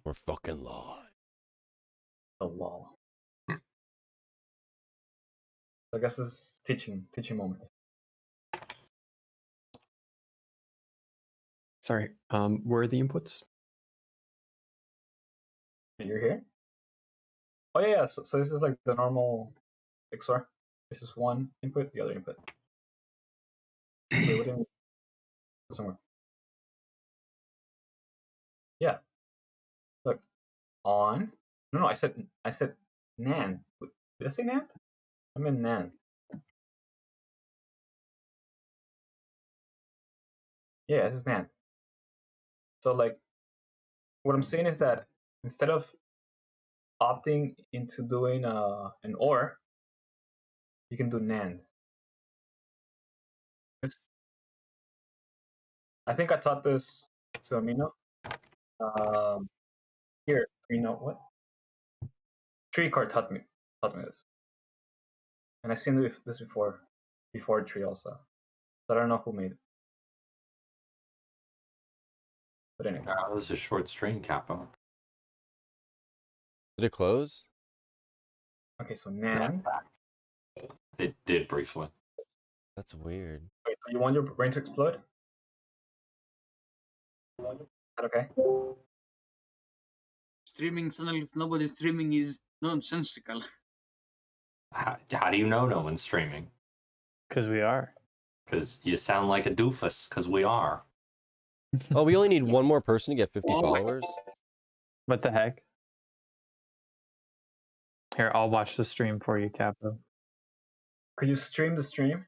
We're fucking live. Oh, wow. I guess it's teaching moment. Sorry, where are the inputs? You're here? Oh yeah, so this is like the normal XOR. This is one input, the other input. Wait, what do you mean? Somewhere. Yeah. Look. On. No, I said NAND. Did I say NAND? I'm in NAND. Yeah, this is NAND. So like what I'm saying is that instead of opting into doing an OR, you can do NAND. I think I taught this to Amino. Here, Amino, what? TreeCard taught me this, and I've seen this before Tree also. So I don't know who made it, but anyway. That was a short string, Capo. Did it close? Okay, so NAND. It did briefly. That's weird. Wait, you want your brain to explode? Is that okay? Streaming channel, if nobody's streaming, is nonsensical. How do you know no one's streaming? Because we are. Because you sound like a doofus, because we are. Oh, we only need one more person to get 50 Oh. followers? What the heck? Here, I'll watch the stream for you, Capo. Could you stream the stream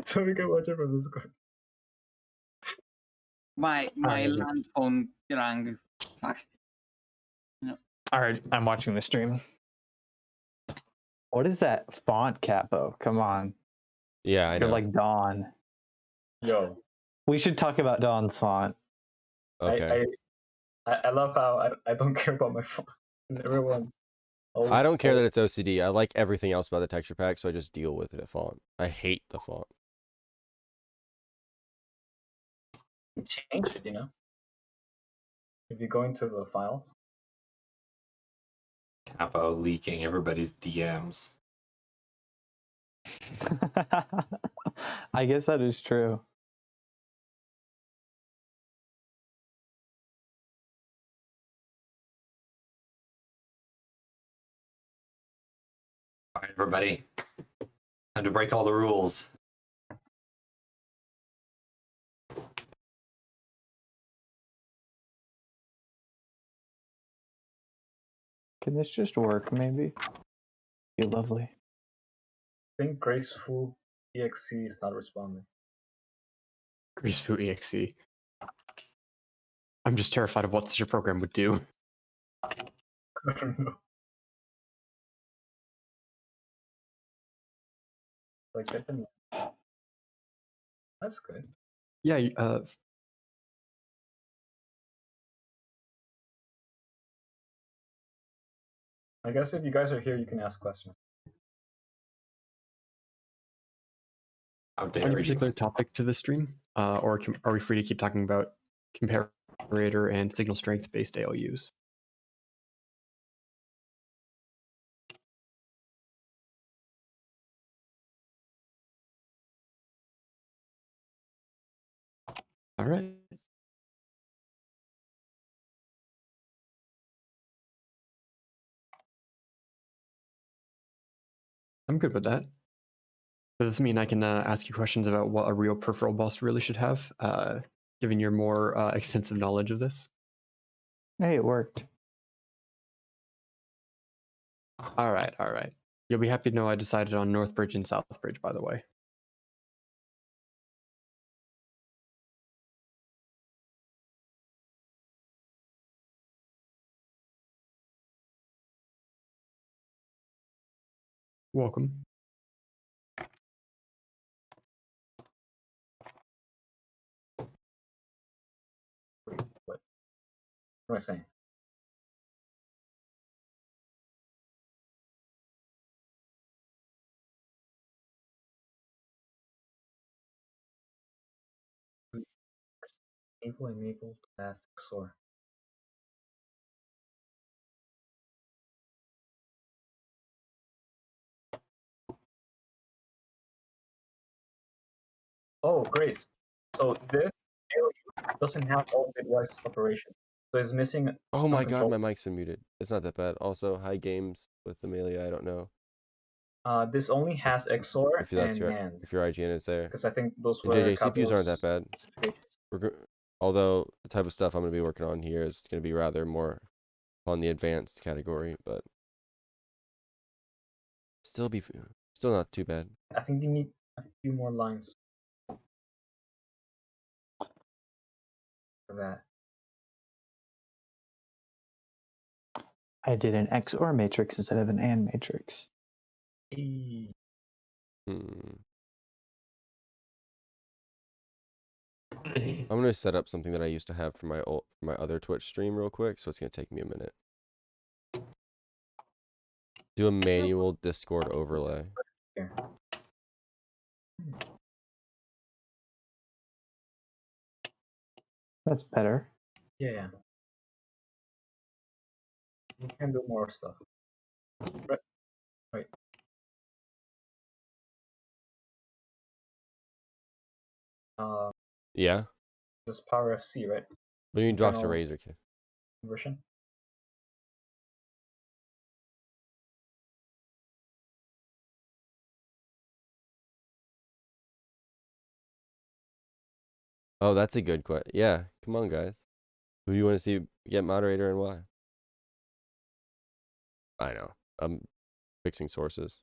so we can watch it from Discord? My Alright. land phone rang. Fuck. All right, I'm watching the stream. What is that font, Capo? Come on. Yeah, I know. You're like Dawn. Yo, We should talk about Dawn's font. Okay. I love how I don't care about my phone. And everyone. I don't care that it's OCD. I like everything else about the texture pack, so I just deal with the font. I hate the font. Change it, you know. If you go into the files. Capo leaking everybody's DMs. I guess that is true. All right, everybody. Time to break all the rules. Can this just work, maybe? Be lovely. I think Graceful EXE is not responding. Graceful EXE. I'm just terrified of what such a program would do. I don't know. Like that didn't... That's good. Yeah, I guess if you guys are here, you can ask questions. How any dare you? particular topic to the stream? Or are we free to keep talking about comparator and signal strength based ALUs? All right. I'm good with that. Does this mean I can ask you questions about what a real peripheral bus really should have, given your more extensive knowledge of this? Hey, it worked. All right, all right. You'll be happy to know I decided on Northbridge and Southbridge, by the way. Welcome. Wait, what? What am I saying? enable Elasticsearch. Oh, great. So this AOU doesn't have all bitwise operation. So it's missing Oh some my god, control. my mic's been muted. It's not that bad. Also, hi games with Amelia. I don't know This only has XOR if that's and your NAND, if your IGN is there. because I think those And were JJ, CPUs aren't that Cable's bad. specifications. Although the type of stuff I'm going to be working on here is going to be rather more on the advanced category, but still not too bad. I think you need a few more lines for that. I did an XOR matrix instead of an AND matrix. Eee. Hmm. I'm going to set up something that I used to have for my other Twitch stream real quick, so it's going to take me a minute. Do a manual Discord overlay. Here. That's better. Yeah. You can do more stuff. Right. Yeah? Just Power FC, right? What do you mean Doxa Internal Razor kit? Version. Oh, that's a good question. Yeah, come on, guys. Who do you want to see get moderator and why? I know. I'm fixing sources.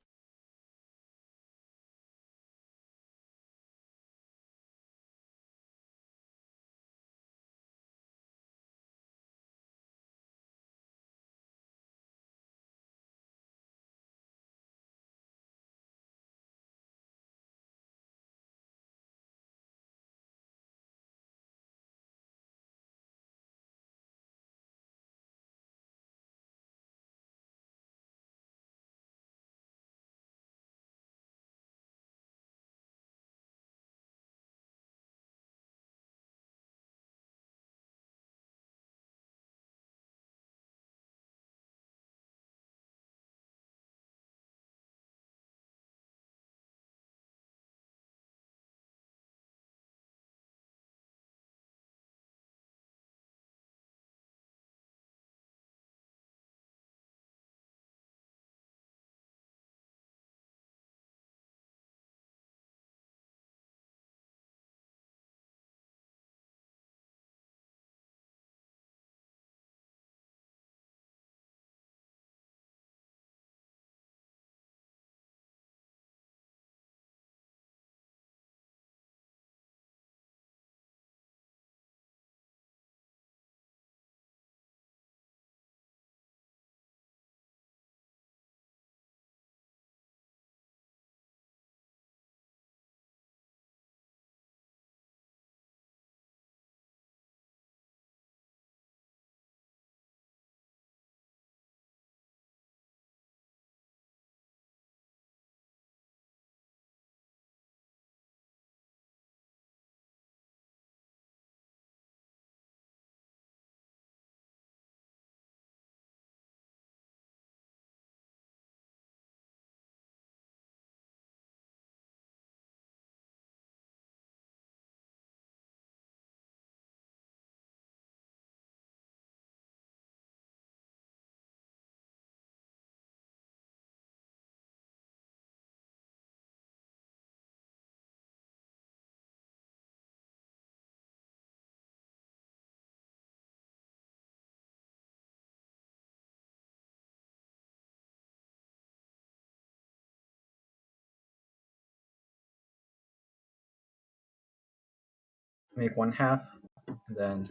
Make one half, and then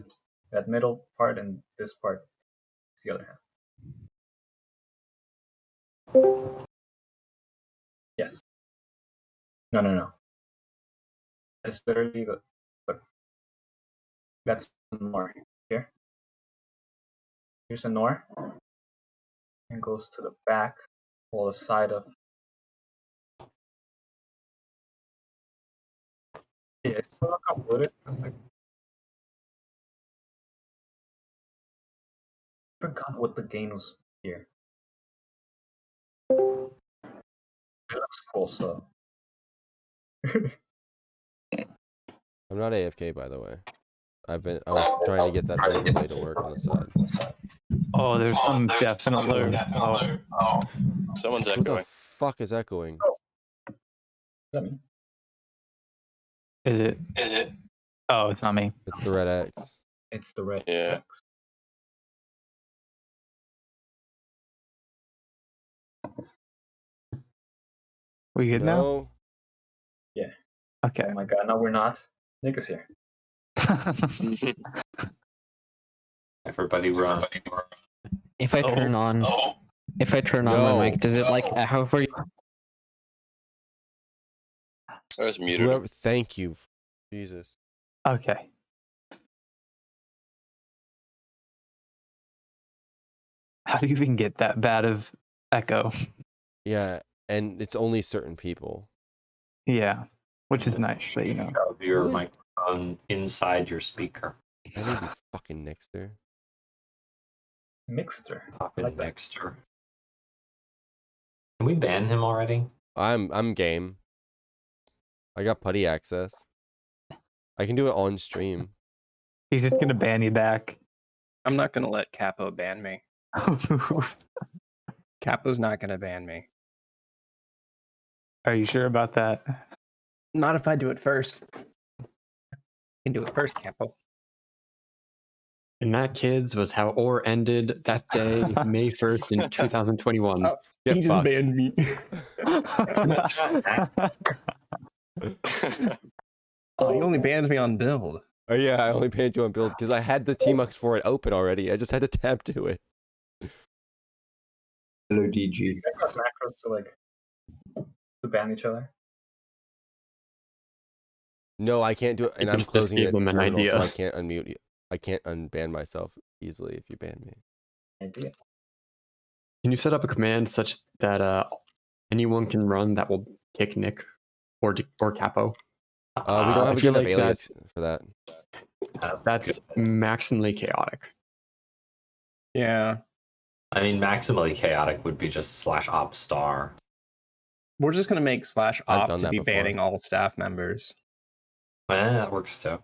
that middle part and this part is the other half. Yes. No. It's literally look. That's NOR here. Here's a NOR, and goes to the back or the side of. Yeah, it's not convoluted. It's like forgot what the gain was here. It looks cool, so. I'm not AFK, by the way. I was trying to get that third delay to work on the side. Oh, there's some definite loot. Oh, Someone's Who the echoing. fuck is echoing? Is that me? is it? Oh, it's not me. It's the red X. It's the red Yeah. X. We good now? No. Okay. Oh my god, no, we're not. Nick is here. Everybody run. If I turn on, my mic, does it like however? I was muted. Whoever, thank you. Jesus. Okay. How do you even get that bad of echo? Yeah, and it's only certain people. Yeah, which is nice, but you know. Of your Who is- microphone inside your speaker. I need you fucking Nixter. Mixter. Pop in Like that. Nexter. Can we ban him already? I'm game. I got putty access. I can do it on stream. He's just gonna ban you back. I'm not gonna let Capo ban me. Capo's not gonna ban me. Are you sure about that? Not if I do it first. You can do it first, Capo. And that, kids, was how Or ended that day, May 1st in 2021. Oh, Get he just fucked. banned me. Oh, he only banned me on build. Oh yeah, I only paid you on build because I had the Tmux for it open already. I just had to tab to it. Hello, DG. You guys have macros to like to ban each other. No, I can't do it, and You I'm could just closing give it them an terminal, so idea. I can't unmute you. I can't unban myself easily if you ban me. Idea. Can you set up a command such that anyone can run that will kick Nick or Capo? We don't have I a feel good like alias for that. That's maximally chaotic. Yeah. I mean, maximally chaotic would be just /op star. We're just gonna make I've /op done to that be before. banning all staff members. That works too.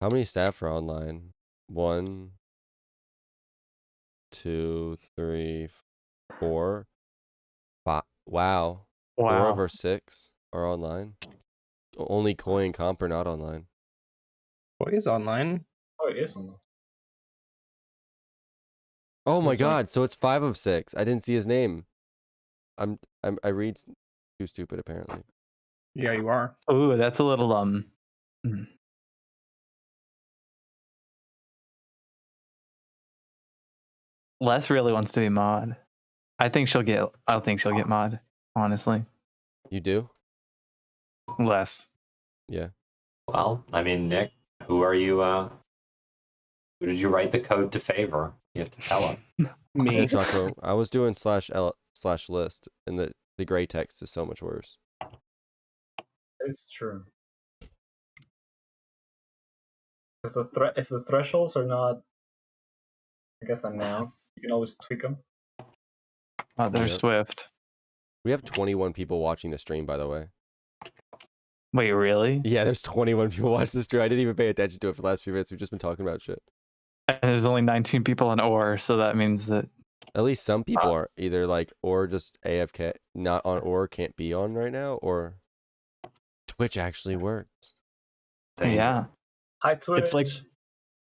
How many staff are online? 1, 2, 3, 4, 5. Wow. 4 of Wow. our 6 are online. Only Koi and Comp are not online. Boy is online. Oh, it is on. Oh my Who's on? god, so it's 5 of 6. I didn't see his name. I read too stupid apparently. Yeah, you are. Ooh, that's a little Les really wants to be mod. I think she'll get mod, honestly. You do? Les. Yeah. Well, I mean, Nick, who are you? Who did you write the code to favor? You have to tell him. Yeah, Me. Choco. I was doing /L/list, and the gray text is so much worse. It's true. Because if the thresholds are not, I guess, announced, you can always tweak them. Oh, there's Yep. Swift. We have 21 people watching the stream, by the way. Wait, really? Yeah, there's 21 people watching the stream. I didn't even pay attention to it for the last few minutes. We've just been talking about shit. And there's only 19 people on OR, so that means that At least some people are either like, or just AFK, not on, or can't be on right now, or Twitch actually works. yeah. Hi, Twitch. It's like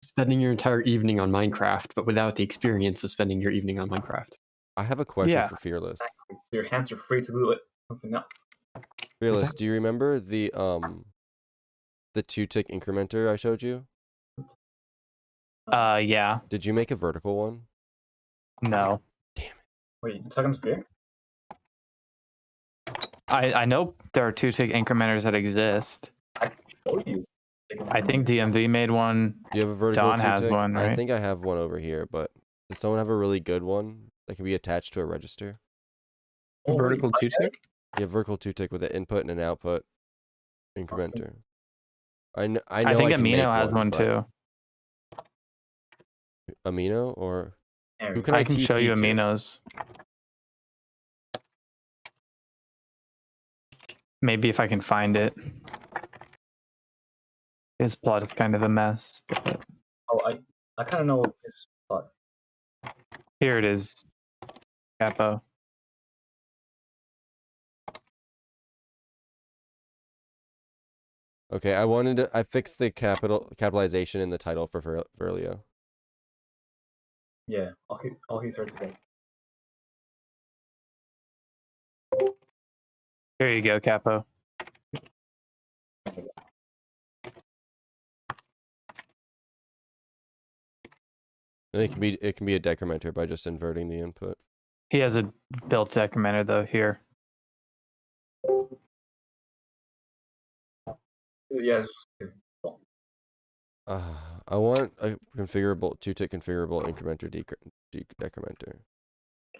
spending your entire evening on Minecraft, but without the experience of spending your evening on Minecraft. I have a question Yeah. for Fearless. So your hands are free to do it. Something else. Fearless, do you remember the 2-tick incrementer I showed you? Yeah. Did you make a vertical one? No. Wait, you talking spear? I know there are 2-tick incrementers that exist. I can show you. I think DMV made one. Do you have a vertical Don has 2-tick? one, I right? think I have one over here, but does someone have a really good one that can be attached to a register? Oh, wait, Vertical okay. 2-tick? You have vertical 2-tick with an input and an output incrementer. I know I think can make Amino has one but too. amino or There who we can go. I I can show you TP to? aminos. Maybe if I can find it. His plot is kind of a mess. But Oh, I kind of know his plot. here it is, Capo. Okay, I fixed the capitalization in the title for Verlio. Yeah, all he's heard today. Here you go, Capo. And it can be a decrementer by just inverting the input. He has a built decrementer though here. Yeah. I want a configurable 2-tick configurable incrementer decrementer.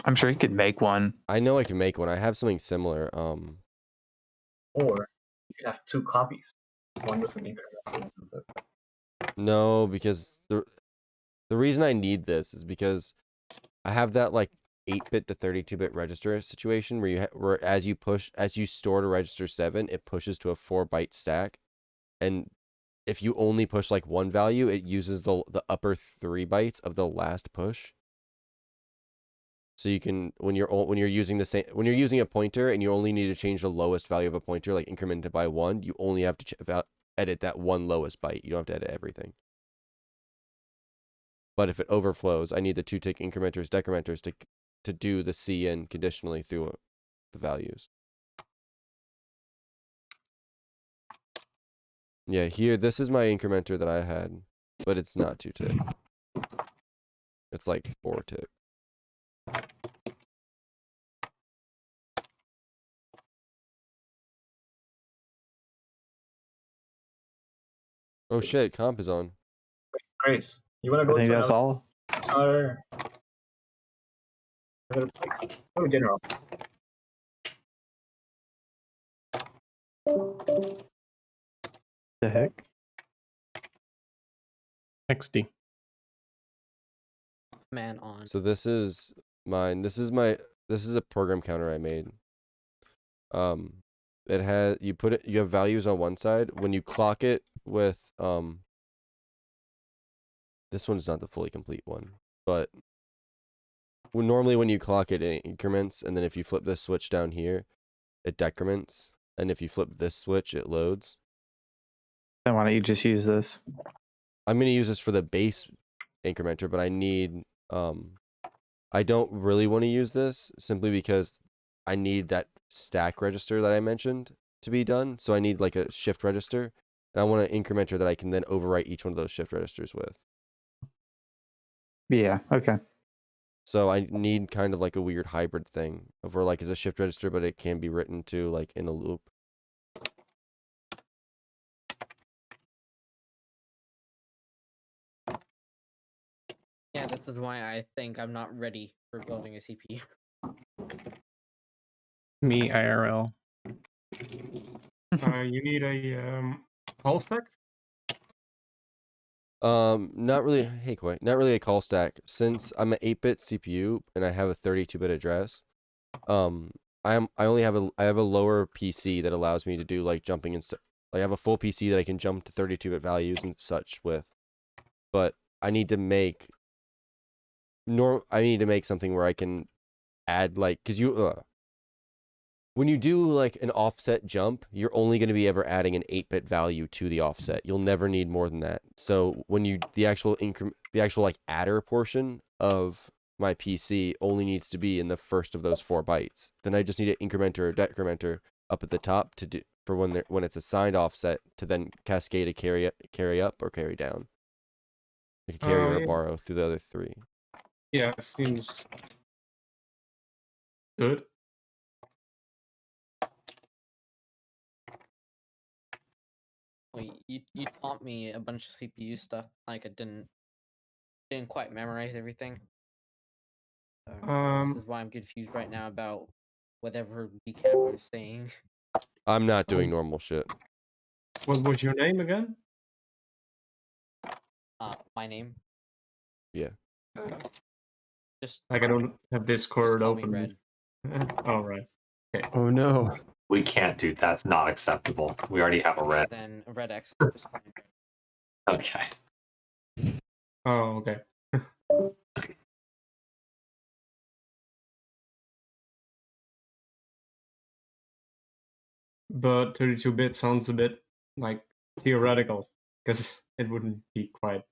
I'm sure he could make one. I know I can make one. I have something similar. Or you could have 2 copies. One with an increment. No, because the reason I need this is because I have that like 8-bit to 32-bit register situation where as you store to register 7, it pushes to a 4-byte stack, and if you only push like one value, it uses the upper 3 bytes of the last push. So you can when you're using a pointer and you only need to change the lowest value of a pointer, like incremented by 1, you only have to edit that one lowest byte. You don't have to edit everything. But if it overflows, I need the 2-tick incrementers, decrementers to do the cin conditionally through the values. Yeah, here, this is my incrementer that I had, but it's not 2-tick. It's like 4-tick. Oh shit, comp is on. Grace, you want to I go think to that's all. another general? The heck? XD. Man on. So this is mine. This is a program counter I made. It has you have values on one side. When you clock it with this one's not the fully complete one, but normally when you clock it, it increments, and then if you flip this switch down here, it decrements, and if you flip this switch, it loads. Then why don't you just use this? I'm gonna use this for the base incrementer, but I need I don't really want to use this simply because I need that stack register that I mentioned to be done. So I need like a shift register, and I want an incrementer that I can then overwrite each one of those shift registers with. Yeah, okay. So I need kind of like a weird hybrid thing of where like it's a shift register, but it can be written to like in a loop. Yeah, this is why I think I'm not ready for building a CPU. Me IRL. You need a call stack? Not really. Hey, Koi, not really a call stack. Since I'm an 8-bit CPU and I have a 32-bit address, I have a lower PC that allows me to do like jumping and stuff. Like I have a full PC that I can jump to 32-bit values and such with, but I need to make something where I can add like when you do like an offset jump, you're only going to be ever adding an 8-bit value to the offset. You'll never need more than that. So when the actual like adder portion of my PC only needs to be in the first of those 4 bytes. Then I just need an incrementer or decrementer up at the top to do for when it's assigned offset to then cascade a carry up or carry down. Like a carry or a borrow through the other 3. Yeah, seems good. Wait, you taught me a bunch of CPU stuff. Like I didn't quite memorize everything. This is why I'm confused right now about whatever BCAP is saying. I'm not doing normal shit. What was your name again? My name. Yeah. Just Like I don't have Discord call me open. Red. All right. Okay. Oh no. We can't do that's not acceptable. We already have a Okay, red. then Red X. Just call me Red. Okay. Oh, okay. But 32-bit sounds a bit like theoretical because it wouldn't be quite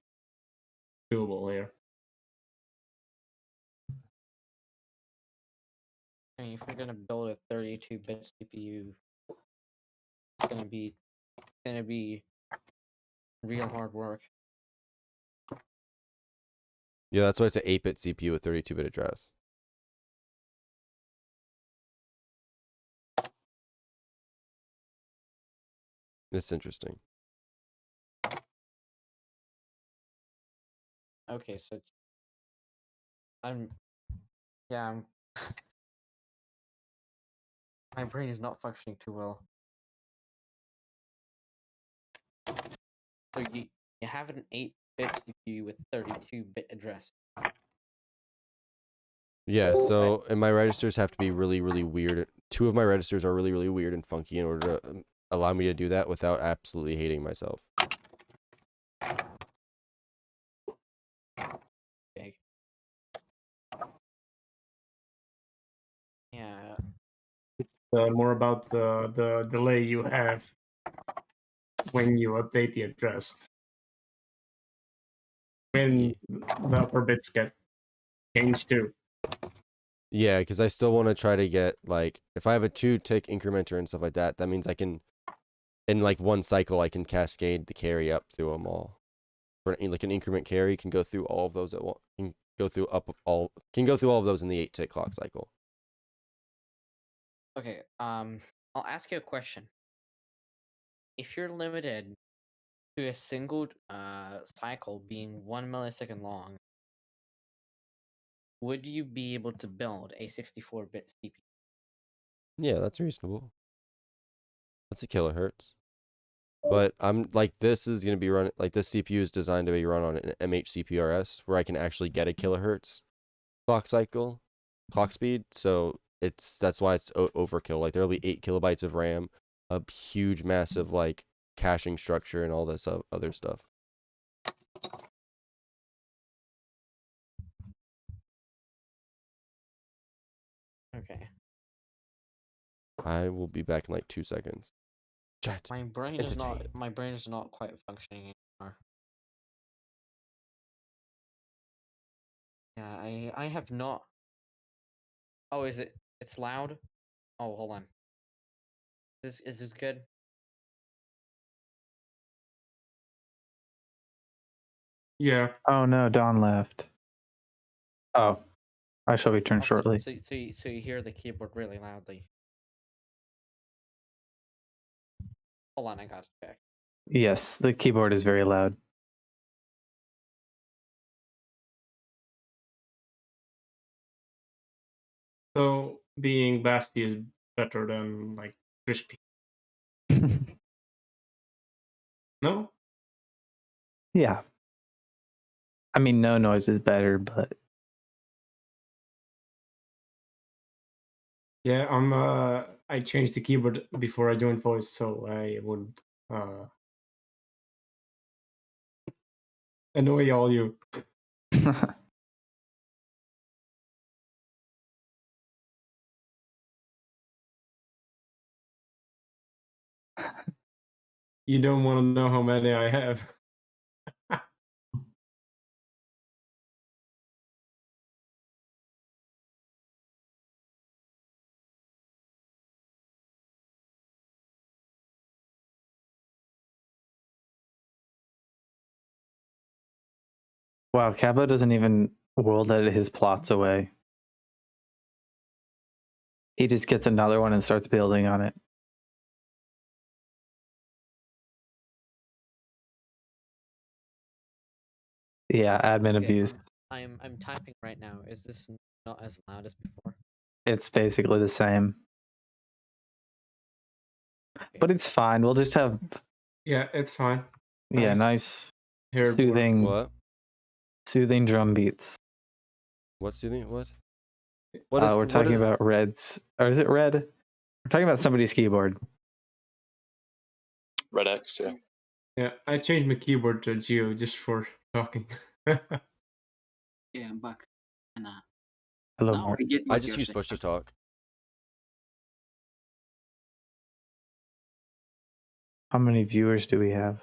doable here. I mean, if you're gonna build a 32-bit CPU, it's gonna be real hard work. Yeah, that's why it's an 8-bit CPU with 32-bit address. It's interesting. Okay, so it's my brain is not functioning too well. So you have an 8-bit CPU with 32-bit address. Yeah, so and my registers have to be really, really weird. 2 of my registers are really, really weird and funky in order to allow me to do that without absolutely hating myself. Big. Yeah. More about the delay you have when you update the address. When the upper bits get changed too. Yeah, because I still want to try to get, like, if I have a 2-tick incrementer and stuff like that, that means I can, in like one cycle, I can cascade the carry up through them all. For like an increment carry can go through all of those at once. Can go through all of those in the 8-tick clock cycle. Okay. I'll ask you a question. If you're limited to a single cycle being 1 millisecond long, would you be able to build a 64-bit CPU? Yeah, that's reasonable. That's a kilohertz. But I'm like, this is going to be run, like this CPU is designed to be run on an MHCPRS where I can actually get a kilohertz clock speed. So that's why it's overkill. Like there'll be 8 kilobytes of RAM, a huge, massive like caching structure and all this other stuff. Okay. I will be back in like 2 seconds. Chat. My brain is not quite functioning anymore. Yeah, I have not. Oh, it's loud? Oh, hold on. Is this good? Yeah. Oh no, Don left. Oh, I shall return shortly. So you hear the keyboard really loudly. Hold on, I gotta check. Yes, the keyboard is very loud. So being Basti is better than like Crispy. No? Yeah. I mean, no noise is better, but Yeah, I changed the keyboard before I joined voice, so I would annoy all you. You don't want to know how many I have. wow, Cabo doesn't even world edit his plots away. He just gets another one and starts building on it. Yeah, admin Okay, abuse. I'm typing right now. Is this not as loud as before? It's basically the same. Okay. But it's fine. We'll just have Yeah, it's fine. yeah, Nice. nice Here, soothing What? soothing drum beats. What soothing? What? What is? We're what talking is- about Red's, or is it Red? We're talking about somebody's keyboard. Red X, yeah. Yeah, I changed my keyboard to Geo just for talking. Yeah, I'm back. And Hello, now Mark. I get I what just you're use saying. push to talk. How many viewers do we have?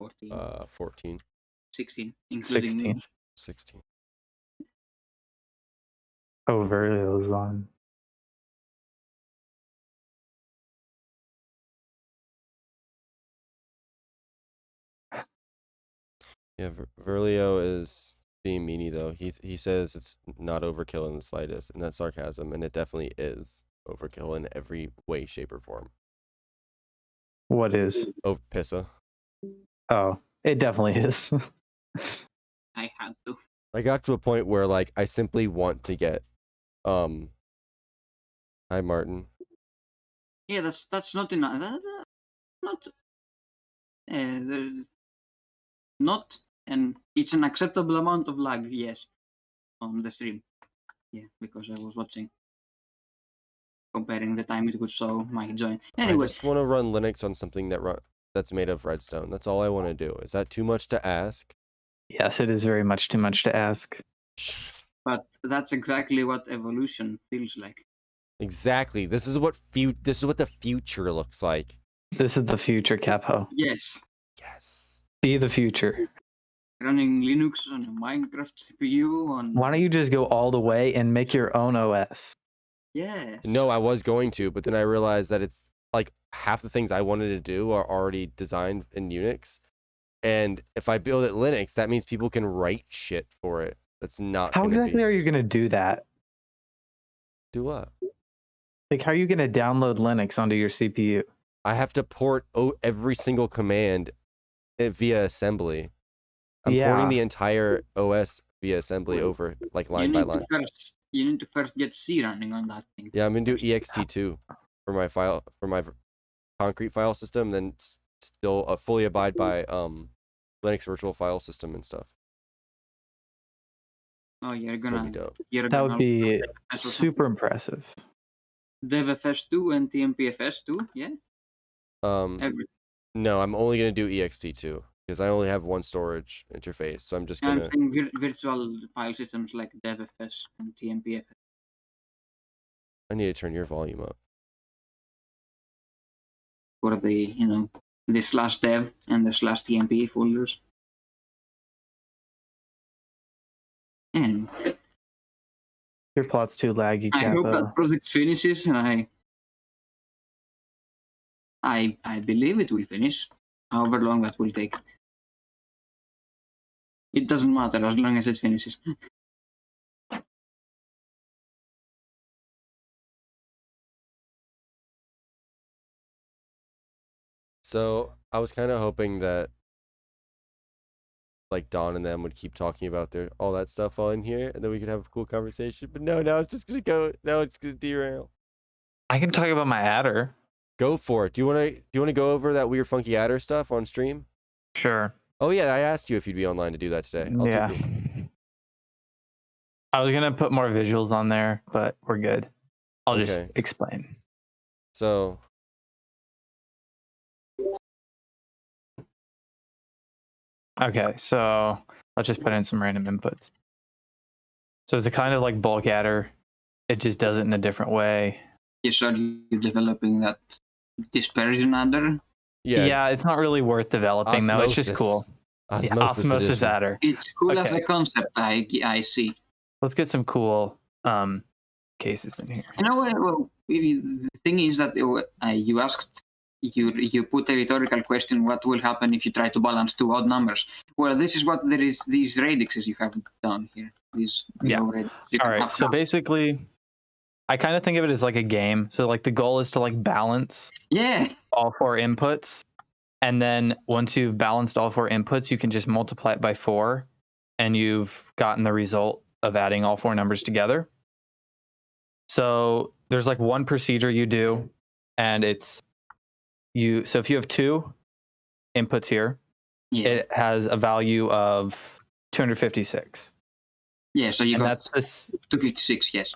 14, 14, 16, including 16. me. 16. Oh, Virgil's on. Yeah, Verlio is being meanie though. He says it's not overkill in the slightest, and that's sarcasm, and it definitely is overkill in every way, shape, or form. What is? Oh, Pissa. Oh, it definitely is. I had to. I got to a point where like I simply want to get Hi Martin. Yeah, that's not enough. Not. There's not, and it's an acceptable amount of lag. Yes, on the stream. Yeah, because I was watching, comparing the time it would show my join. Anyway, I just want to run Linux on something that's made of Redstone. That's all I want to do. Is that too much to ask? Yes, it is very much too much to ask. but that's exactly what evolution feels like. Exactly. This is what the future looks like. This is the future, Capo. Yes, Yes. Be the future. running Linux on a Minecraft CPU on. Why don't you just go all the way and make your own OS? Yes. No, I was going to, but then I realized that it's like half the things I wanted to do are already designed in Unix. And if I build it Linux, that means people can write shit for it. That's not How gonna exactly are you going to do that? do what? Like, how are you going to download Linux onto your CPU? I have to port every single command via assembly. I'm porting the entire OS via assembly over like line by line. You need to first get C running on that thing. Yeah, I'm gonna do ext2 for my concrete file system, then still fully abide by Linux virtual file system and stuff. Oh, you're It's gonna gonna. be dope. That would be super impressive. DevFS2 and TMPFS2, yeah. Everything. No, I'm only gonna do ext2 because I only have one storage interface, so I'm just I'm gonna. saying virtual file systems like DevFS and TMPFS. I need to turn your volume up. For the the /dev and the /tmp folders. And Your plot's too laggy, I hope Capo. that project finishes, and I believe it will finish, however long that will take. It doesn't matter as long as it finishes. So I was kind of hoping that like Dawn and them would keep talking about all that stuff on here, and then we could have a cool conversation. But no, now it's just gonna go. Now it's gonna derail. I can talk about my adder. Go for it. Do you want to go over that weird funky adder stuff on stream? Sure. Oh yeah, I asked you if you'd be online to do that today. I'll Yeah. take you. I was gonna put more visuals on there, but we're good. I'll just Okay. explain. So Okay, so let's just put in some random inputs. So it's a kind of like bulk adder. It just does it in a different way. You started developing that dispersion adder. yeah, it's not really worth developing though. It's just cool. Osmosis Osmosis edition. adder. It's cool as Okay. a concept. I see. Let's get some cool cases in here. You know, well, the thing is that you asked, you put a rhetorical question: what will happen if you try to balance two odd numbers? Well, this is what there is. These radixes you have done here. These Yeah. radixes. You All can right. have So half. basically, I kind of think of it as like a game. So like the goal is to like balance Yeah. all four inputs, and then once you've balanced all four inputs, you can just multiply it by 4, and you've gotten the result of adding all four numbers together. So there's like one procedure you do, and it's so if you have 2 inputs here, Yeah. it has a value of 256. Yeah, so you And got that's this. 256. Yes.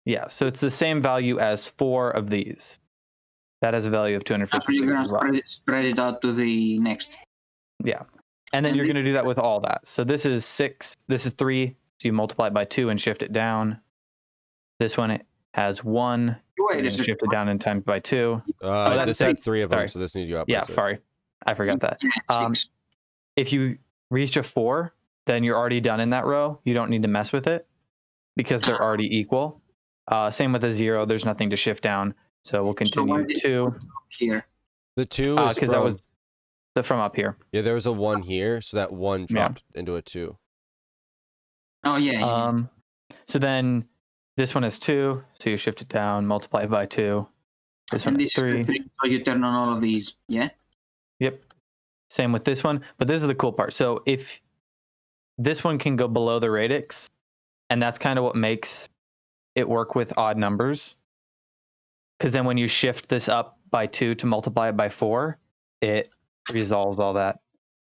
Yeah, so it's the same value as 4 of these. That has a value of So you're 256 gonna as well. spread it out to the next. Yeah. And then And you're this- going to do that with all that. So this is 6, this is 3, so you multiply it by 2 and shift it down. This one it has 1, Wait so a you're going to second. shift it down and times by 2. that's This had 6. 3 of them, Sorry. so this needs to go up by Yeah, 6. sorry. I forgot that. Yeah, 6. If you reach a 4, then you're already done in that row. You don't need to mess with it because they're already equal. Same with a 0. There's nothing to shift down. So we'll So why continue did 2. you put here? The 2 is Because that was from up here. Yeah, there was a 1 here, so that 1 Yeah. dropped into a 2. Oh yeah. So then this one is 2, so you shift it down, multiply it by 2. This And one this is 3. is 3. So you turn on all of these. Yeah. Yep. Same with this one, but this is the cool part. So if this one can go below the radix, and that's kind of what makes it work with odd numbers. Because then when you shift this up by 2 to multiply it by 4, it resolves all that.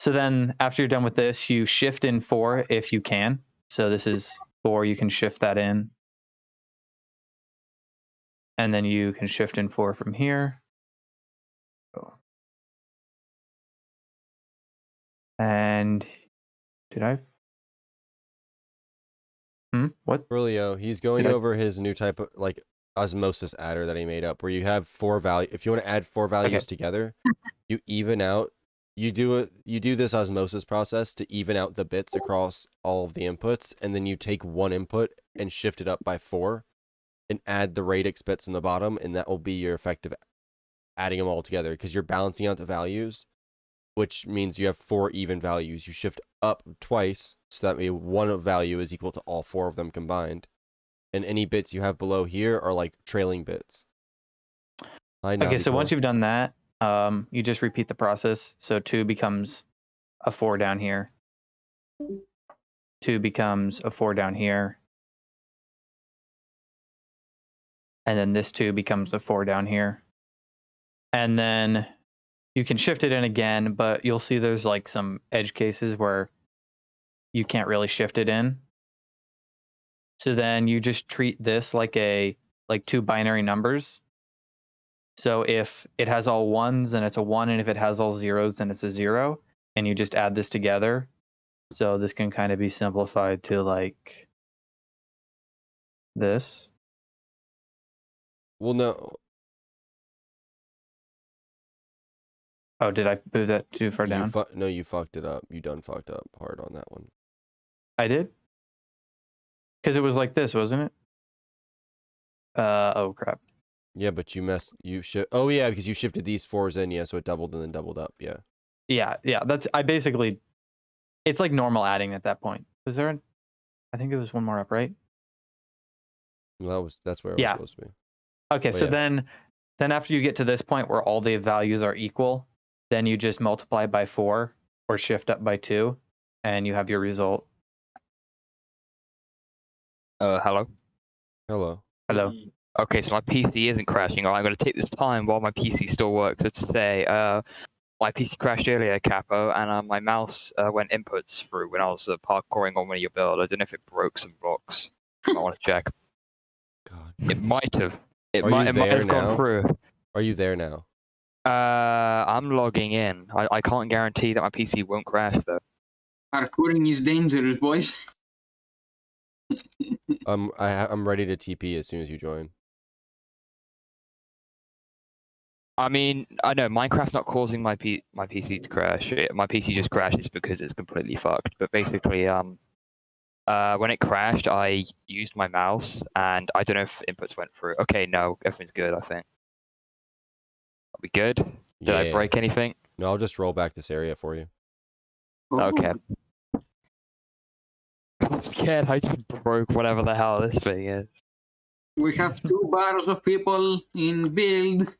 So then after you're done with this, you shift in 4 if you can. So this is 4, you can shift that in. And then you can shift in 4 from here. And did I? What? Brilio, he's going Did I- over his new type of like osmosis adder that he made up, where you have 4 value. If you want to add 4 values together, you even out. You do this osmosis process to even out the bits across all of the inputs, and then you take one input and shift it up by 4, and add the radix bits in the bottom, and that will be your effective adding them all together because you're balancing out the values, which means you have 4 even values. You shift up twice, so that way one value is equal to all 4 of them combined. And any bits you have below here are like trailing bits. Okay, so once you've done that, you just repeat the process. So 2 becomes a 4 down here. 2 becomes a 4 down here. And then this 2 becomes a 4 down here. And then you can shift it in again, but you'll see there's like some edge cases where you can't really shift it in. So then you just treat this like 2 binary numbers. So if it has all 1s, then it's a 1, and if it has all 0s, then it's a 0, and you just add this together. So this can kind of be simplified to like this. Well, no. Oh, did I move that too far down? No, you fucked it up. You done fucked up hard on that one. I did? Because it was like this, wasn't it? Oh crap. Yeah, but oh yeah, because you shifted these 4s in, yeah, so it doubled and then doubled up, yeah. Yeah, it's like normal adding at that point. Was there I think there was one more up, right? Well, that's where it was supposed to be. Okay, But so yeah. then after you get to this point where all the values are equal, then you just multiply by 4 or shift up by 2, and you have your result. Hello. Hello. Okay, so my PC isn't crashing. I'm going to take this time while my PC still works to say, my PC crashed earlier, Capo, and my mouse went inputs through when I was parkouring on one of your build. I don't know if it broke some blocks. I want to check. God. It might have. It Are might you have there gone now? through. Are you there now? I'm logging in. I can't guarantee that my PC won't crash though. Parkouring is dangerous, boys. I'm ready to TP as soon as you join. I mean, I know Minecraft's not causing my PC to crash. My PC just crashes because it's completely fucked. But basically, when it crashed, I used my mouse, and I don't know if inputs went through. Okay, no, everything's good. I think. Are we good? Did I break anything? No, I'll just roll back this area for you. Okay. I'm scared I just broke whatever the hell this thing is. We have 2 bars of people in build.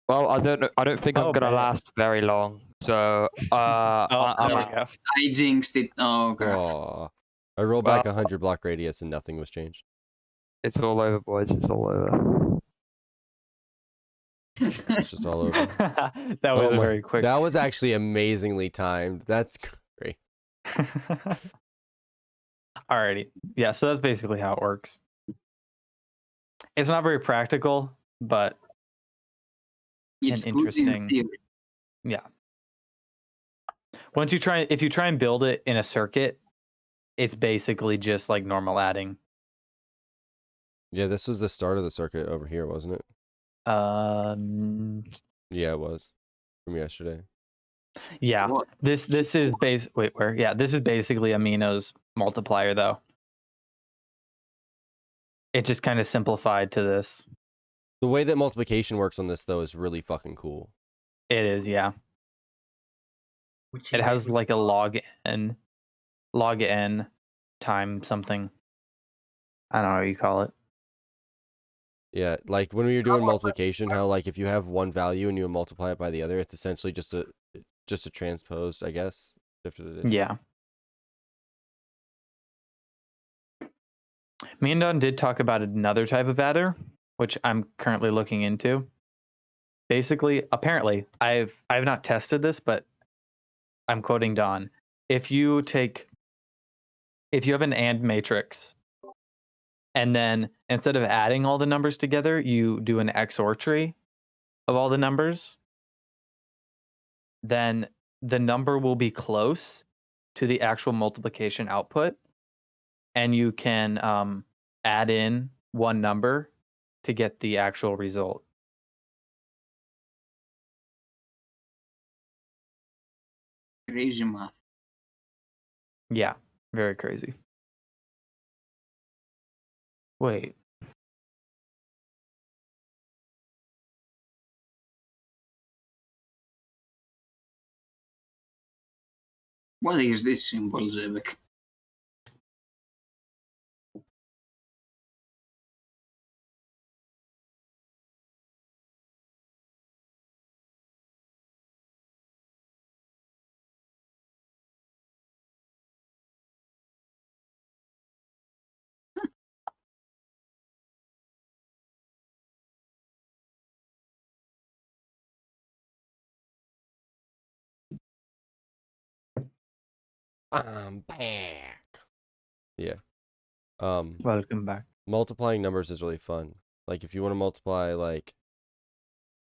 Well, I don't think I'm gonna last very long. So, I jinxed it. Oh god. Aw. I rolled back 100 block radius and nothing was changed. It's all over, boys. It's all over. It's just all over. That was very quick. That was actually amazingly timed. That's great. Alrighty. Yeah, so that's basically how it works. It's not very practical, but It's an good in interesting. theory. Yeah. If you try and build it in a circuit, it's basically just like normal adding. Yeah, this was the start of the circuit over here, wasn't it? Yeah, it was from yesterday. Yeah. What? This is wait, where? Yeah, this is basically Amino's multiplier though. It just kind of simplified to this. The way that multiplication works on this though is really fucking cool. It is, yeah. Which It is has like a log n time something. I don't know what you call it. Yeah, like when we were doing multiplication, how like if you have one value and you multiply it by the other, it's essentially just a transposed, I guess. Shifted addition. Yeah. Me and Don did talk about another type of adder, which I'm currently looking into. Basically, apparently, I've not tested this, but I'm quoting Don. If you have an AND matrix, and then instead of adding all the numbers together, you do an XOR tree of all the numbers, then the number will be close to the actual multiplication output, and you can add in one number to get the actual result. Crazy math. Yeah, very crazy. Wait. What is this symbol, Zebek? I'm back. Yeah. Welcome back. Multiplying numbers is really fun. Like if you want to multiply like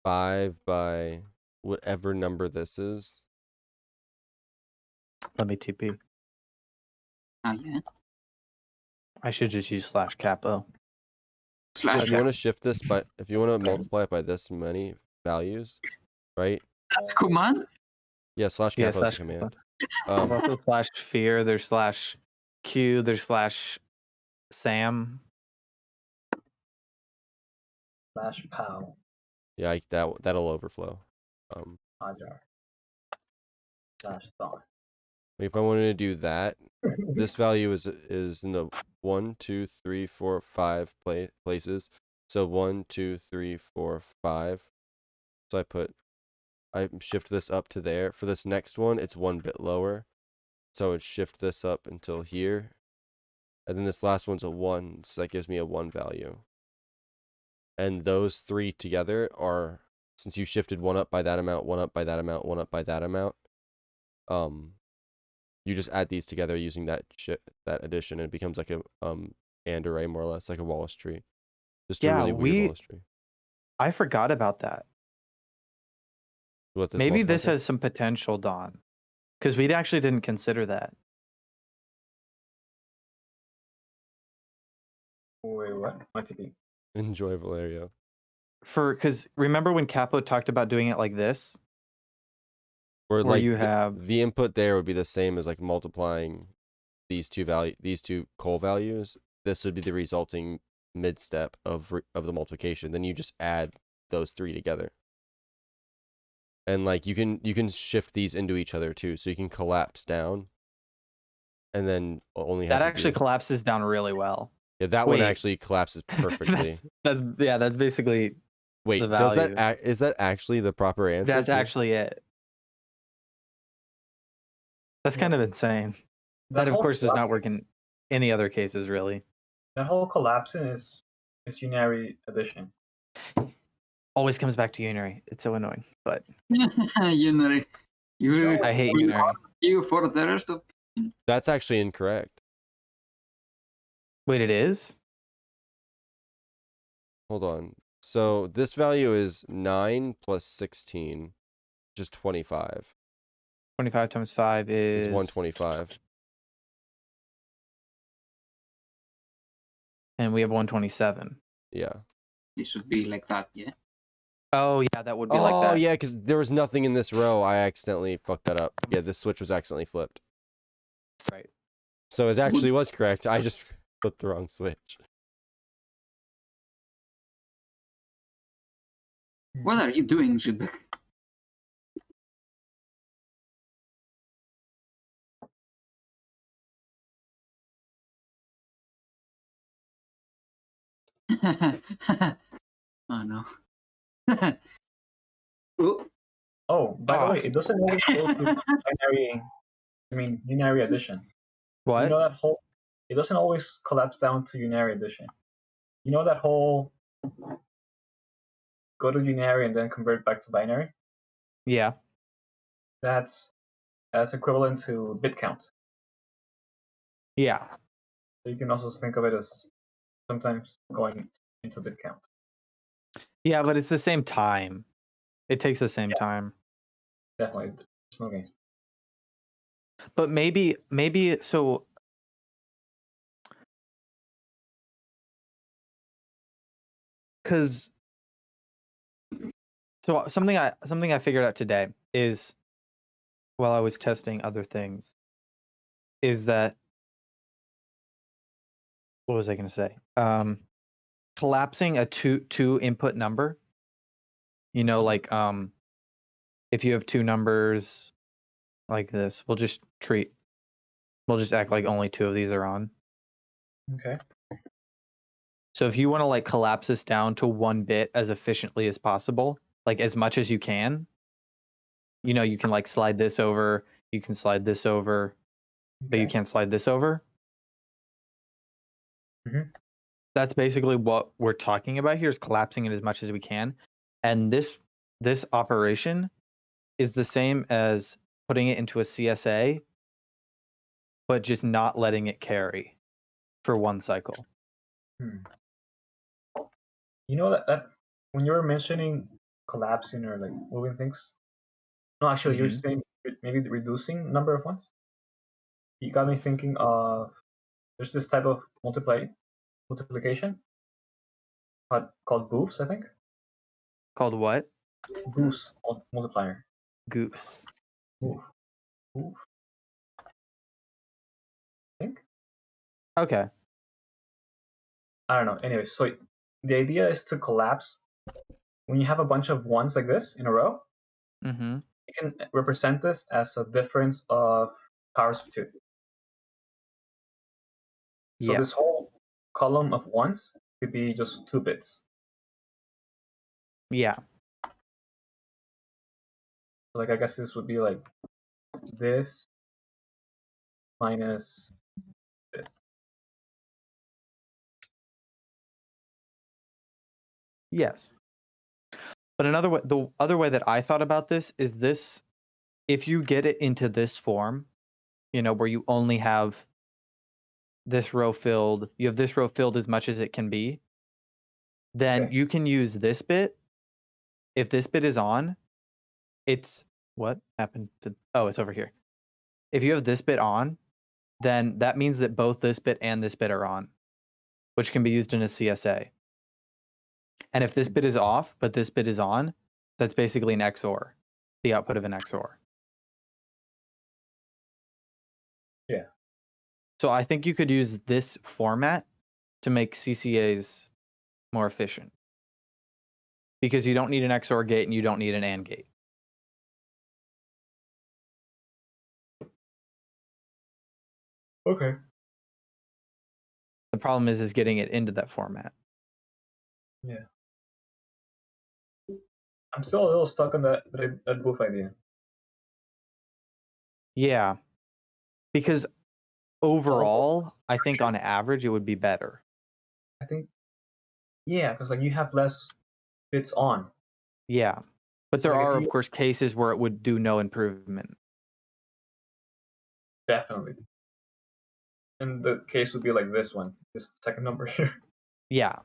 5 by whatever number this is. Let me TP. Oh yeah. I should just use /capo. So if you want to shift this by, if you want to multiply it by this many values, right? That's a command? Yeah, /capo is a command. Also /fear, there's /q, there's /sam. /pow. Yeah, that'll overflow. Ajar. /thought. If I wanted to do that, this value is in the 1, 2, 3, 4, 5 places. So 1, 2, 3, 4, 5. So I shift this up to there. For this next one, it's 1 bit lower. So I'd shift this up until here. And then this last one's a 1, so that gives me a 1 value. And those three together are, since you shifted one up by that amount, one up by that amount, one up by that amount, you just add these together using that addition, and it becomes like a AND array, more or less, like a Wallace tree. Just a really weird Wallace tree. I forgot about that. What, this Maybe this multiplier? has some potential, Don, because we actually didn't consider that. Wait, what? What to be? Enjoy, Valerio. Because remember when Capo talked about doing it like this? Where Where like you have the input there would be the same as like multiplying these two col values. This would be the resulting mid step of the multiplication. Then you just add those three together. And like you can shift these into each other too, so you can collapse down. And then only have that actually collapses down really well. Yeah, that one actually collapses perfectly. that's basically. Wait, does that is that actually the proper answer? That's actually it. That's kind of insane. That of course does not work in any other cases, really. That whole collapsing is unary addition. Always comes back to unary. It's so annoying, but unary. I hate unary. You for the rest of. That's actually incorrect. Wait, it is? Hold on. So this value is 9 plus 16, which is 25. 25 times 5 Is is 125. And we have 127. Yeah. This would be like that, yeah. Oh yeah, that would be like that. Oh yeah, because there was nothing in this row. I accidentally fucked that up. Yeah, this switch was accidentally flipped. Right. So it actually was correct. I just flipped the wrong switch. What are you doing, Zubek? Oh no. Oh. Oh, by the way, it doesn't always go to binary. I mean, unary addition. What? You know that whole. It doesn't always collapse down to unary addition. You know that whole. Go to unary and then convert back to binary. Yeah. That's equivalent to bit count. Yeah. So you can also think of it as sometimes going into bit count. Yeah, but it's the same time. It takes the same time. Definitely, it's moving. But maybe so cuz so something I figured out today is while I was testing other things is that what was I going to say? Collapsing a two input number, you know, like if you have two numbers like this, we'll just act like only two of these are on. Okay. So if you want to like collapse this down to 1 bit as efficiently as possible, like as much as you can, you know, you can like slide this over, you can slide this over, but you can't slide this over. Mhm. That's basically what we're talking about here, is collapsing it as much as we can. And this operation is the same as putting it into a CSA, but just not letting it carry for 1 cycle. You know that when you were mentioning collapsing or like moving things, no, actually, you're saying maybe the reducing number of ones. You got me thinking of there's this type of multiplication called Goose, I think. Called what? Goose multiplier. Goose. Oof. I think. Okay. I don't know. Anyway, so the idea is to collapse when you have a bunch of ones like this in a row. Mm-hmm. You can represent this as a difference of powers of 2. So this whole column of ones could be just 2 bits. Yeah. Like I guess this would be like this minus this. Yes. But another way, the other way that I thought about this is this: if you get it into this form, you know, where you only have this row filled, you have this row filled as much as it can be, then you can use this bit. If this bit is on, it's what happened to, oh, it's over here. If you have this bit on, then that means that both this bit and this bit are on, which can be used in a CSA. And if this bit is off, but this bit is on, that's basically an XOR, the output of an XOR. Yeah. So I think you could use this format to make CCAs more efficient, because you don't need an XOR gate and you don't need an AND gate. Okay. The problem is getting it into that format. Yeah. I'm still a little stuck on that booth idea. Yeah, because overall, I think on average it would be better. I think, yeah, because like you have less bits on. Yeah, but there are, of course, cases where it would do no improvement. Definitely. in the case would be like this one, this second number here. Yeah.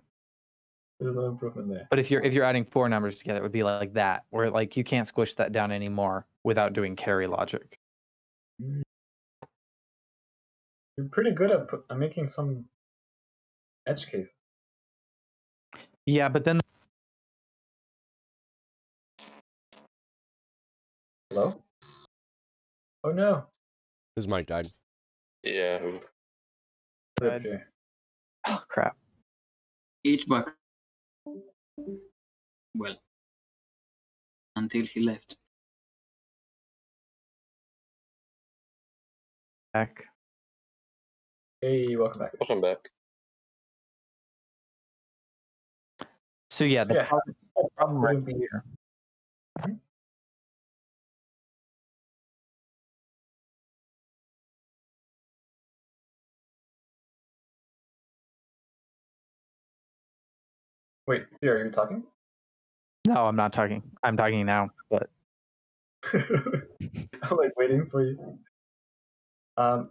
There's no improvement there. But if you're adding 4 numbers together, it would be like that, where like you can't squish that down anymore without doing carry logic. You're pretty good at making some edge cases. Yeah, but then Hello? Oh no. His mic died. Yeah. Rip here. oh crap. Each back. Well, until he left. Back. Hey, welcome back. Welcome back. So yeah, the Yeah. problem right Wouldn't be- here. Wait, here, are you talking? No, I'm not talking. I'm talking now, but I'm like waiting for you. yeah,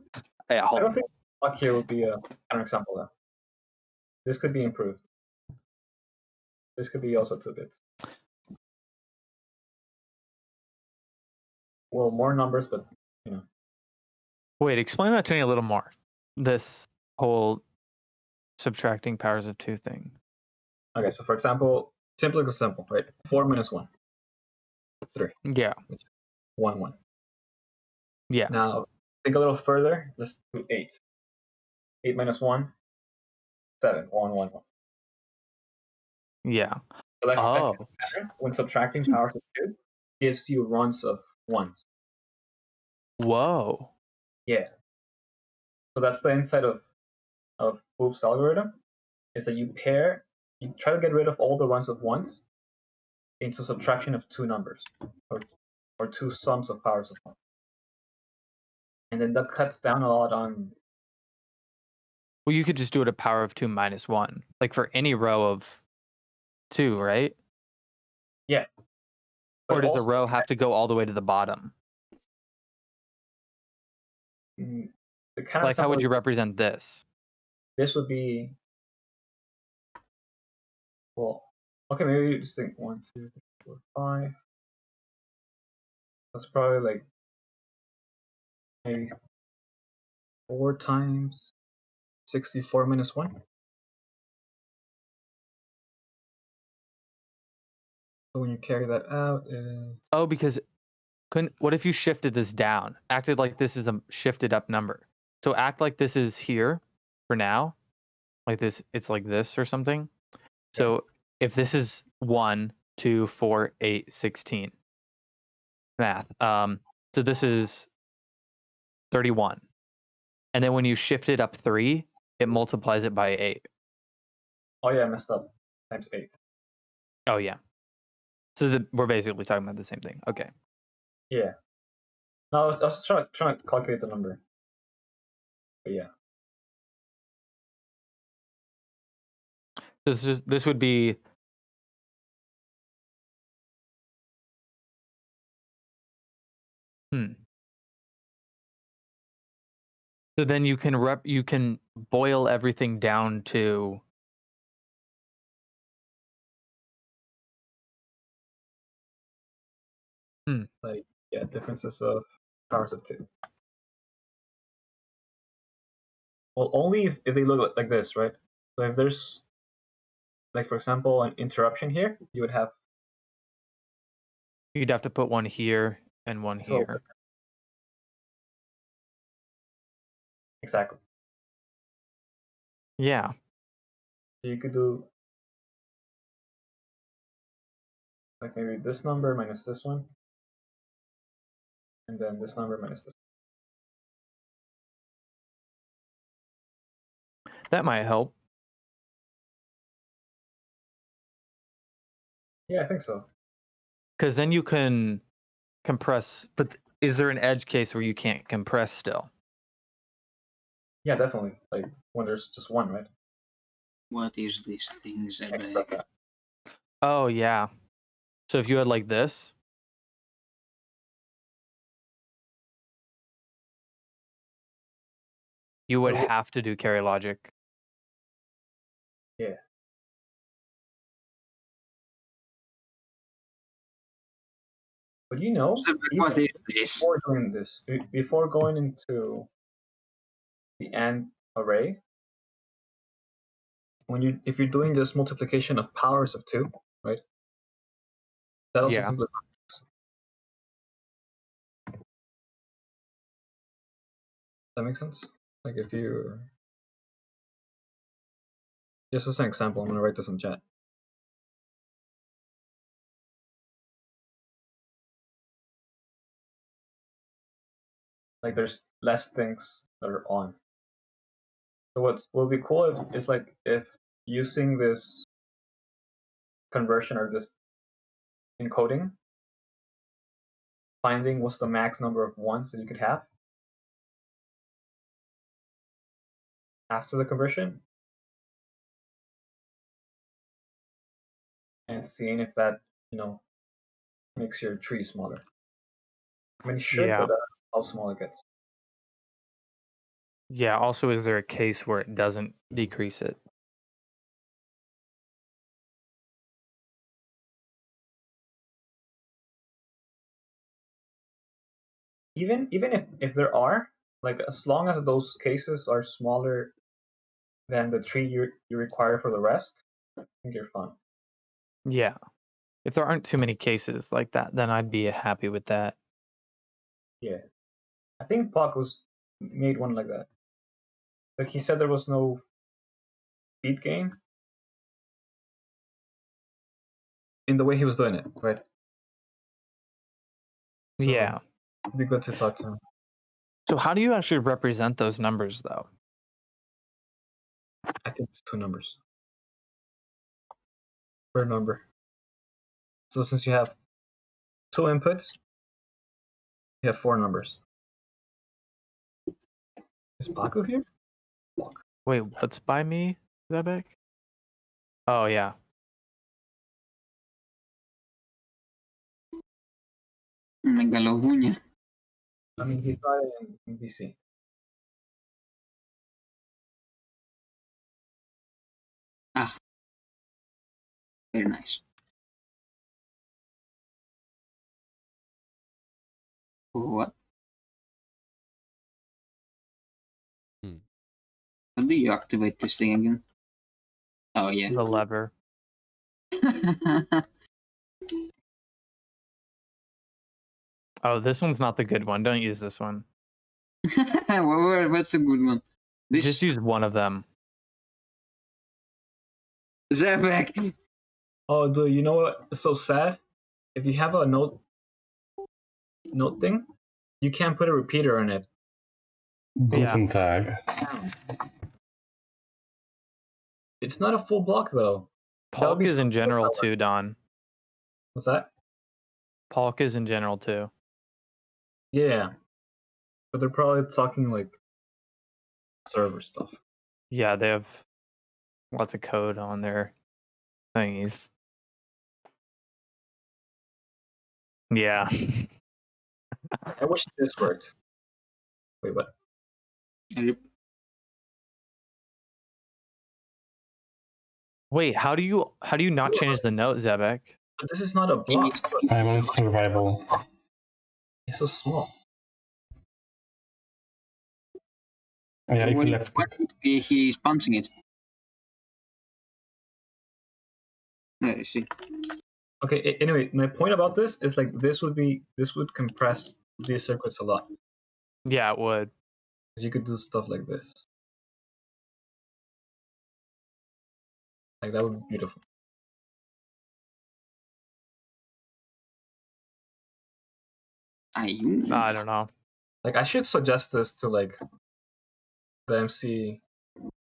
I hold don't on. think block here would be an example though. This could be improved. This could be also 2 bits. Well, more numbers, but you know. Wait, explain that to me a little more. This whole subtracting powers of 2 thing. Okay, so for example, simple example, right? 4 minus 1. 3. Yeah. 1, 1. Yeah. Now, think a little further. Let's do 8. 8 minus 1, 7. 1, 1, 1. Yeah. So that Oh. pattern, when subtracting powers of 2, gives you runs of 1s. Whoa. Yeah. So that's the inside of Boop's algorithm, is that you try to get rid of all the runs of 1s into subtraction of 2 numbers, or 2 sums of powers of 1. And then that cuts down a lot on. Well, you could just do it a power of 2 minus 1. Like for any row of 2, right? Yeah. Or But does the also- row have to go all the way to the bottom? The kind of Like how would example you represent this? this would be, well, okay, maybe you just think 1, 2, 3, 4, 5. That's probably like maybe 4 times 64 minus 1. So when you carry that out, Oh, because what if you shifted this down? Acted like this is a shifted up number. So act like this is here for now. Like this, it's like this or something. So if this is 1, 2, 4, 8, 16. Math. So this is 31. And then when you shift it up 3, it multiplies it by 8. oh yeah, I messed up. Times 8. Oh yeah. So we're basically talking about the same thing. Okay. Yeah. No, I was trying to calculate the number. But yeah. This would be So then you can boil everything down to Like, yeah, differences of powers of 2. Well, only if they look like this, right? So if there's, like, for example, an interruption here, you would have. You'd have to put one here and one So- here. Exactly. Yeah. So you could do like maybe this number minus this one, and then this number minus this. That might help. Yeah, I think so. Because then you can compress. But is there an edge case where you can't compress still? Yeah, definitely. Like when there's just one, right? What is this thing, Can't Zebek? compress that. Oh, yeah. So if you had like this, You would So- have to do carry logic. Yeah. But you know, What even is this? before doing this, before going into the AND array, if you're doing this multiplication of powers of 2, right? That also Yeah. simplifies. That makes sense? Like if you just as an example, I'm gonna write this in chat. Like there's less things that are on. So what would be cool is like if using this conversion or this encoding, finding what's the max number of ones that you could have after the conversion, and seeing if that makes your tree smaller. I mean, it should, Yeah. but how small it gets. Yeah. Also, is there a case where it doesn't decrease it? Even if there are, like as long as those cases are smaller than the tree you require for the rest, I think you're fine. Yeah. If there aren't too many cases like that, then I'd be happy with that. Yeah, I think Paco's made one like that. Like he said, there was no speed gain in the way he was doing it, right? So, Yeah. it'd be good to talk to him. So how do you actually represent those numbers, though? I think it's 2 numbers per number. So since you have 2 inputs, you have 4 numbers. Is Paco here? Wait, what's by me, Zebek? Oh, yeah. Megalohunya. I mean, he's not in BC. Ah. Very nice. What? How do you activate this thing again? Oh, yeah. The lever. Oh, this one's not the good one. Don't use this one. What's a good one? This Just use one of them. Zebek. Oh, dude, you know what? It's so sad. If you have a note thing, you can't put a repeater on it. Guten Tag. It's not a full block though. Polk is in general too, Don. What's that? Polk is in general too. Yeah, but they're probably talking like server stuff. Yeah, they have lots of code on their thingies. Yeah. I wish this worked. Wait, what? Wait, how do you not change the note, Zebek? But this is not a block. I'm on survival. It's so small. Yeah, if you left. He's punching it. I see. Okay. Anyway, my point about this is like this would compress these circuits a lot. Yeah, it would. You could do stuff like this. Like that would be beautiful. I don't know. Like I should suggest this to like the MC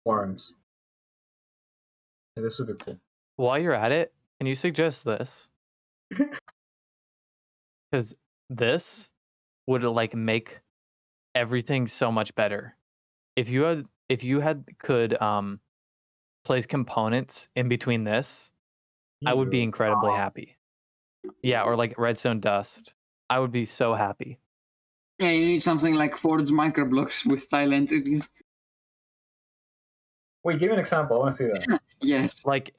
forums. Like, this would be cool. While you're at it, can you suggest this? Because this would like make everything so much better. If you had could place components in between this, I would be incredibly happy. Yeah, or like redstone dust. I would be so happy. Yeah, you need something like Ford's microblocks with tile entities. Wait, give me an example. I want to see that. Yes. Like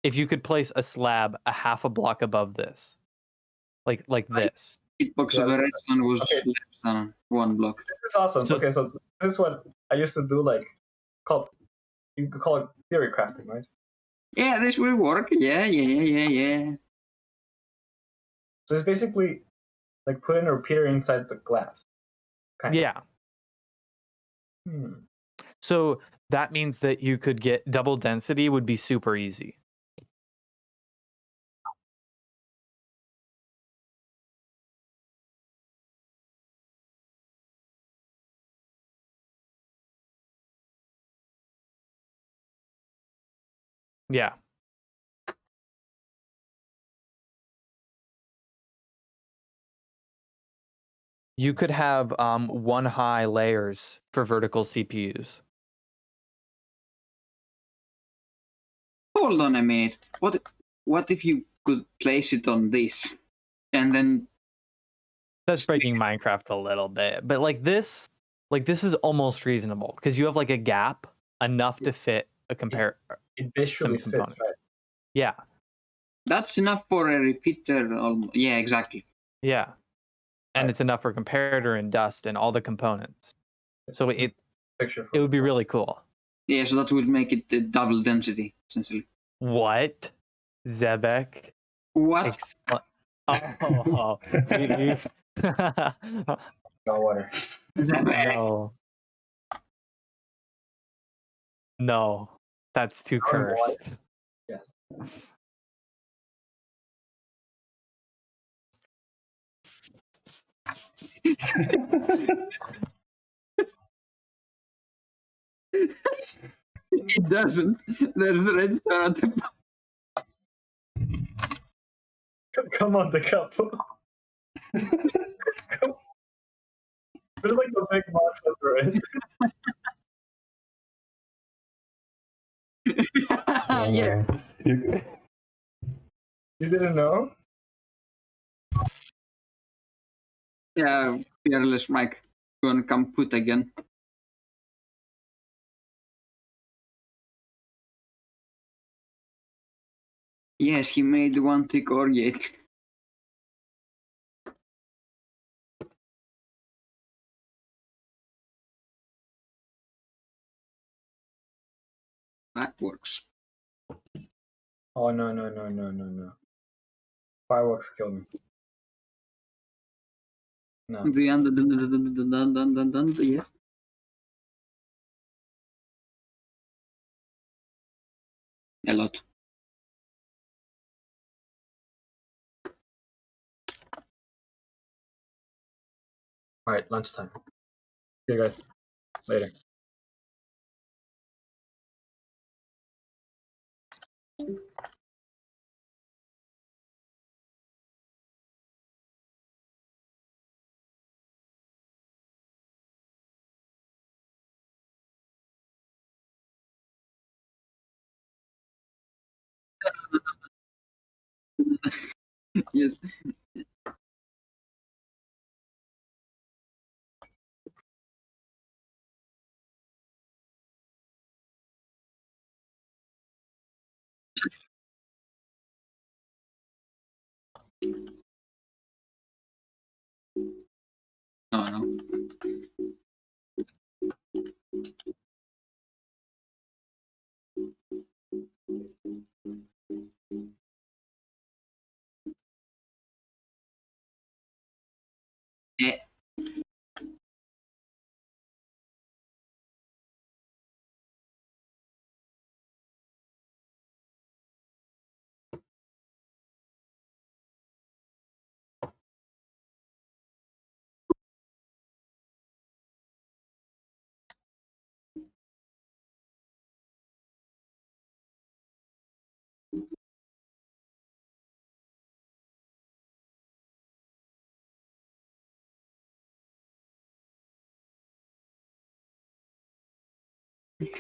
if you could place a slab a half a block above this, like this. Hitbox Yeah, of a redstone was okay. less than 1 block. This is awesome. So- Okay, so this is what I used to do. Like, you could call it theory crafting, right? Yeah, this will work. Yeah. So it's basically like putting a repeater inside the glass. Kind of. Yeah. Hmm. So that means that you could get double density would be super easy. Yeah. You could have 1 high layers for vertical CPUs. Hold on a minute. What if you could place it on this, and then That's breaking Minecraft a little bit, but like this is almost reasonable because you have like a gap enough to fit a It visually some fits, components. right? Yeah, that's enough for a repeater? Yeah, exactly. yeah, and Right. it's enough for comparator and dust and all the components. So it Picture would be really cool. Yeah, so that would make it double density essentially. What, Zebek? What? Oh, No water. no, that's too cursed. Yes. It doesn't. There's a register at the Come on, the cup. There's like a big monster, right? Yeah. You didn't know? Yeah, fearless Mike. Gonna come put again. Yes, he made 1 tick or gate. That works. Oh no. Fireworks kill me. No. Yes. A lot. Alright, lunchtime. See you guys later. Yes. No. Yeah.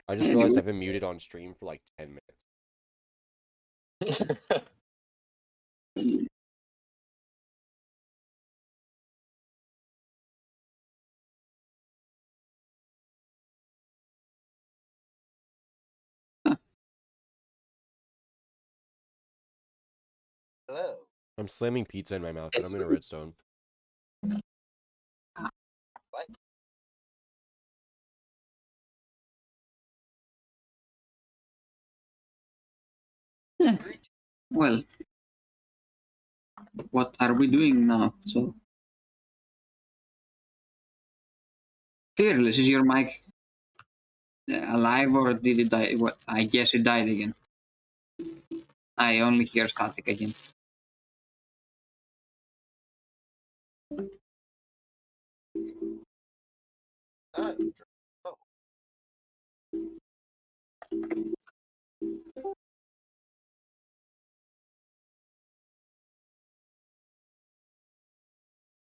I just realized I've been muted on stream for like 10 minutes. Hello. I'm slamming pizza in my mouth, and I'm in a redstone. What? Yeah. Well, what are we doing now? So, Fearless, is your mic alive or did it die? What? I guess it died again. I only hear static again. Oh.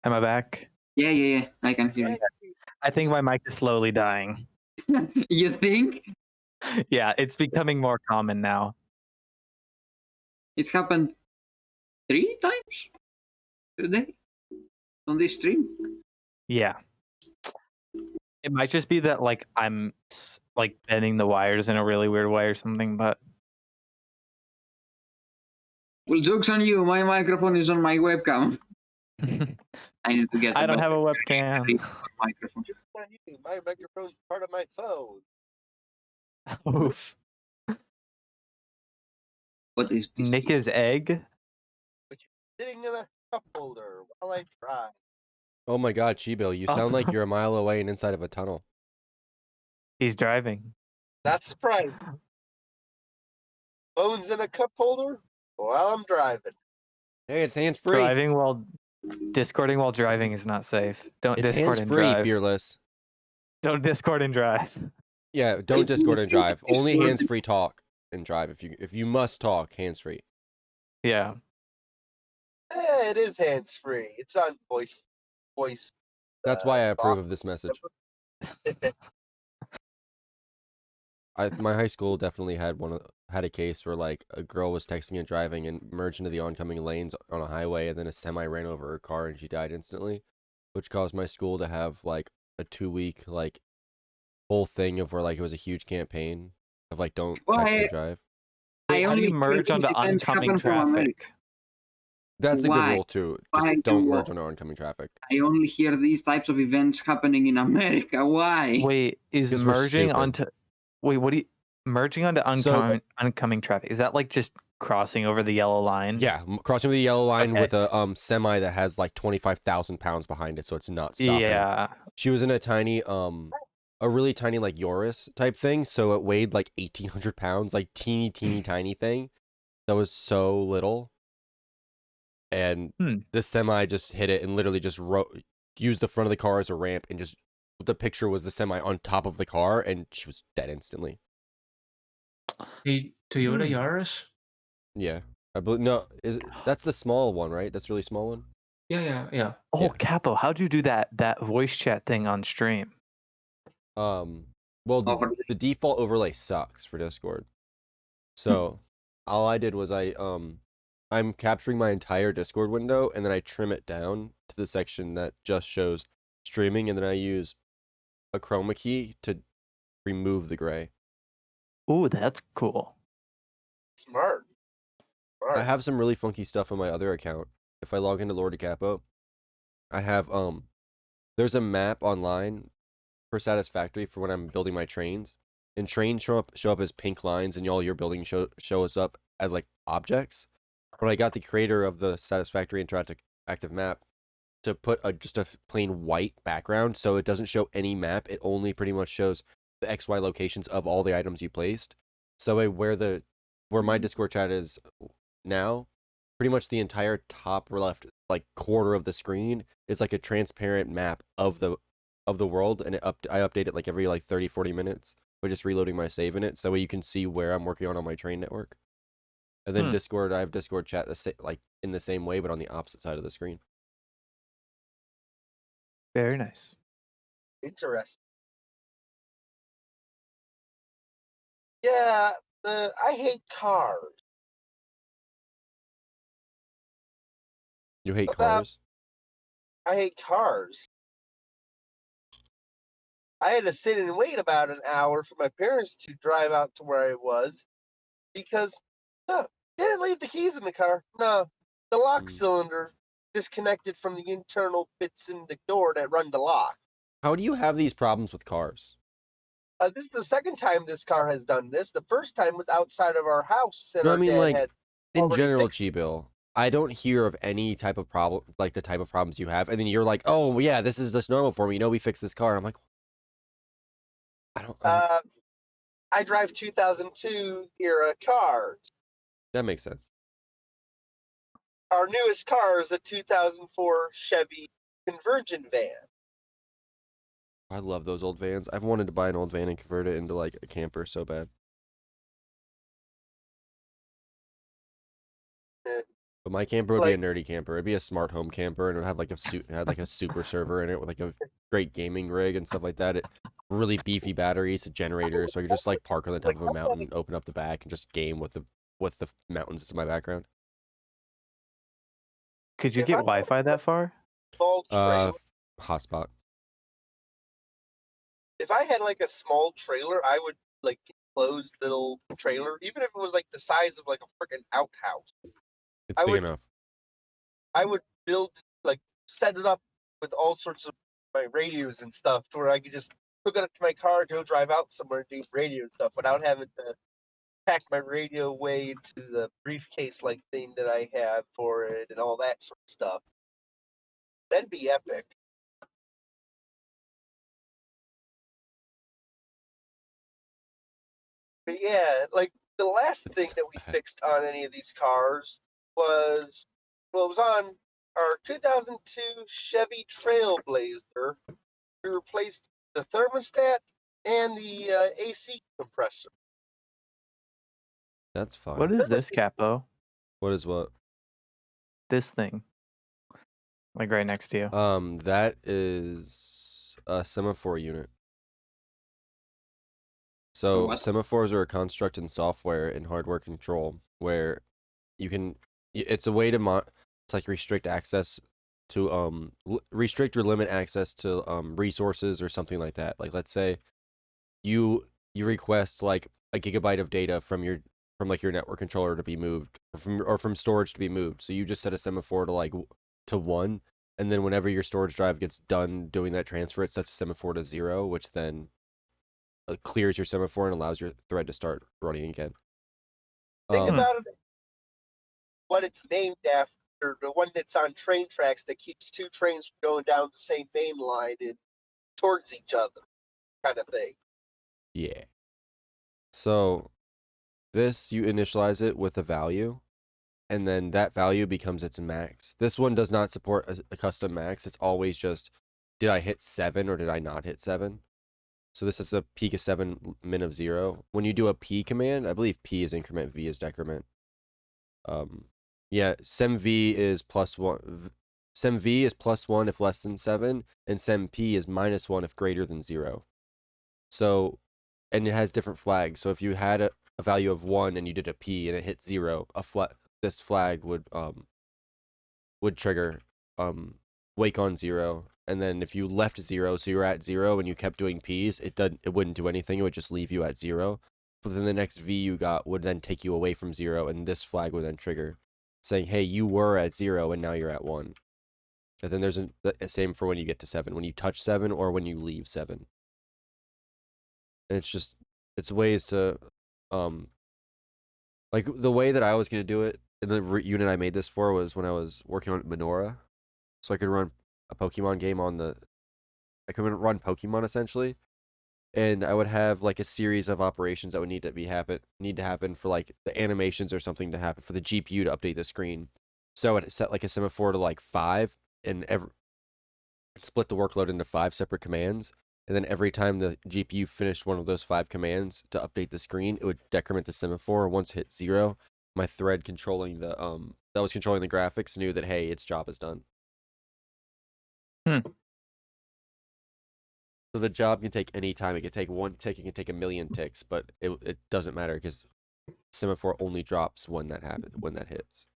Am I back? Yeah. I can hear I think my mic is slowly dying. you. You think? Yeah, it's becoming more common now. It happened 3 times today on this stream. Yeah. It might just be that like I'm like bending the wires in a really weird way or something, but Well, joke's on you. My microphone is on my webcam. I need to get. I don't have a better webcam. microphone. My microphone's part of my phone. Oof. What is this? Nick is egg. Sitting in a cup holder while I drive. Oh my God, Chibil, you sound like you're a mile away and inside of a tunnel. He's driving. Not surprised. Phone's in a cup holder while I'm driving. Hey, it's hands free. Driving while Discording while driving is not safe. Don't It's Discord hands and free, drive. Fearless. Don't Discord and drive. Yeah, don't Discord and drive. Only Discord. hands free talk and drive. If you must talk, hands free. Yeah. It is hands free. It's on voice. That's why I approve of this message. My high school definitely had a case where like a girl was texting and driving and merged into the oncoming lanes on a highway, and then a semi ran over her car and she died instantly, which caused my school to have like a 2-week like whole thing of where like it was a huge campaign of like don't text and drive. I How do only you merge hear onto these events oncoming happen from America. traffic? That's a good Why? rule too. Why Just do don't what? merge onto oncoming traffic. I only hear these types of events happening in America. Why? Wait, is 'Cause we're merging stupid. onto wait, what do you merging onto oncoming traffic? Is that like just crossing over the yellow line? Yeah, crossing the yellow line Okay. with a semi that has like 25,000 pounds behind it, so it's not stopping. Yeah. She was in a tiny a really tiny like Urus type thing, so it weighed like 1,800 pounds, like teeny tiny thing that was so little. And the semi just hit it and literally just used the front of the car as a ramp, and just the picture was the semi on top of the car, and she was dead instantly. A Toyota Yaris? Yeah, I believe no, that's the small one, right? That's really small one. Yeah. Oh, Capo, how'd you do that voice chat thing on stream? Well, the default overlay sucks for Discord. So all I did was I'm capturing my entire Discord window, and then I trim it down to the section that just shows streaming, and then I use a chroma key to remove the gray. Ooh, that's cool. Smart. I have some really funky stuff on my other account. If I log into Lord Capo, I have there's a map online for Satisfactory for when I'm building my trains, and trains show up as pink lines, and all your building show us up as like objects. But I got the creator of the Satisfactory interactive map to put just a plain white background, so it doesn't show any map. It only pretty much shows the XY locations of all the items you placed. So where my Discord chat is now, pretty much the entire top left like quarter of the screen is like a transparent map of the world, and I update it like every like 30-40 minutes by just reloading my save in it, so you can see where I'm working on my train network. And then Discord, I have Discord chat like in the same way, but on the opposite side of the screen. Very nice. Interesting. Yeah, I hate cars. You hate cars? I hate cars. I had to sit and wait about an hour for my parents to drive out to where I was because no, they didn't leave the keys in the car. No, the lock Mm. cylinder disconnected from the internal bits in the door that run the lock. How do you have these problems with cars? This is the second time this car has done this. The first time was outside of our house, and No, I our mean, dad like, had in already general, fixed it. Chi-Bill, I don't hear of any type of problem, like the type of problems you have, and then you're like, oh, yeah, this is just normal for me. You know, we fixed this car. And I'm like, I don't, I drive 2002 era cars. that makes sense. Our newest car is a 2004 Chevy Conversion van. I love those old vans. I've wanted to buy an old van and convert it into like a camper so bad. But my camper would be a nerdy camper. It'd be a smart home camper, and it would have like it had like a super server in it with like a great gaming rig and stuff like that. It really beefy batteries, a generator, so I could just like park on the top of a mountain, open up the back, and just game with the mountains in my background. Could you get Wi-Fi that far? Hotspot. If I had like a small trailer, I would like enclosed little trailer, even if it was like the size of like a freaking outhouse. It's big enough. I would build like set it up with all sorts of my radios and stuff to where I could just hook it up to my car, go drive out somewhere and do radio stuff without having to pack my radio away into the briefcase like thing that I have for it and all that sort of stuff. That'd be epic. But yeah, like the last thing that we fixed on any of these cars was, well, it was on our 2002 Chevy Trailblazer. We replaced the thermostat and the AC compressor. That's fine. What is this, Capo? What is what? This thing. Like right next to you. That is a semaphore unit. So what? semaphores are a construct in software and hardware control where you can. It's a way to it's like restrict access to restrict or limit access to resources or something like that. Like let's say you request like a gigabyte of data from like your network controller to be moved or from storage to be moved. So you just set a semaphore to like to 1, and then whenever your storage drive gets done doing that transfer, it sets a semaphore to 0, which then clears your semaphore and allows your thread to start running again. Think about it. What it's named after, the one that's on train tracks that keeps two trains from going down the same main line and towards each other, kind of thing. Yeah. So this, you initialize it with a value, and then that value becomes its max. This one does not support a custom max. It's always just, did I hit 7 or did I not hit 7? So this is a peak of 7, min of 0. When you do a P command, I believe P is increment, V is decrement. Yeah, semv is +1. Semv is +1 if less than 7, and semp is -1 if greater than 0. So, and it has different flags. So if you had a value of 1 and you did a P and it hit 0, this flag would trigger wake on 0. And then if you left 0, so you're at 0 and you kept doing Ps, it wouldn't do anything. It would just leave you at 0. But then the next V you got would then take you away from 0, and this flag would then trigger, saying, hey, you were at 0 and now you're at 1. And then there's the same for when you get to 7, when you touch 7 or when you leave 7. And it's ways to, like the way that I was going to do it in the unit I made this for was when I was working on Menorah. So I could run a Pokemon game I could run Pokemon essentially. And I would have like a series of operations that would need to happen for like the animations or something to happen for the GPU to update the screen. So I would set like a semaphore to like 5 and split the workload into 5 separate commands. And then every time the GPU finished one of those 5 commands to update the screen, it would decrement the semaphore. Once it hit 0, my thread controlling the that was controlling the graphics knew that, hey, its job is done. So the job can take any time. It can take 1 tick. It can take 1,000,000 ticks, but it doesn't matter because semaphore only drops when that hits.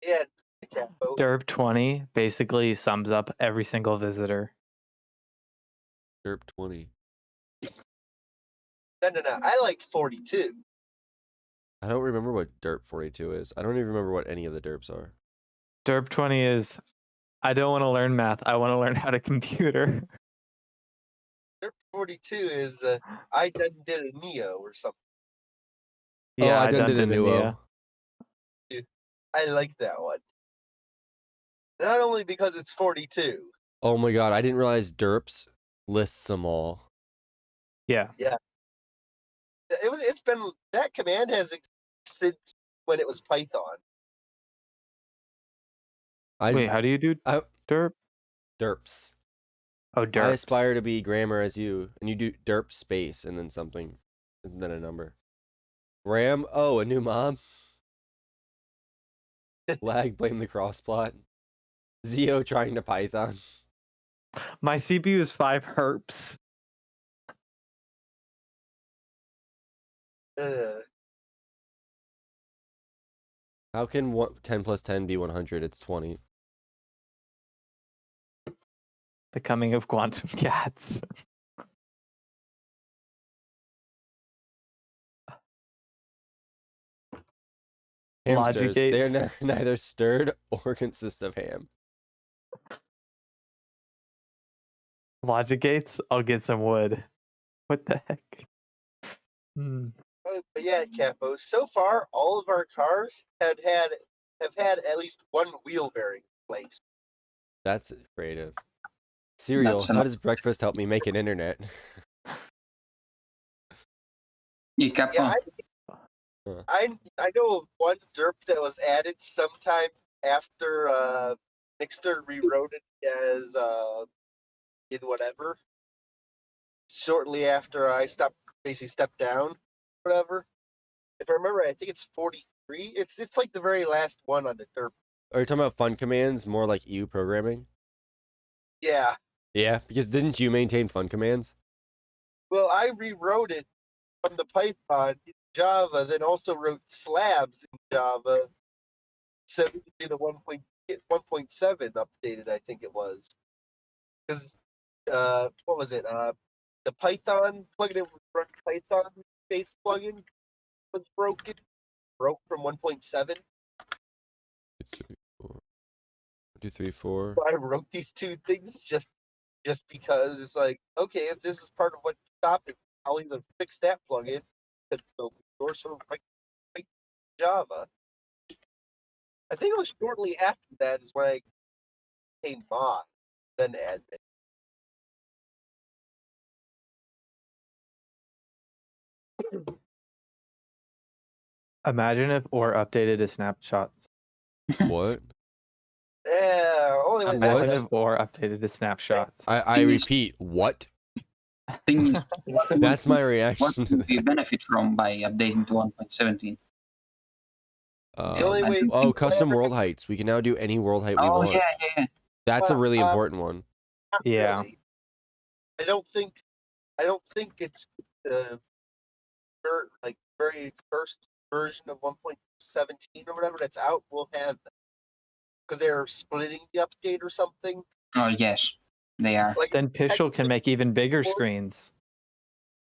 Yeah. Derp 20 basically sums up every single visitor. Derp 20. No. I like 42. I don't remember what Derp 42 is. I don't even remember what any of the derps are. Derp 20 is, I don't want to learn math. I want to learn how to computer. Derp 42 is I done did a Neo or something. Yeah, I done did a a Nuo. I like that one. Not only because it's 42. Oh my god, I didn't realize derps lists them all. Yeah. Yeah. It's been, that command has existed when it was Python. Wait, how do you do derp? Derps. Oh, derps. I aspire to be grammar as you, and you do derp space and then something, and then a number. Ram, oh, a new mob. Lag, blame the crossplot. Zio trying to Python. My CPU is 5 herps. How can 10 plus 10 be 100? It's 20. The coming of quantum cats. Hamsters. Logic They are gates. neither stirred or consist of ham. Logic gates? I'll get some wood. What the heck? But yeah, Capo, so far all of our cars have had at least one wheel bearing replaced. That's creative. Cereal, That's how enough. does breakfast help me make an internet? You Capcom. Yeah, I know of one derp that was added sometime after Nixter rewrote it as in whatever. Shortly after I stepped down, whatever. If I remember, I think it's 43. It's like the very last one on the derp. Are you talking about fun commands, more like EU programming? Yeah. Yeah, because didn't you maintain fun commands? Well, I rewrote it from the Python in Java, then also wrote slabs in Java. So it would be the 1.7 updated, I think it was. Because what was it? The Python plugin, it run Python based plugin was broken. Broke from 1.7. 2, 3, 4. So I wrote these two things just because it's like, okay, if this is part of what stopped it, I'll either fix that plugin that's open source or write Java. I think it was shortly after that is when I became mod, then admin. Imagine if or updated his snapshots. What? Yeah, only when Imagine if or updated his snapshots. I repeat, what? Thing is, That's my what reaction. would we benefit from by updating to 1.17? only way- Oh, custom world heights. We can now do any world height we Oh want. yeah. That's a Well, really important one. Not Yeah. really. I don't think it's the very first version of 1.17 or whatever that's out will have that. Because they're splitting the update or something. Oh yes, they are. Like Then Pishel can make even bigger screens.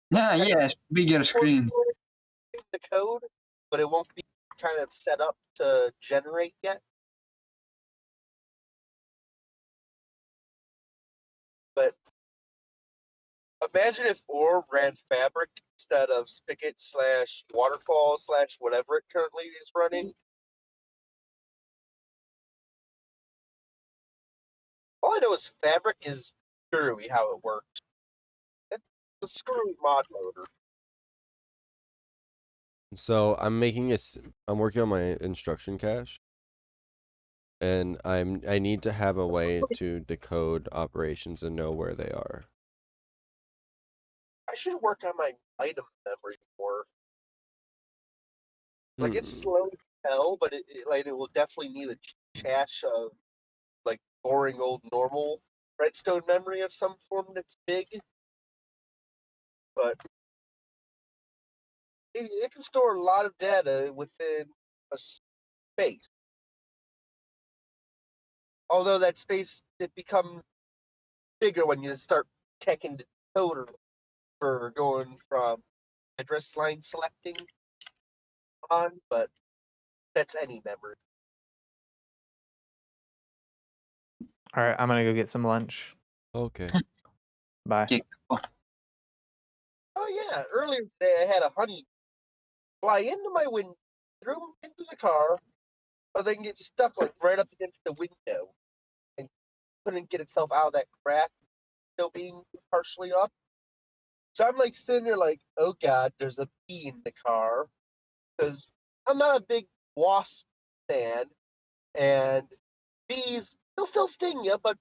Yeah, yes, bigger screen. the code, but it won't be kind of set up to generate yet. But imagine if OR ran Fabric instead of Spigot / Waterfall / whatever it currently is running. All I know is Fabric is screwy how it works. It's a screwy mod loader. So I'm working on my instruction cache, and I need to have a way to decode operations and know where they are. I should work on my item memory more. Like it's slow to tell, but it will definitely need a cache of like boring old normal redstone memory of some form that's big. But it can store a lot of data within a space. Although that space, it becomes bigger when you start checking the decoder for going from address line selecting on, but that's any memory. All right, I'm gonna go get some lunch. Okay. Bye. Oh yeah, earlier today I had a honey fly into my window, through into the car, but then get stuck like right up against the window and couldn't get itself out of that crack, still being partially up. So I'm like sitting there like, oh god, there's a bee in the car, because I'm not a big wasp fan, and bees they'll still sting you, but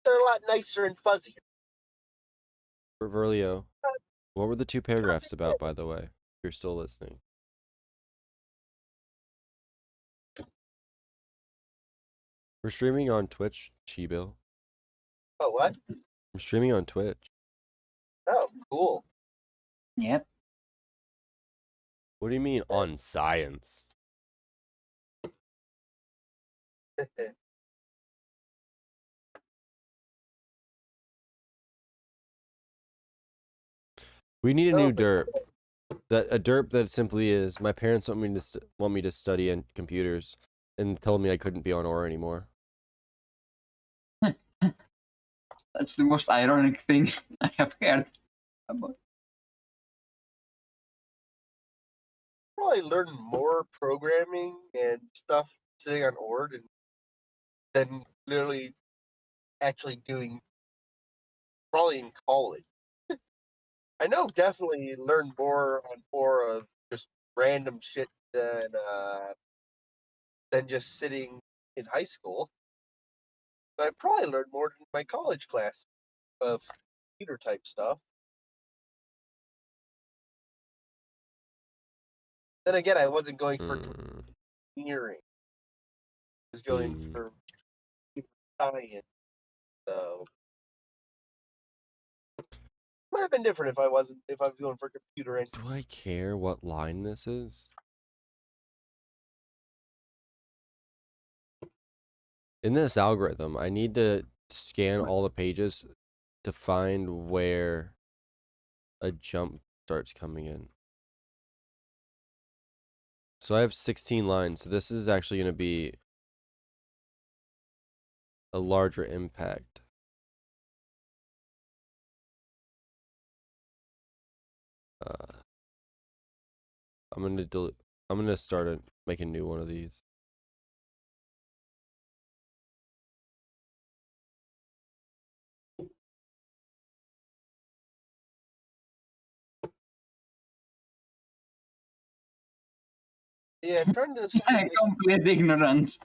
they're a lot nicer and fuzzier. Reverlio, what were the 2 paragraphs about, by the way? If you're still listening. We're streaming on Twitch, Chibil. Oh what? I'm streaming on Twitch. Oh, cool. Yep. What do you mean on science? We need a new derp. That a derp that simply is my parents want me to study in computers and told me I couldn't be on Aura anymore. That's the most ironic thing I have heard about. Probably learn more programming and stuff sitting on Ord than literally actually doing probably in college. I know definitely learn more on Aura of just random shit than just sitting in high school. But I probably learned more in my college class of computer type stuff. Then again, I wasn't going for engineering. I was going for computer science. So might have been different if I was going for computer engineering. Do I care what line this is? In this algorithm, I need to scan all the pages to find where a jump starts coming in. So I have 16 lines. So this is actually going to be a larger impact. I'm gonna start make a new one of these. Yeah, I'm trying to complete ignorance.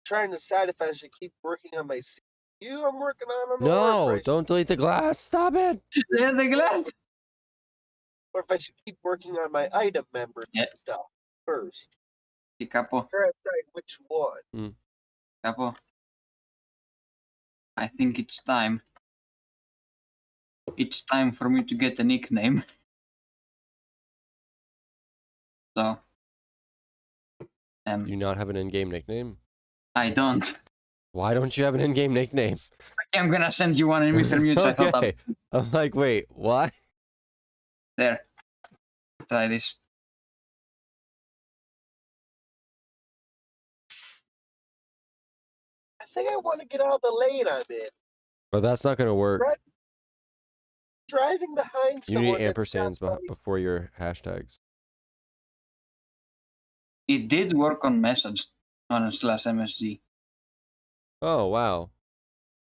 trying to decide if I should keep working on my CPU I'm working on the No, Ord, don't delete the glass. Stop it. Yeah, the glass. or if I should keep working on my item member stuff first. Sí, capo. Try to decide which one. Capo. I think it's time. It's time for me to get a nickname. So. Do you not have an in-game nickname? I don't. Why don't you have an in-game nickname? Okay, I'm gonna send you one in Mr. Mutes. I thought Okay. I'm like, wait, what? There. Try this. I think I want to get out of the lane I'm in. But that's not gonna work. Driving behind You need someone that's not ampersands before your hashtags. It did work on message on /MSG. Oh wow.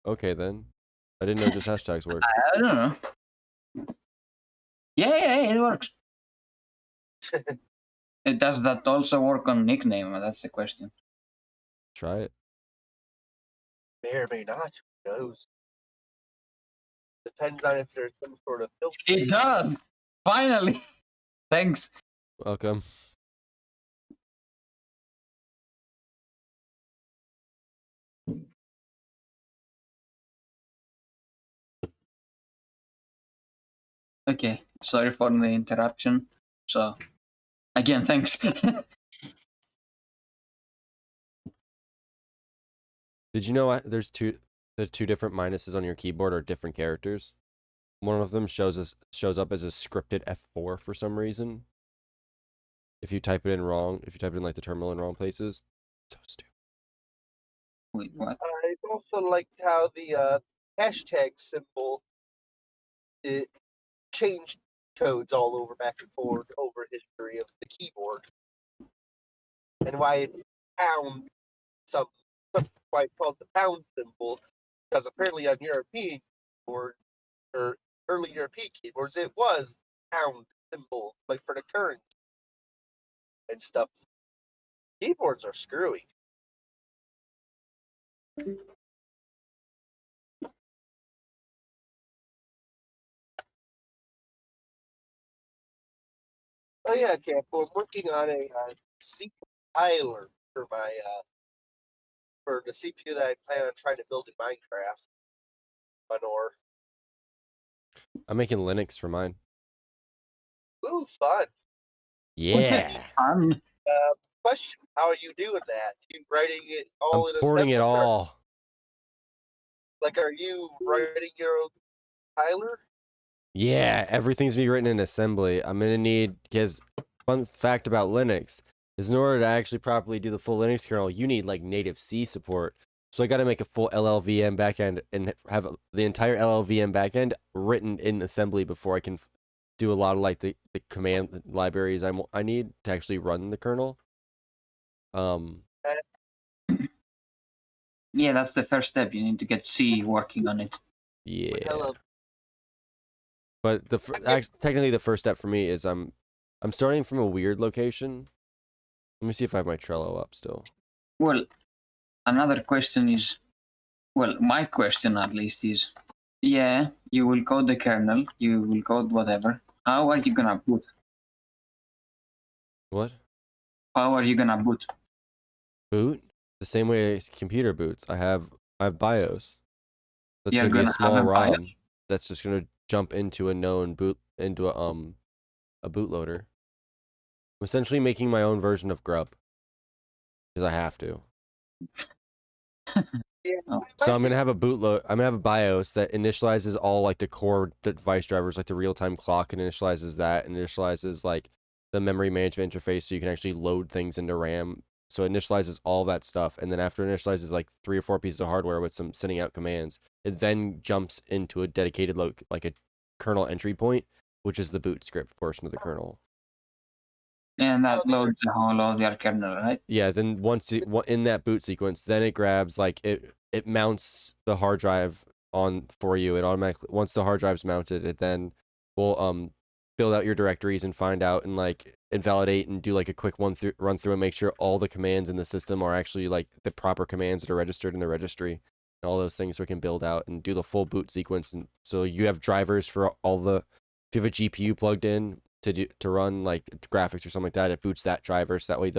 Okay then. I didn't know just hashtags work. I don't know. Yeah, it works. Does that also work on nickname? That's the question. Try it. May or may not. Who knows? Depends on if there's some sort of filter. It does. Finally. Thanks. Welcome. Okay. Sorry for the interruption. So, again, thanks. Did you know the two different minuses on your keyboard are different characters? one of them shows up as a scripted F4 for some reason. If you type it in wrong, if you type it in like the terminal in wrong places, so stupid. Wait, what? I also liked how the hashtag symbol it changed codes all over back and forth over history of the keyboard, and why it pound something why it's called the pound symbol, because apparently on European keyboard or early European keyboards it was pound symbol like for the currency and stuff. Keyboards are screwy. Oh yeah, Campo, I'm working on a C compiler for my for the CPU that I plan on trying to build in Minecraft. Or I'm making Linux for mine. ooh, fun. Yeah. Fun. Question: how are you doing that? You writing it all I'm in porting it assembly, or- all. Like, are you writing your own compiler? Yeah, everything's gonna be written in assembly. I'm gonna need, because fun fact about Linux is in order to actually properly do the full Linux kernel, you need like native C support. So I got to make a full LLVM backend and have the entire LLVM backend written in assembly before I can do a lot of like the command libraries I need to actually run the kernel. Yeah, that's the first step. You need to get C working on it. Yeah. But technically the first step for me is I'm starting from a weird location. Let me see if I have my Trello up still. Well, another question is, well, my question at least is, yeah, you will code the kernel, you will code whatever. How are you gonna boot? What? How are you gonna boot? Boot? The same way as computer boots. I have BIOS. That's You're gonna be a gonna have small a ROM. BIOS? That's just gonna jump into a known into a bootloader. I'm essentially making my own version of Grub. Because I have to. So I'm gonna have a bootload. I'm gonna have a BIOS that initializes all like the core device drivers, like the real-time clock, and initializes that, and initializes like the memory management interface, so you can actually load things into RAM. So it initializes all that stuff, and then after it initializes like 3 or 4 pieces of hardware with some sending out commands, it then jumps into a dedicated like a kernel entry point, which is the boot script portion of the kernel. And that loads the whole of your kernel, right? Yeah, then once in that boot sequence, then it grabs like it mounts the hard drive on for you. It automatically, once the hard drive's mounted, it then will build out your directories and find out and like invalidate and do like a quick run through and make sure all the commands in the system are actually like the proper commands that are registered in the registry and all those things, so it can build out and do the full boot sequence. And so you have drivers for all the, if you have a GPU plugged in to run like graphics or something like that, it boots that driver, so that way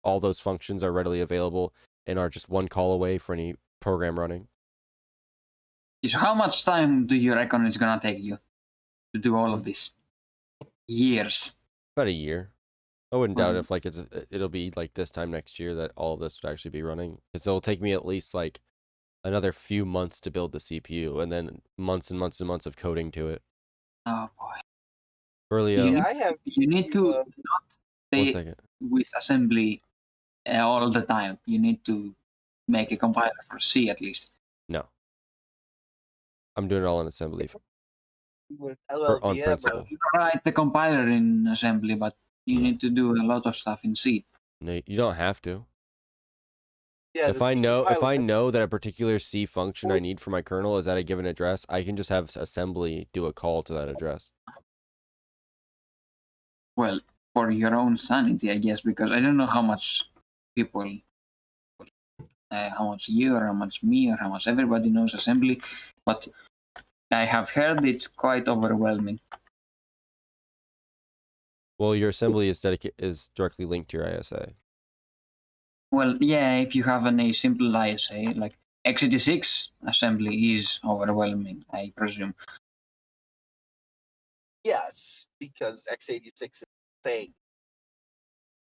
all those functions are readily available and are just one call away for any program running. So how much time do you reckon it's gonna take you to do all of this? Years. About a year. I wouldn't doubt if like it'll be like this time next year that all of this would actually be running, because it'll take me at least like another few months to build the CPU, and then months and months and months of coding to it. Oh boy. Early You need to not one stay second. with assembly all the time. You need to make a compiler for C at least. No. I'm doing it all in assembly. With On LLVM, principle. You write the compiler in assembly, but you need to do a lot of stuff in C. No, you don't have to. Yeah, If I know that a particular C function I need for my kernel is at a given address, I can just have assembly do a call to that address. Well, for your own sanity, I guess, because I don't know how much people, how much you or how much me or how much everybody knows assembly, but I have heard it's quite overwhelming. Well, your assembly is directly linked to your ISA. Well, yeah, if you have a simple ISA, like x86 assembly is overwhelming, I presume. yes, because x86 is insane.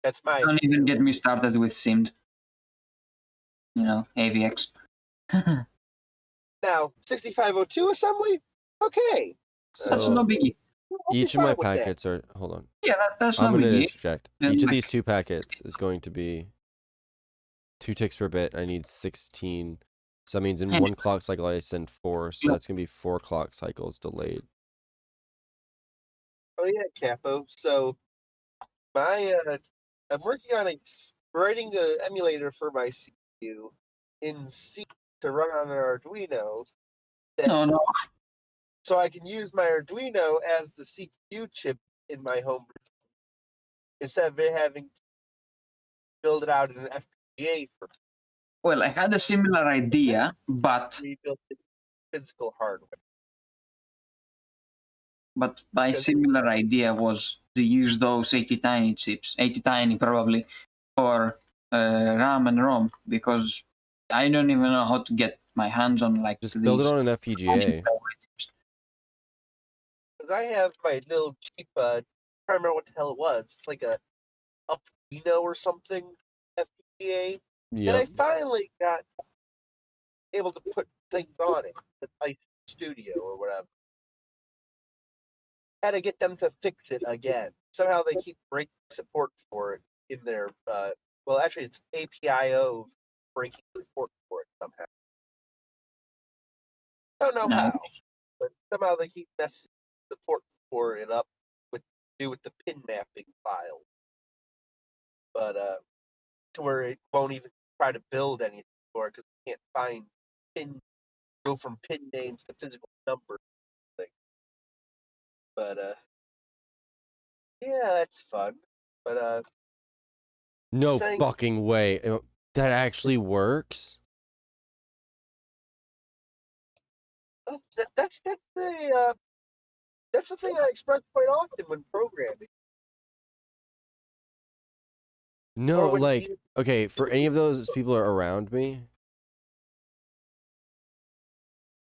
That's my. Don't even get me started with SIMD. You know, AVX. Now, 6502 assembly? Okay. That's no So biggie. each of my fine with that. packets are. Hold on. Yeah, that's no I'm gonna biggie. interject. And Each of like- these 2 packets is going to be 2 ticks per bit. I need 16. So that means in And- 1 clock cycle I send 4. So Yeah. that's gonna be 4 clock cycles delayed. Oh yeah, Capo. So my I'm working on writing an emulator for my CPU in C to run on an Arduino. No. So I can use my Arduino as the CPU chip in my home instead of it having to build it out in an FPGA for Well, I had a similar idea, but rebuild the physical hardware. my similar idea was to use those 80 tiny chips, 80 tiny probably, for RAM and ROM, because I don't even know how to get my hands on like Just build it these on an FPGA. Because I have my little cheap, I can't remember what the hell it was. It's like a Upino or something FPGA. And I Yep. finally got able to put things on it, the Life Studio or whatever. Had to get them to fix it again. Somehow they keep breaking support for it in their, well, actually, it's APIO breaking support for it somehow. Don't know how, but somehow they keep messing support for it up with the pin mapping file. But to where it won't even try to build anything for it because it can't find go from pin names to physical numbers. But yeah, that's fun. But No saying- fucking way. That actually works? that's the thing I express quite often when programming. No, when like, you- okay, for any of those people are around me.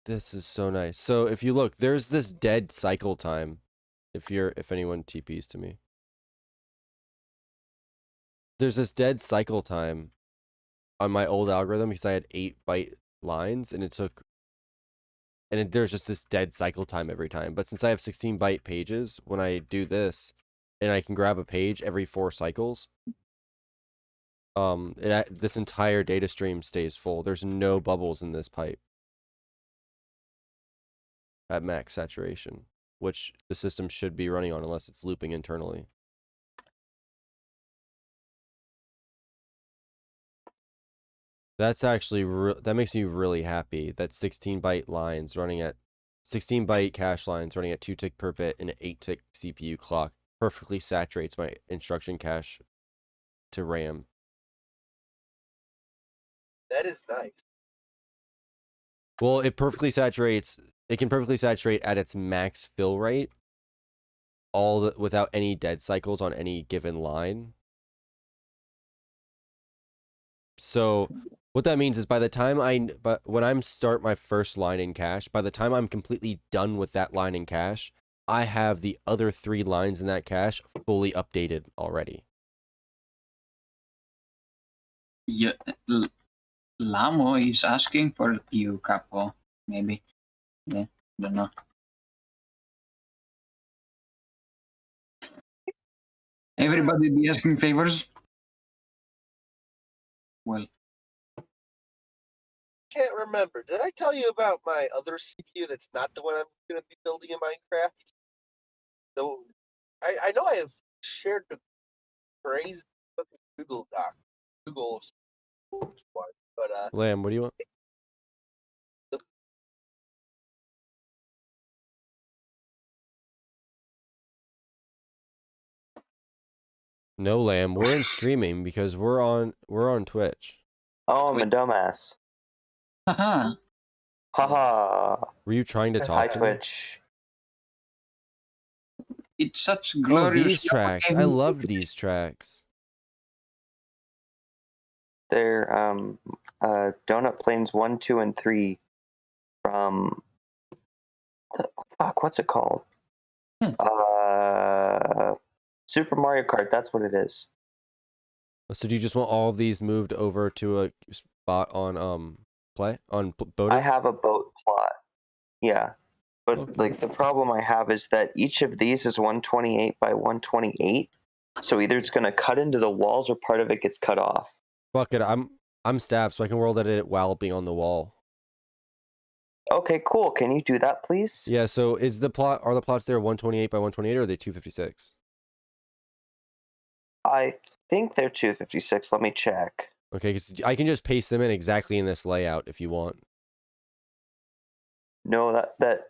This is so nice. So if you look, there's this dead cycle time. If anyone TPs to me. There's this dead cycle time on my old algorithm because I had 8-byte lines and there's just this dead cycle time every time. But since I have 16-byte pages, when I do this and I can grab a page every 4 cycles, this entire data stream stays full. There's no bubbles in this pipe at max saturation, which the system should be running on unless it's looping internally. That's actually that makes me really happy that 16-byte lines running at 16-byte cache lines running at 2 tick per bit and an 8-tick CPU clock perfectly saturates my instruction cache to RAM. That is nice. Well, it can perfectly saturate at its max fill rate without any dead cycles on any given line. So what that means is when I start my first line in cache, by the time I'm completely done with that line in cache, I have the other 3 lines in that cache fully updated already. Yeah, Lamo is asking for you, Capo. Maybe. Yeah, don't know. Everybody be asking favors. Well, Can't remember. Did I tell you about my other CPU that's not the one I'm going to be building in Minecraft? So I know I have shared the crazy Google Doc, Google one, but Lamb, what do you want? No, Lamb, we're in streaming because we're on Twitch. Oh, I'm a dumbass. haha. Haha. Were you trying to Hi, talk to me? Twitch. It's such Oh, glorious. these tracks. I loved these tracks. They're Donut Plains 1, 2, and 3 from what's it called? Super Mario Kart, that's what it is. So do you just want all of these moved over to a spot on Bodhi? I have a boat plot. Yeah. But like the problem I have is that each of these is 128 by 128. So either it's going to cut into the walls or part of it gets cut off. Fuck it, I'm stabbed, so I can world edit it while being on the wall. Okay, cool. Can you do that, please? Yeah, so are the plots there 128 by 128 or are they 256? I think they're 256. Let me check. Okay, because I can just paste them in exactly in this layout if you want. No, that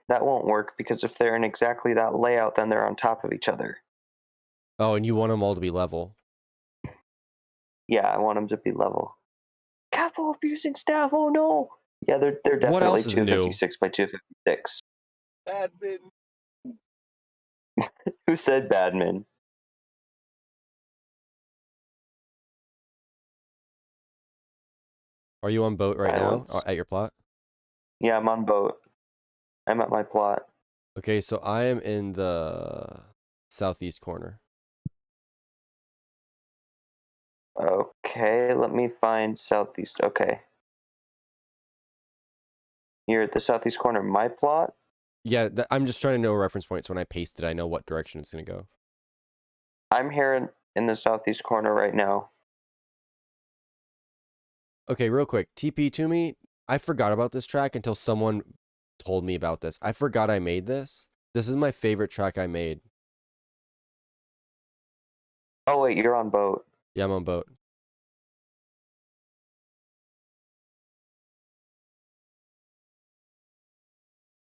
won't work because if they're in exactly that layout, then they're on top of each other. Oh, and you want them all to be level. Yeah, I want them to be level. Capital abusing staff. Oh no. Yeah, they're definitely What else is new? 256 by 256. Badminton. Who said badmin? Are you on boat right now Silence. at your plot? Yeah, I'm on boat. I'm at my plot. Okay, so I am in the southeast corner. Okay, let me find southeast. Okay. You're at the southeast corner of my plot? Yeah, I'm just trying to know a reference point, so when I paste it, I know what direction it's going to go. I'm here in the southeast corner right now. Okay, real quick, TP to me. I forgot about this track until someone told me about this. I forgot I made this. This is my favorite track I made. Oh wait, you're on boat. Yeah, I'm on boat.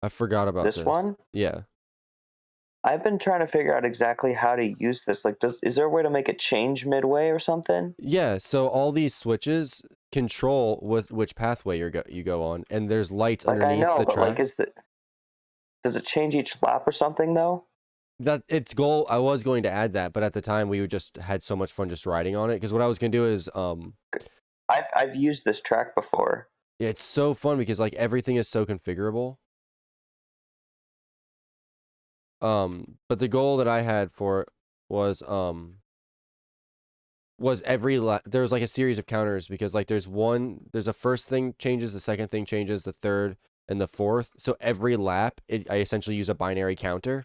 I forgot about This one? Yeah. I've been trying to figure out exactly how to use this. Like, is there a way to make it change midway or something? Yeah, so all these switches control with which pathway you go on, and there's lights Like I underneath know, the but track. like, does it change each lap or something though? That its goal. I was going to add that, but at the time we just had so much fun just riding on it. Because what I was gonna do is, I've used this track before. yeah, it's so fun because like everything is so configurable. But the goal that I had for it was every there's like a series of counters because like there's a first thing changes, the second thing changes, the third and the fourth. So every lap, I essentially use a binary counter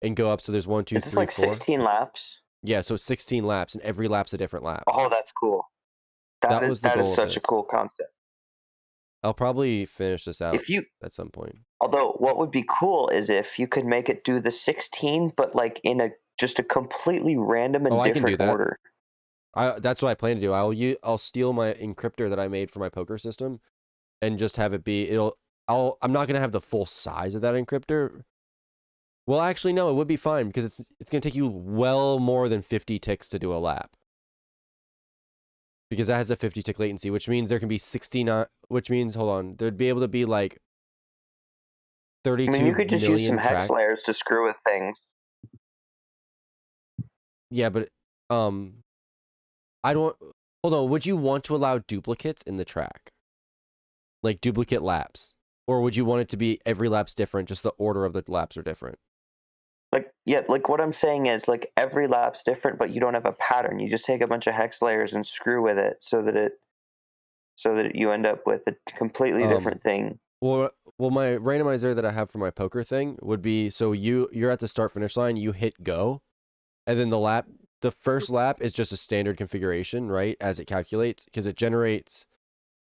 and go up. So there's 1, 2, Is this 3, like 4. 16 laps? Yeah, so it's 16 laps, and every lap's a different lap. Oh, that's cool. That was the that goal is of such a this. cool concept. I'll probably finish this out If you, at some point. although what would be cool is if you could make it do the 16, but like in just a completely random and Oh, I can do different that. order. That's what I plan to do. I'll steal my encryptor that I made for my poker system, and just have it be. I'm not gonna have the full size of that encryptor. Well, actually, no, it would be fine because it's gonna take you well more than 50 ticks to do a lap. Because that has a 50 tick latency, which means there can be 69. Which means, hold on, there'd be able to be like 32 I mean, you could just use some million hex layers to screw with things. Yeah, but I don't. Hold on. Would you want to allow duplicates in the track, like duplicate laps, or would you want it to be every lap's different? Just the order of the laps are different. Like, yeah, like what I'm saying is like every lap's different, but you don't have a pattern. You just take a bunch of hex layers and screw with it so that you end up with a completely different thing. Well, my randomizer that I have for my poker thing would be so you're at the start finish line, you hit go, and then the first lap is just a standard configuration, right? As it calculates, because it generates,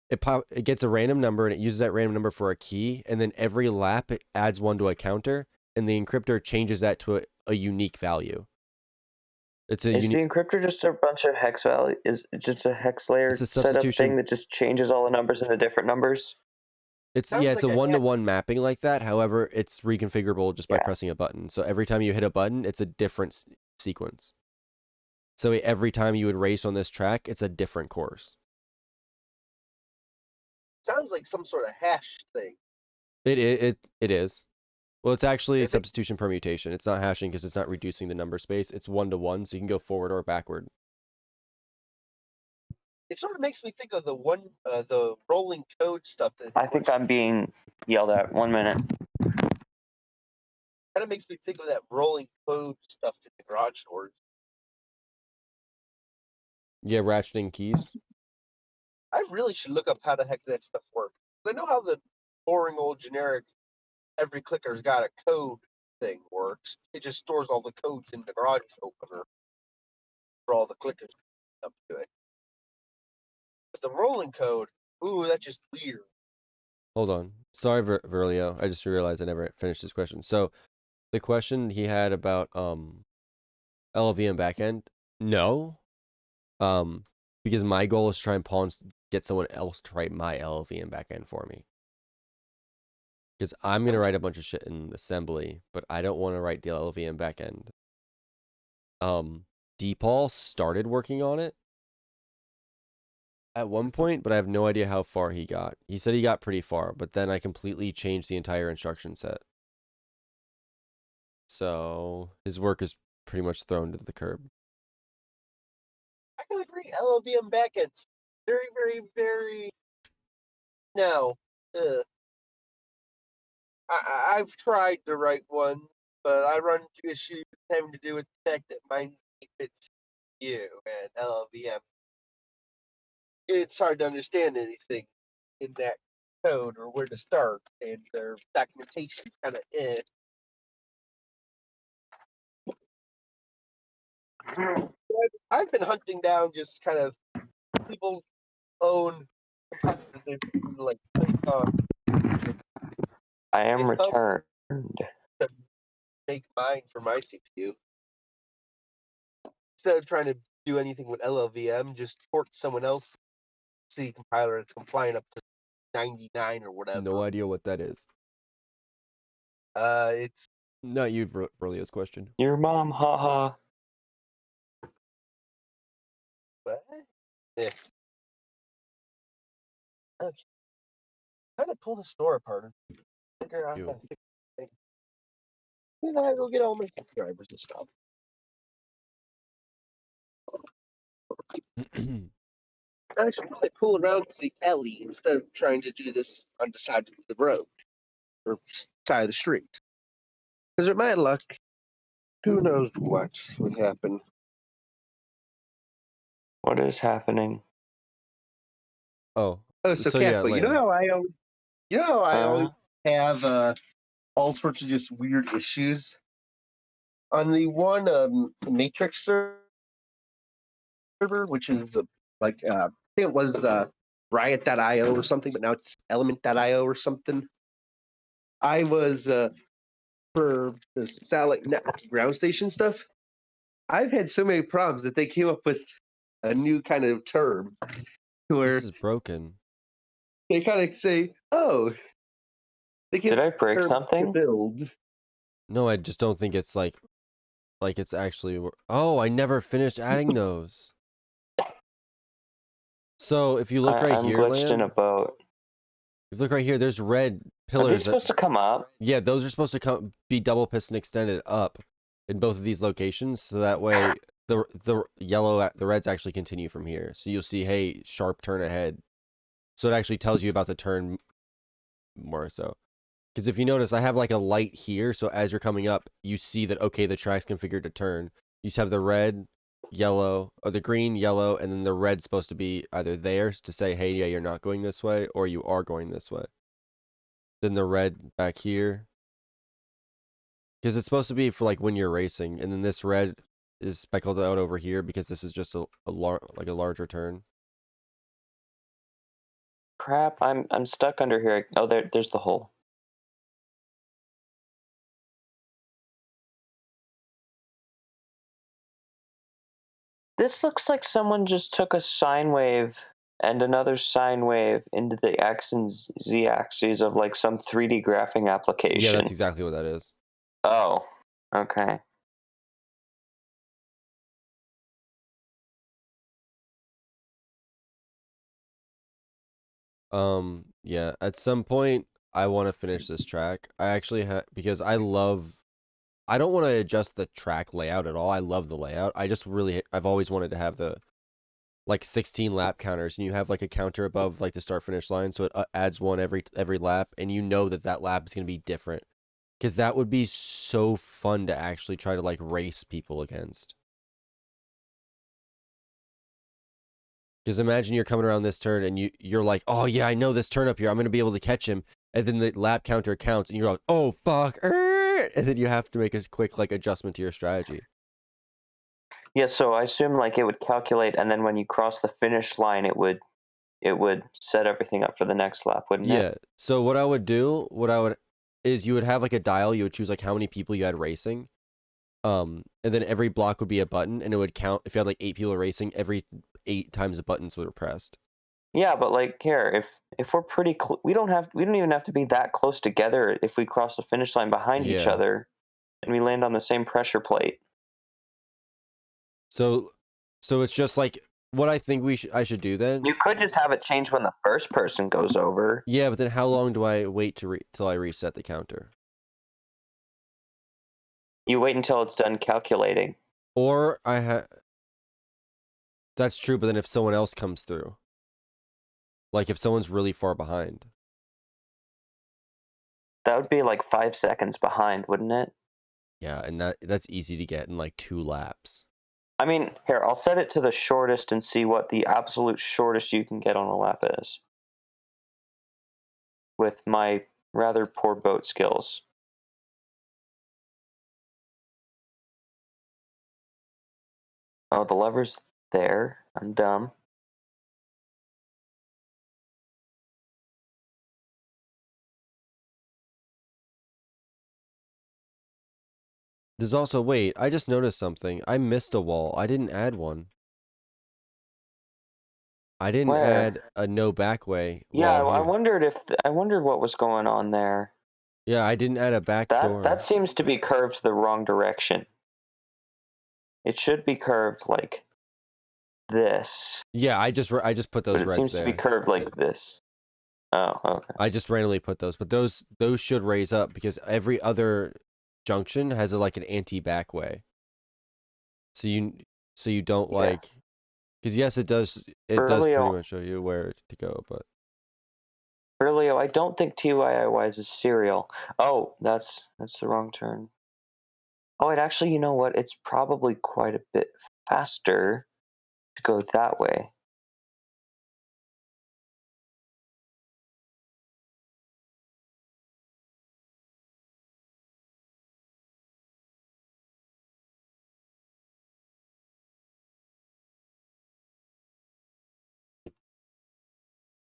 it gets a random number and it uses that random number for a key, and then every lap it adds one to a counter, and the encryptor changes that to a unique value. Is the encryptor just a bunch of hex value? Is it just a hex layer It's a setup substitution. thing that just changes all the numbers into different numbers? It's Sounds it's like a a one-to-one mapping like that. However, it's reconfigurable just by pressing a button. So every time you hit a button, it's a different sequence. So every time you would race on this track, it's a different course. Sounds like some sort of hash thing. It is. Well, it's actually a substitution permutation. It's not hashing because it's not reducing the number space. It's 1-to-1, so you can go forward or backward. It sort of makes me think of the rolling code stuff that I think I'm being yelled at. 1 minute. kind of makes me think of that rolling code stuff in the garage doors. Yeah, ratcheting keys. I really should look up how the heck that stuff works. I know how the boring old generic every clicker's got a code thing works. It just stores all the codes in the garage opener for all the clickers up to it. But the rolling code, ooh, that's just weird. Hold on. Sorry, Verlio. I just realized I never finished this question. So, the question he had about LLVM backend, no. Because my goal is to try and get someone else to write my LLVM backend for me. Because I'm gonna write a bunch of shit in assembly, but I don't want to write the LLVM backend. DePaul started working on it at one point, but I have no idea how far he got. He said he got pretty far, but then I completely changed the entire instruction set. So his work is pretty much thrown to the curb. I can agree. LLVM backends, very, very, very. No, I've tried to write one, but I run into issues having to do with the fact that mine's 8-bit CPU and LLVM. It's hard to understand anything in that code or where to start, and their documentation's kind of I've been hunting down just kind of people's own compilers, like I am GitHub returned. to make mine for my CPU. Instead of trying to do anything with LLVM, just port someone else C compiler that's compliant up to 99 or whatever. No idea what that is. It's not you, Verlio's question. Your mom, haha. what? Yeah. Okay. Trying to pull the store apart and figure out how to fix the thing. Then I go get all my drivers and stuff. I should probably pull around to the alley instead of trying to do this on the side of the road or side of the street. Because with my luck, who knows what would happen. What is happening? Oh, so Capo, you know how I always have all sorts of just weird issues on the one Matrix server, which is I think it was Riot.io or something, but now it's Element.io or something. I was for the satellite network ground station stuff. I've had so many problems that they came up with a new kind of term where this is broken. They kind of say, "Oh, they did I break something?" Build. No, I just don't think it's like it's actually. Oh, I never finished adding those. So if you look right I'm here, glitched in a boat. If you look right here, there's red pillars. Are they supposed to come up? Yeah, those are supposed to be double piston extended up in both of these locations, so that way the reds actually continue from here. So you'll see, hey, sharp turn ahead. So it actually tells you about the turn more so. Because if you notice, I have like a light here, so as you're coming up, you see that, okay, the track's configured to turn. You just have the red, yellow, or the green, yellow, and then the red's supposed to be either there to say, hey, yeah, you're not going this way, or you are going this way. Then the red back here. Because it's supposed to be for like when you're racing, and then this red is speckled out over here because this is just a larger turn. Crap, I'm stuck under here. Oh, there's the hole. This looks like someone just took a sine wave and another sine wave into the X and Z axes of like some 3D graphing application. Yeah, that's exactly what that is. Oh, okay. Yeah, at some point I want to finish this track. I actually because I don't want to adjust the track layout at all. I love the layout. I've always wanted to have the like 16 lap counters, and you have like a counter above like the start finish line, so it adds one every lap, and you know that lap is going to be different, because that would be so fun to actually try to like race people against. Because imagine you're coming around this turn and you're like, oh yeah, I know this turn up here, I'm going to be able to catch him. and then the lap counter counts, and you're like, oh fuck, and then you have to make a quick like adjustment to your strategy. Yeah, so I assume like it would calculate, and then when you cross the finish line, it would set everything up for the next lap, wouldn't Yeah. it? So what I would is you would have like a dial. You would choose like how many people you had racing, and then every block would be a button, and it would count if you had like 8 people racing. Every 8 times the buttons were pressed. Yeah, but like here, if we're pretty, we don't even have to be that close together. If we cross the finish line behind each Yeah. other, and we land on the same pressure plate. So it's just like what I think I should do then. You could just have it change when the first person goes over. Yeah, but then how long do I wait till I reset the counter? You wait until it's done calculating. Or That's true, but then if someone else comes through, like if someone's really far behind, that would be like 5 seconds behind, wouldn't it? Yeah, and that's easy to get in like 2 laps. I mean, here, I'll set it to the shortest and see what the absolute shortest you can get on a lap is. With my rather poor boat skills. Oh, the lever's there. I'm dumb. There's also, wait, I just noticed something. I missed a wall. I didn't add one. I didn't Where? add a no back way. Yeah, wall I here. wondered what was going on there. Yeah, I didn't add a back door. That seems to be curved the wrong direction. It should be curved like this. Yeah, I just put those But it reds seems there. to be curved like this. Oh, okay. I just randomly put those, but those should raise up because every other junction has like an anti-back way. So you don't Yeah. like, because yes, it does pretty Leo- much show you where to go, but Leo, I don't think TYIY is serial. Oh, that's the wrong turn. Oh, it actually, you know what? It's probably quite a bit faster to go that way.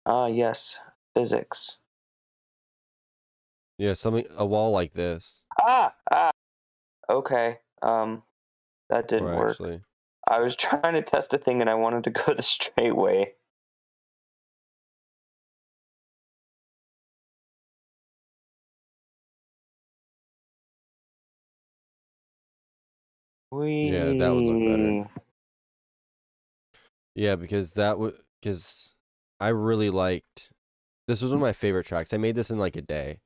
Ah, yes, physics. yeah, a wall like this. Ah. Okay. That didn't Or work. actually, I was trying to test a thing and I wanted to go the straight way. yeah, that would look better. Yeah, because I really liked. This was one of my favorite tracks. I made this in like a day.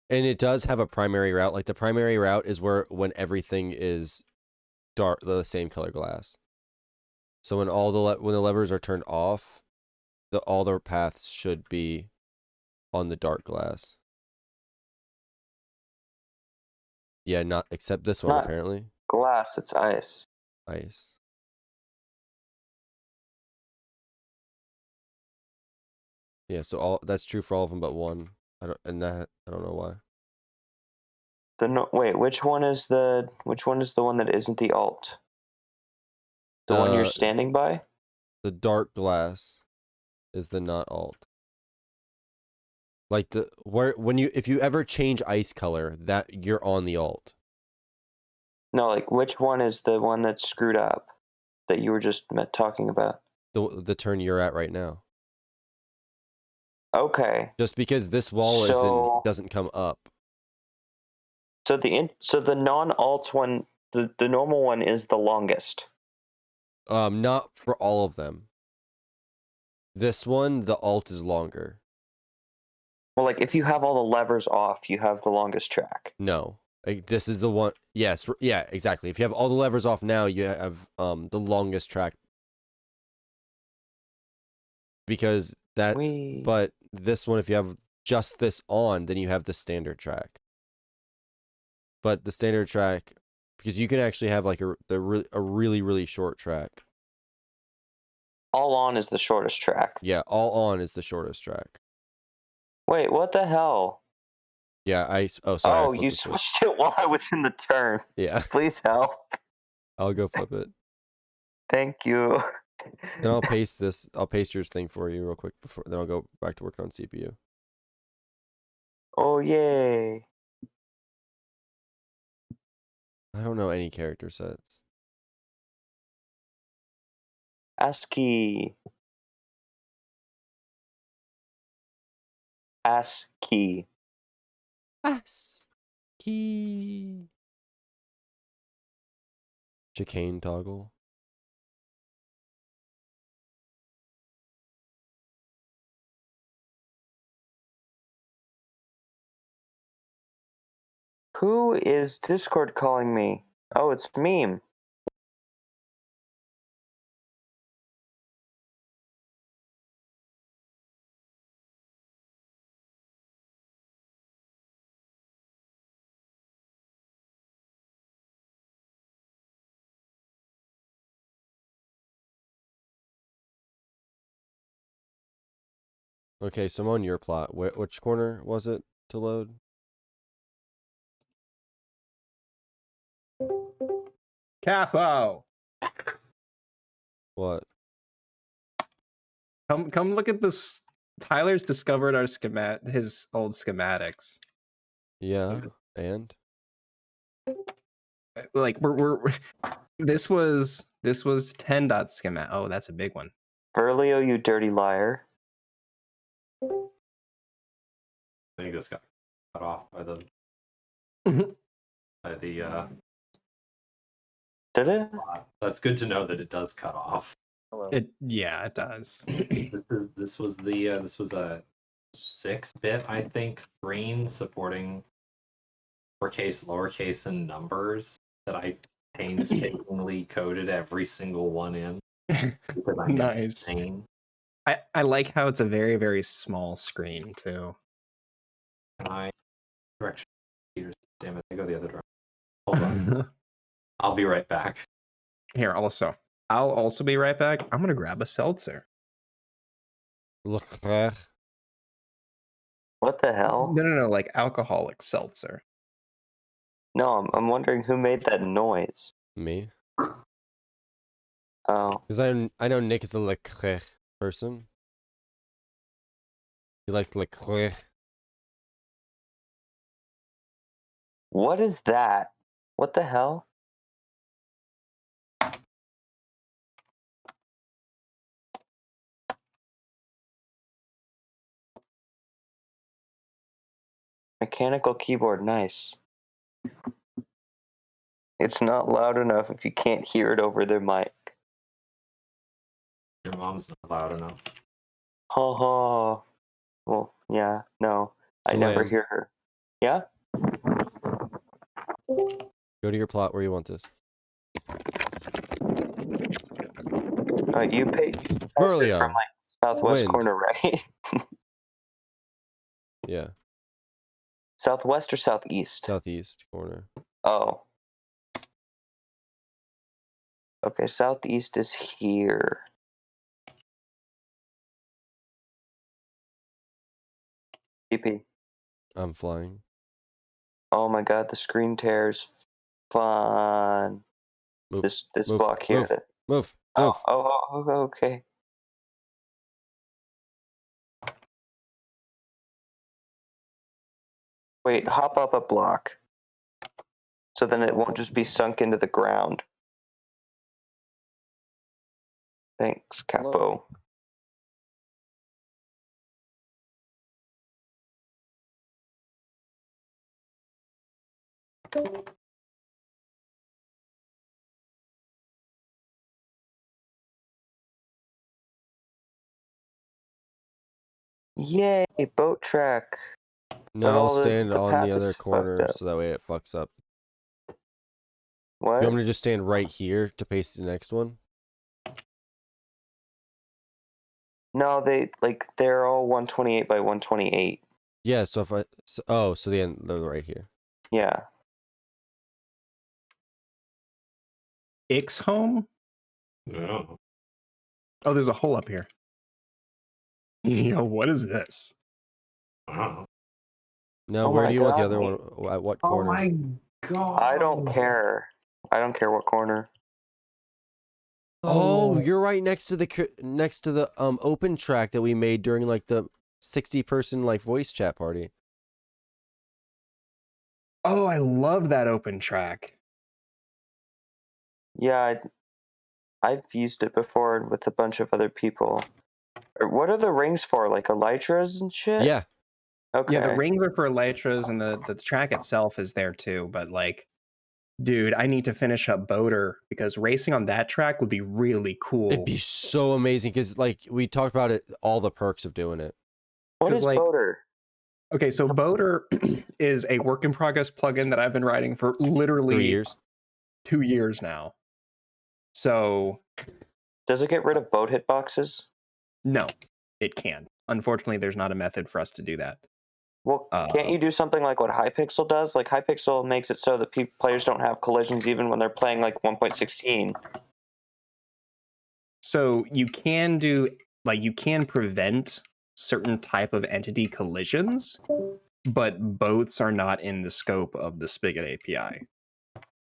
And it does have a primary route. Like the primary route is when everything is dark, the same color glass. So when when the levers are turned off, all the paths should be on the dark glass. Yeah, not except this one Not apparently. Glass, it's ice. Ice. Yeah, so that's true for all of them but one. I don't know why. Wait, which one is the one that isn't the alt? The one you're standing by? The dark glass is the not alt. Like if you ever change ice color, that you're on the alt. No, like which one is the one that's screwed up that you were just talking about? The turn you're at right now. Okay. Just because this wall doesn't come up. So the non-alt one, the normal one is the longest. Not for all of them. This one, the alt is longer. Well, like if you have all the levers off, you have the longest track. No. Like, this is the one. Yes, yeah, exactly. If you have all the levers off now, you have the longest track. Because but this one, if you have just this on, then you have the standard track. But the standard track, because you can actually have like a really, really short track. All on is the shortest track. Yeah, all on is the shortest track. Wait, what the hell? Yeah, oh sorry. I Oh, flipped you the switch. switched it while I was in the turn. Yeah, Please help. I'll go flip it. Thank you. Then I'll paste this. I'll paste your thing for you real quick before. Then I'll go back to working on CPU. Oh, yay. I don't know any character sets. ASCII. ASCII. ASCII. Chicane toggle. Who is Discord calling me? Oh, it's Meme. Okay, so I'm on your plot. Which corner was it to load? Capo. What? Come look at this. Tyler's discovered our his old schematics. Yeah, and Like we're this was 10 dot schematic. Oh, that's a big one. Berlio, you dirty liar. I think this got cut off by the Did it? That's good to know that it does cut off. It does. This was a 6-bit, I think, screen supporting uppercase, lowercase, and numbers that I painstakingly coded every single one in. Because I'm Nice. insane. I like how it's a very, very small screen too. Direction. Damn it, I go the other direction. Hold on. I'll be right back. Here, I'll also be right back. I'm gonna grab a seltzer. Leclerc. What the hell? No, like alcoholic seltzer. No, I'm wondering who made that noise. Me. Oh. Because I know Nick is a Leclerc person. He likes Leclerc. What is that? What the hell? Mechanical keyboard, nice. It's not loud enough if you can't hear it over their mic. Your mom's not loud enough. Ha ha. Well, yeah, no. I So never Lamb. hear her. Yeah? Go to your plot where you want this. You paid Berlio. from like southwest Wind. corner, right? Yeah. Southwest or southeast? Southeast corner. Oh. Okay, southeast is here. PP. I'm flying. Oh my god, the screen tears. Fun. Move. This Move. block here. Move. Move. Move. Oh, okay. Wait, hop up a block. So then it won't just be sunk into the ground. Thanks, Capo. Yay, boat track. No, But I'll all stand the on path the is other fucked corner up. so that way it fucks up. What? You want me to just stand right here to paste the next one? No, they're all 128 by 128. Yeah, so if so they're right here. Yeah. Ix home? No. Oh, there's a hole up here. Yo, what is this? Wow. No, Oh where my do you want the God. other one? At what corner? God. I don't care. I don't care what corner. Oh, you're right next to the open track that we made during like the 60-person like voice chat party. Oh, I love that open track. Yeah, I've used it before with a bunch of other people. What are the rings for? Like elytras and shit? Yeah. Okay. Yeah, the rings are for elytras, and the track itself is there too. But like, dude, I need to finish up Boater because racing on that track would be really cool. It'd be so amazing because like we talked about it, all the perks of doing it. What is like, Boater? Okay, so Boater is a work in progress plugin that I've been writing for literally 3 years. 2 years now. So Does it get rid of boat hitboxes? no, it can. Unfortunately, there's not a method for us to do that. Well, can't you do something like what Hypixel does? Like Hypixel makes it so that players don't have collisions even when they're playing like 1.16. So you can do like you can prevent certain type of entity collisions, but boats are not in the scope of the Spigot API.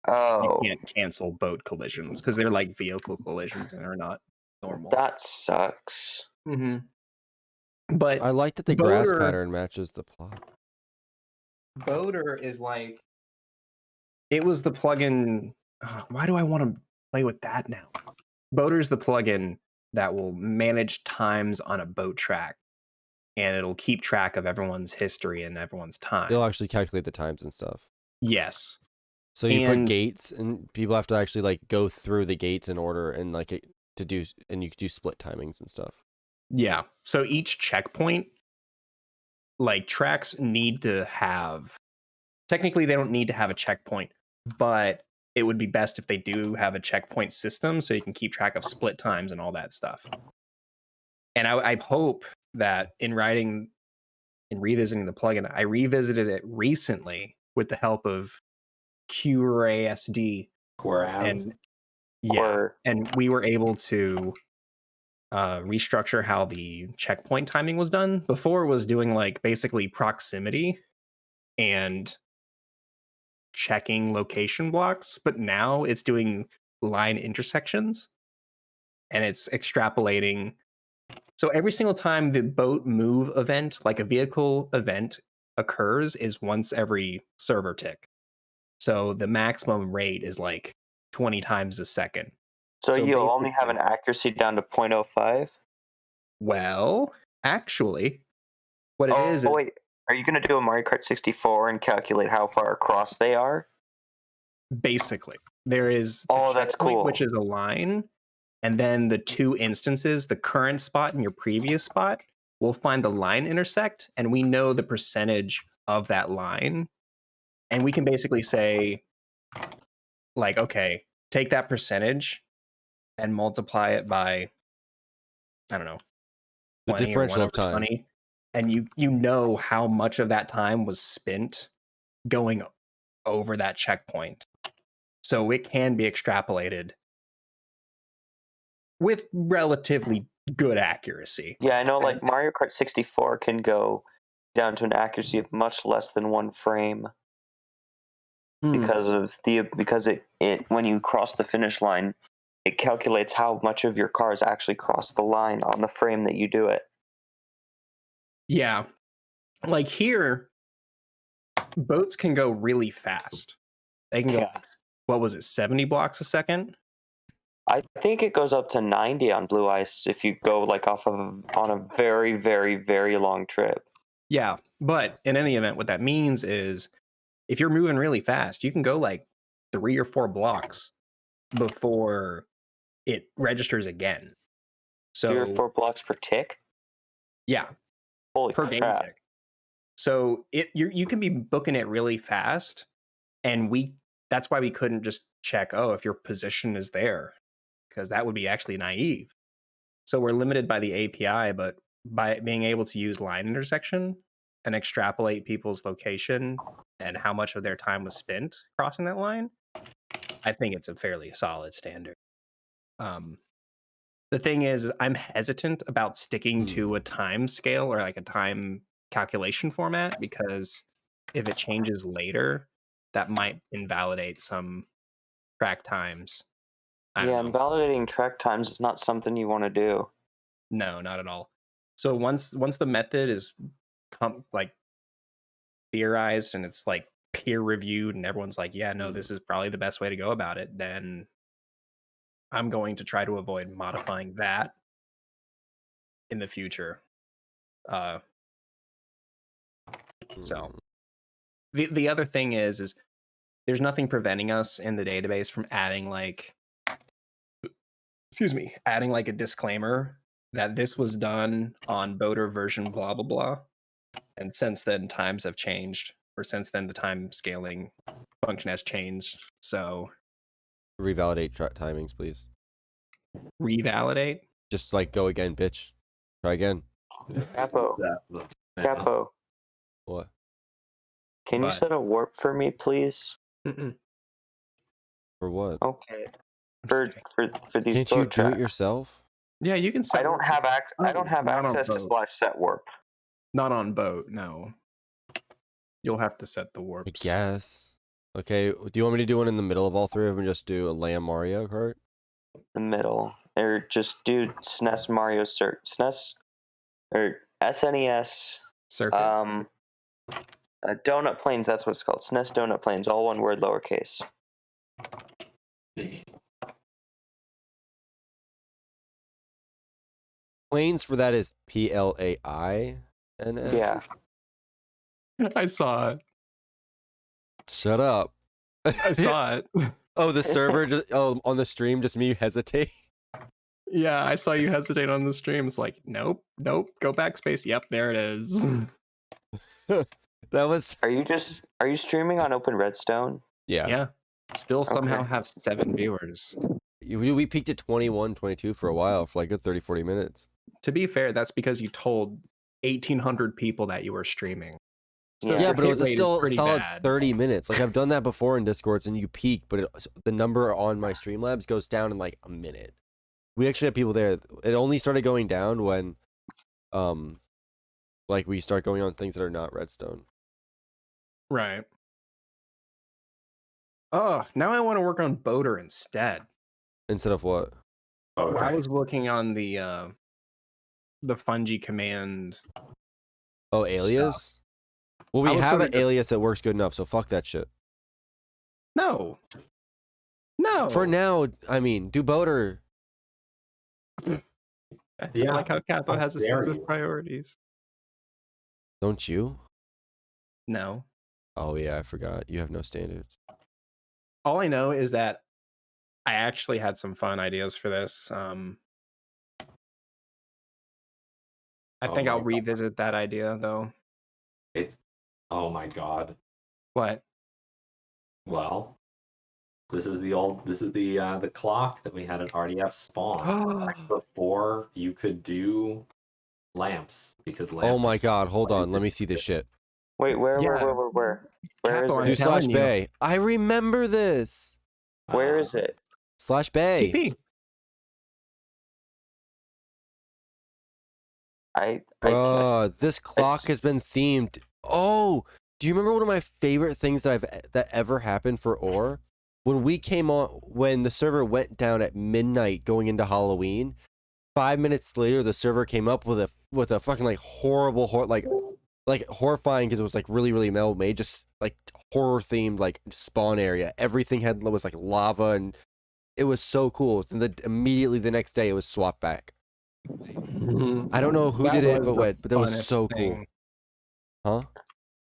Oh, You can't cancel boat collisions because they're like vehicle collisions and they're not normal. that sucks. Mm-hmm. But I like that the grass Boater- pattern matches the plot. Boater is like it was the plugin. Why do I want to play with that now? Boater is the plugin that will manage times on a boat track, and it'll keep track of everyone's history and everyone's time. It'll actually calculate the times and stuff. Yes. So you And- put gates, and people have to actually like go through the gates in order, and like to do, and you can do split timings and stuff. Yeah. So each checkpoint, like tracks need to have, technically they don't need to have a checkpoint, but it would be best if they do have a checkpoint system so you can keep track of split times and all that stuff. And I hope that in revisiting the plugin, I revisited it recently with the help of QRASD. And yeah, and we were able to restructure how the checkpoint timing was done. Before it was doing like basically proximity and checking location blocks, but now it's doing line intersections and it's extrapolating. So every single time the boat move event, like a vehicle event occurs, is once every server tick. So the maximum rate is like 20 times a second. So you'll only have an accuracy down to 0.05? Well, actually, what it is. Oh, wait. Are you going to do a Mario Kart 64 and calculate how far across they are? Basically, there is the that's checkpoint, cool. which is a line, and then the two instances, the current spot and your previous spot, we'll find the line intersect, and we know the percentage of that line. And we can basically say, like, okay, take that percentage and multiply it by, I don't know, The 20 or differential 1 of time. over 20, and you know how much of that time was spent going over that checkpoint. So it can be extrapolated with relatively good accuracy. Yeah, I know like Mario Kart 64 can go down to an accuracy of much less than 1 frame. Because it when you cross the finish line, it calculates how much of your cars actually cross the line on the frame that you do it. Yeah. Like here, boats can go really fast. They can go, like, what was it, 70 blocks a second? I think it goes up to 90 on Blue Ice if you go like on a very, very, very long trip. Yeah, but in any event, what that means is if you're moving really fast, you can go like 3 or 4 blocks before it registers again. So 3 or 4 blocks per tick? Yeah. Holy per game crap. tick. So you can be booking it really fast, and that's why we couldn't just check, oh, if your position is there, because that would be actually naive. So we're limited by the API, but by being able to use line intersection and extrapolate people's location and how much of their time was spent crossing that line, I think it's a fairly solid standard. The thing is, I'm hesitant about sticking to a time scale or like a time calculation format because if it changes later, that might invalidate some track times. I don't Yeah, know. invalidating track times is not something you want to do. No, not at all. So once the method is like theorized and it's like peer reviewed and everyone's like, yeah, no, this is probably the best way to go about it, then I'm going to try to avoid modifying that in the future. So the other thing is there's nothing preventing us in the database from adding like a disclaimer that this was done on Boater version blah blah blah, and since then times have changed, or since then the time scaling function has changed. So revalidate timings, please. Revalidate? Just like go again, bitch. Try again. Capo. Capo. What? Can you But- set a warp for me, please? Mm-mm. For what? Okay. For these Can't you boat do tracks. it yourself? Yeah, you can. I don't have I don't have Not on access to boat. /set warp. Not on boat, no. You'll have to set the warps. I guess. Okay. Do you want me to do one in the middle of all three of them? Just do a Lamb Mario Kart. The middle, or just do SNES Mario SNES or SNES Circuit. Donut Plains. That's what it's called. SNES Donut Plains. All one word, lowercase. Plains for that is PLAINS. Yeah. I saw it. Shut up. I saw it. Oh, the server. On the stream, just me hesitate. Yeah, I saw you hesitate on the stream. It's like, nope, go backspace. Yep, there it is. That was. Are you streaming on Open Redstone? Yeah. Yeah. Still somehow Okay. have 7 viewers. We peaked at 21, 22 for a while, for like a good 30, 40 minutes. To be fair, that's because you told 1,800 people that you were streaming. So Yeah, your but it hit was a rate is still pretty solid bad. 30 minutes. Like I've done that before in Discords, and you peak, but the number on my Streamlabs goes down in like a minute. We actually have people there. It only started going down when, like we start going on things that are not Redstone. Right. Oh, now I want to work on Boater instead. Instead of what? I was working on the Fungi command. Oh, Alias? Well, we I was have sort an of- Alias that works good enough, so fuck that shit. No. For now, I mean, do Boater. I like how Capo has a How sense dare of you. priorities. Don't you? No. Oh yeah, I forgot. You have no standards. All I know is that I actually had some fun ideas for this. I Oh think my I'll God. revisit that idea though. It's oh my god. What? Well, this is the clock that we had at RDF spawn. Back before you could do lamps because lamps. Oh my god, hold on. Let me see this shit. Wait, where Yeah. Where is Capo, I'm Do it? slash telling you. bay. I remember this. Where is it? Slash bay. TP. This clock has been themed. Oh, do you remember one of my favorite things that ever happened for Ore? When we came on, when the server went down at midnight going into Halloween, 5 minutes later the server came up with a fucking like horrible like horrifying, because it was like really really well made, just like horror themed like spawn area. Everything was like lava, and it was so cool. And immediately the next day it was swapped back. I don't know who That did it, was but the what? But that was funnest so cool. thing. Huh?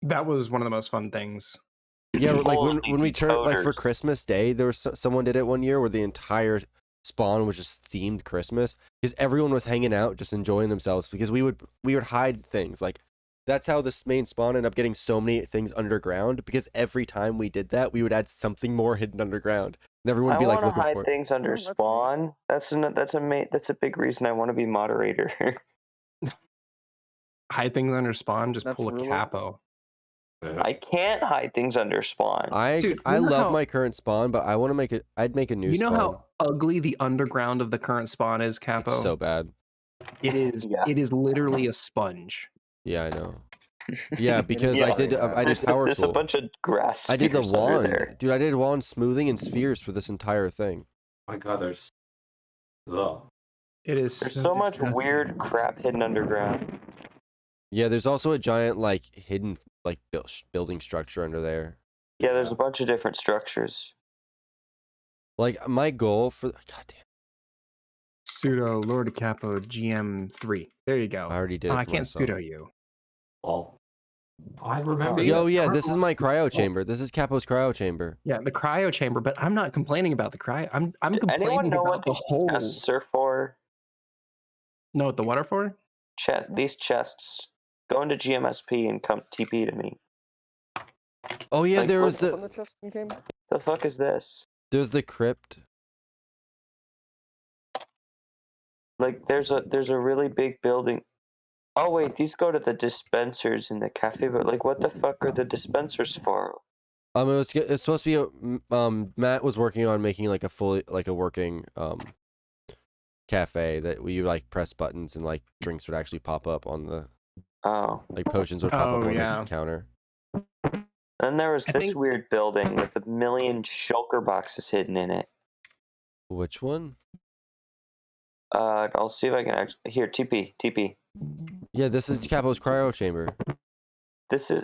That was one of the most fun things. Yeah, like when Holy we turned, like for decoders. Christmas Day, there was someone did it one year where the entire spawn was just themed Christmas, because everyone was hanging out, just enjoying themselves, because we would hide things. Like that's how this main spawn ended up getting so many things underground, because every time we did that, we would add something more hidden underground, and everyone would I be like want to looking hide for it. things under spawn. That's a big reason I want to be moderator. Hide things under spawn, just That's pull a really- Capo. I can't hide things under spawn. Dude, I you know love how- my current spawn, but I want to make it. I'd make a new You know spawn. how ugly the underground of the current spawn is, Capo? It's so bad. It is. Yeah. It is literally a sponge. Yeah, I know. Yeah, because I did There's power a tool. bunch of grass. I did the spheres under wand, there. dude. I did wand smoothing and spheres for this entire thing. Oh my god, there's. Ugh. It is. There's so much weird crap hidden underground. Yeah, there's also a giant like hidden like building structure under there. Yeah, there's a bunch of different structures. Like my goal for goddamn. Pseudo Lord Capo GM3. There you go. I already did. Oh, it I for can't myself. pseudo you. Oh, I remember. Yo, that. yeah, this is my cryo chamber. This is Capo's cryo chamber. Yeah, the cryo chamber, but I'm not complaining about the cryo. I'm Anyone complaining know about what the these holes. chests are for? Know what the what are for? These chests. Go into GMSP and come TP to me. Oh yeah, Like, there what- was Open the the chest in game. The fuck is this? there's the crypt. Like there's a really big building. Oh wait, these go to the dispensers in the cafe, but like what the fuck are the dispensers for? It's supposed to be Matt was working on making like a working cafe that we like press buttons and like drinks would actually pop up on the like potions would pop up on the counter. And there was I this think- weird building with a million shulker boxes hidden in it. Which one? I'll see if I can actually here TP. Yeah, this is Capo's cryo chamber. This is.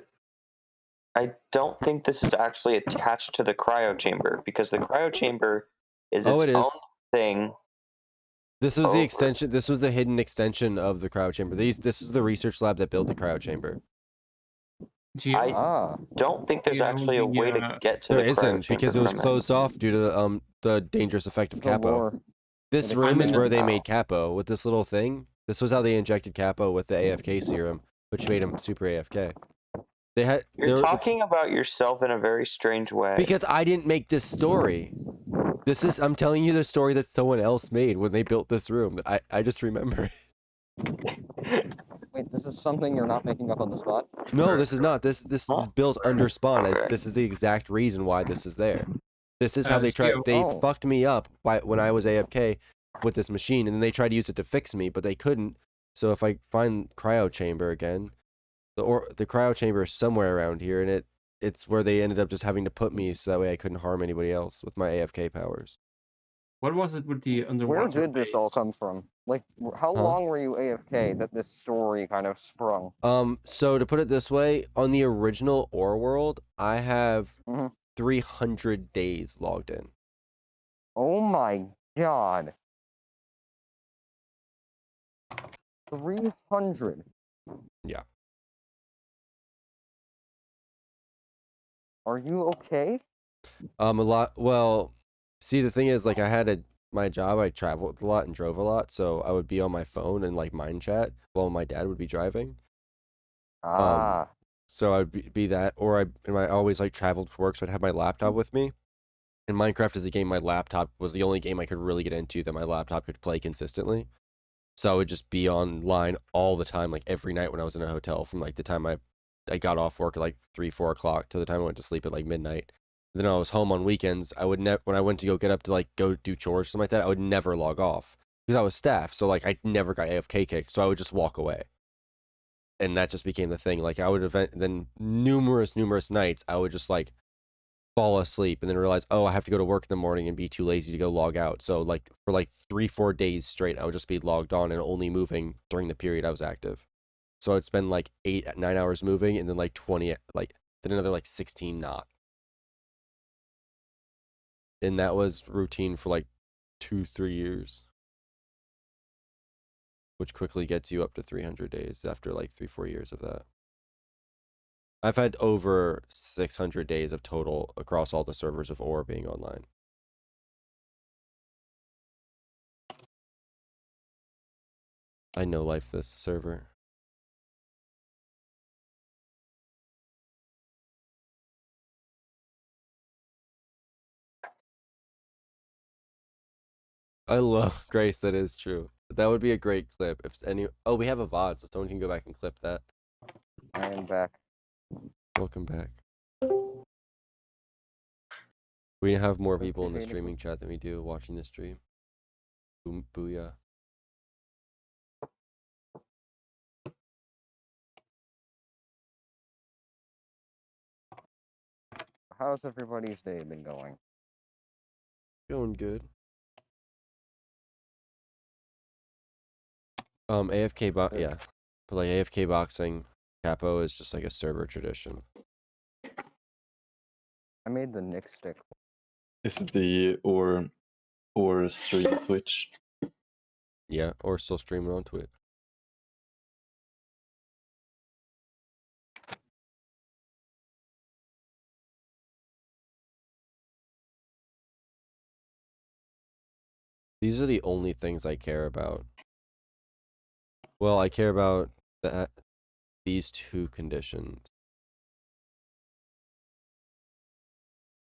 I don't think this is actually attached to the cryo chamber because the cryo chamber is its It is. own thing. This was the over. extension. This was the hidden extension of the cryo chamber. This is the research lab that built the cryo chamber. I don't think there's you know, actually a way to the, get to There the cryo isn't because it was chamber from closed off due to the dangerous effect of The Capo. lore. This The room is canon. where they made Capo with this little thing. This was how they injected Capo with the AFK serum, which made him super AFK. They had You're talking about yourself in a very strange way. because I didn't make this story. I'm telling you the story that someone else made when they built this room. I just remember it. Wait, this is something you're not making up on the spot? No, this is not. This is built under spawn. This is the exact reason why this is there. This is how they tried. They fucked me up when I was AFK with this machine, and then they tried to use it to fix me, but they couldn't. So if I find cryo chamber again, the cryo chamber is somewhere around here, and it's where they ended up just having to put me so that way I couldn't harm anybody else with my AFK powers. What was it with the underwater? Where did this all come from? Like, how Huh? long were you AFK that this story kind of sprung? So to put it this way, on the original Ore World, I have 300 days logged in. Oh my god. 300. Yeah. Are you okay? A lot. Well, see, the thing is, like, I had my job. I traveled a lot and drove a lot, so I would be on my phone and like mind chat while my dad would be driving. Ah. So I'd be that, or I always like traveled for work, so I'd have my laptop with me. And Minecraft is a game my laptop was the only game I could really get into that my laptop could play consistently. So I would just be online all the time, like every night when I was in a hotel, from like the time I got off work at like 3-4 o'clock to the time I went to sleep at like midnight. Then I was home on weekends. I would when I went to go get up to like go do chores or something like that, I would never log off because I was staff. So like I never got AFK kicked, so I would just walk away. And that just became the thing. Like I would then numerous nights I would just like fall asleep and then realize, oh, I have to go to work in the morning and be too lazy to go log out. So like for like 3-4 days straight, I would just be logged on and only moving during the period I was active. So I'd spend like 8-9 hours moving and then like 20, like then another like 16 not. And that was routine for like 2-3 years. Which quickly gets you up to 300 days after like 3-4 years of that. I've had over 600 days of total across all the servers of Ore being online. I know life this server. I love Grace, that is true. That would be a great clip. If any we have a VOD, so someone can go back and clip that. I am back. Welcome back. We have more people in the Okay, streaming chat than we do watching the stream. Booyah. How's everybody's day been going? Going good. AFK yeah. But like AFK boxing, Capo is just like a server tradition. I made the Nick stick. Is it the or stream Twitch? Yeah, or still streaming on Twitch. These are the only things I care about. Well, I care about these two conditions.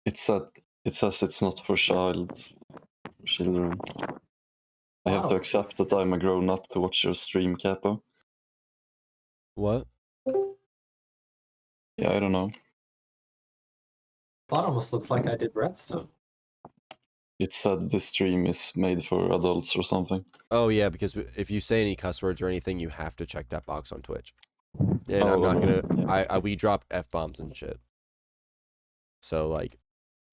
It says it's not for children. I have to accept that I'm a grown up to watch your stream, Capo. What? Yeah, I don't know. That almost looks like I did Redstone. It said the stream is made for adults or something. Oh yeah, because if you say any cuss words or anything, you have to check that box on Twitch. And Oh, I'm not gonna. yeah. We drop F-bombs and shit. So like,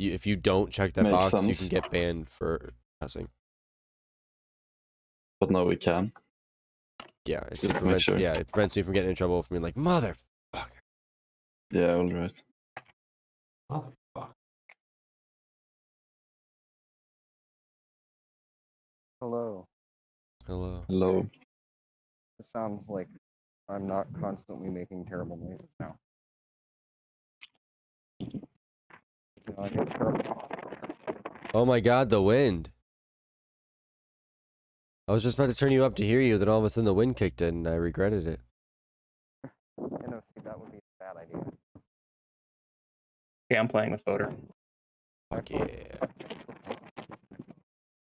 if you don't check that Makes box, sense. you can get banned for cussing. But now we can. Yeah, it just Just to make prevents. sure. Yeah, it prevents me from getting in trouble for being like mother. Yeah, all right. Motherfucker. Hello. Hello. Hello. It sounds like I'm not constantly making terrible noises now. You know, I make terrible noises. Oh my god, the wind. I was just about to turn you up to hear you, then all of a sudden the wind kicked in and I regretted it. You know, see, that would be a bad idea. Yeah, I'm playing with Boater. Fuck yeah.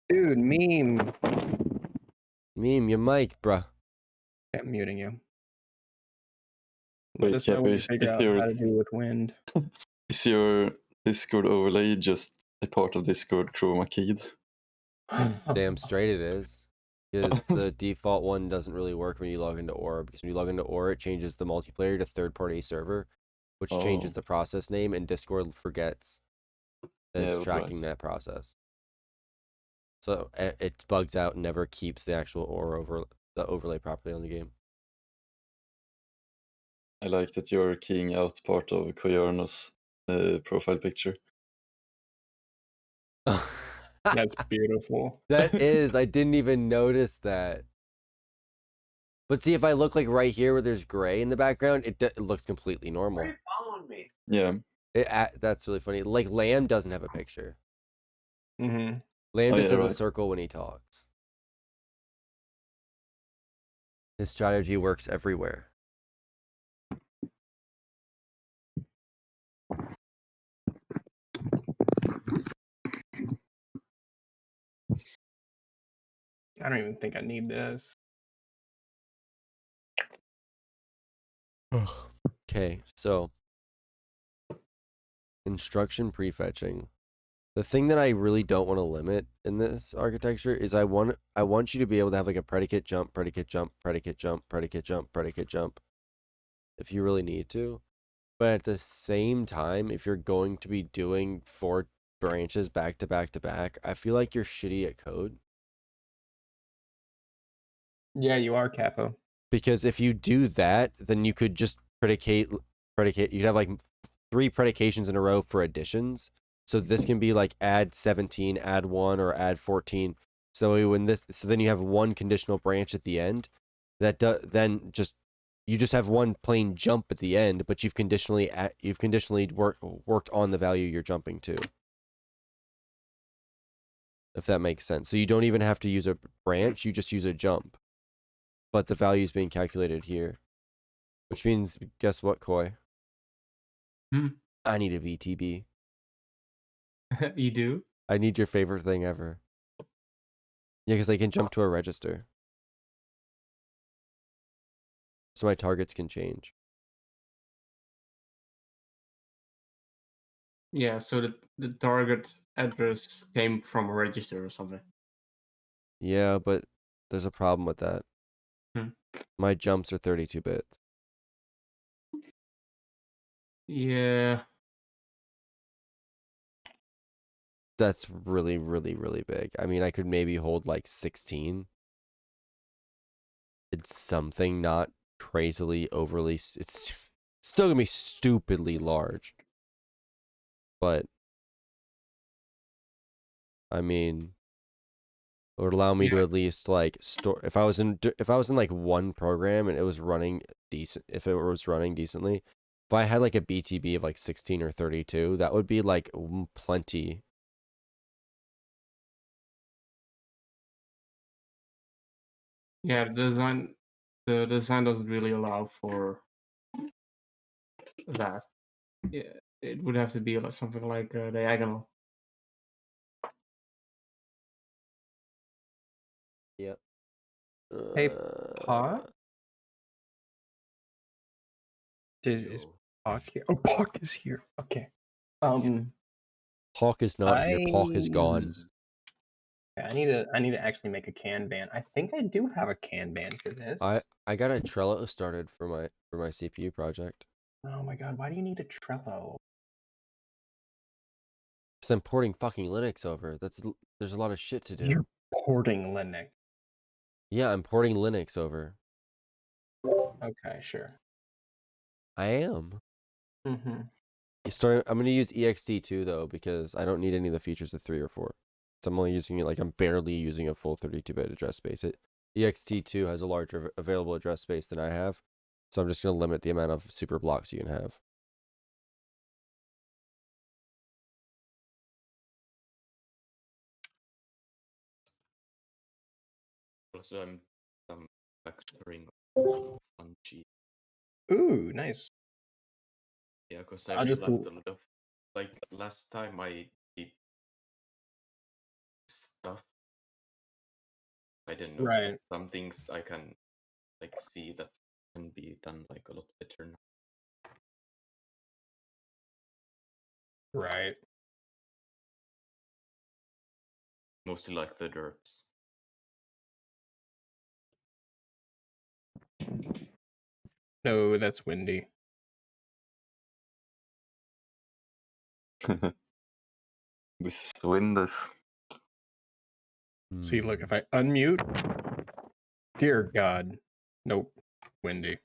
Dude, meme. Meme your mic, bruh. Yeah, I'm muting you. Wait, Let us know Capo, what you is figure out your- how to do with wind. Is your Discord overlay just a part of Discord chroma keyed? Damn straight it is. Because the default one doesn't really work when you log into Aura. Because when you log into Aura, it changes the multiplayer to third-party server, which changes Oh. the process name, and Discord forgets that Yeah, it's right. tracking that process. So it bugs out and never keeps the actual Aura the overlay properly on the game. I like that you're keying out part of Koyarno's profile picture. That's beautiful. That is. I didn't even notice that. But see, if I look like right here where there's gray in the background, it looks completely normal. Following me. Yeah. That's really funny. Like Lamb doesn't have a picture. Mm-hmm. Lamb Oh, just yeah, has a right. circle when he talks. His strategy works everywhere. I don't even think I need this. Okay, so instruction prefetching. The thing that I really don't want to limit in this architecture is I want you to be able to have like a predicate jump, predicate jump, predicate jump, predicate jump, predicate jump, if you really need to. But at the same time, if you're going to be doing 4 branches back to back to back, I feel like you're shitty at code. Yeah, you are, Capo. Because if you do that, then you could just predicate. You'd have like 3 predications in a row for additions. So this can be like add 17, add 1, or add 14. So then you have one conditional branch at the end. Then you just have one plain jump at the end, but you've conditionally worked on the value you're jumping to. If that makes sense. So you don't even have to use a branch, you just use a jump. But the value is being calculated here. Which means, guess what, Koi? I need a VTB. You do? I need your favorite thing ever. Yeah, because I can jump to a register. So my targets can change. Yeah, so the target address came from a register or something. Yeah, but there's a problem with that. Hmm. My jumps are 32 bits. Yeah. That's really, really, really big. I mean, I could maybe hold like 16. It's something not crazily overly. It's still gonna be stupidly large. But I mean, it would allow me to Yeah. at least like store. If I was in like one program and it was running decent, if it was running decently, if I had like a BTB of like 16 or 32, that would be like plenty. Yeah, the design doesn't really allow for that. Yeah, it would have to be like something like diagonal. Yep. Hey, Paw? Is Pock here? Oh, Pock is here. Okay. Hawk is not here. Hawk is gone. Yeah, I need to actually make a Kanban. I think I do have a Kanban for this. I got a Trello started for my CPU project. Oh my god, why do you need a Trello? Because I'm porting fucking Linux over. There's a lot of shit to do. You're porting Linux. Yeah, I'm porting Linux over. Okay, sure. I am. Mm-hmm. I'm gonna use ext2 though, because I don't need any of the features of 3 or 4. So I'm only using it like I'm barely using a full 32-bit address space. ext2 has a larger available address space than I have, so I'm just gonna limit the amount of super blocks you can have. Also, I'm factoring Fungi. Ooh, nice. Yeah, because I'll I just realized a lot of last time I did stuff. I didn't know Right. some things I can see that can be done like a lot better now. Right. Mostly like the derps. No, that's Windy. This is Windows. See, look, if I unmute, dear God, nope, Windy.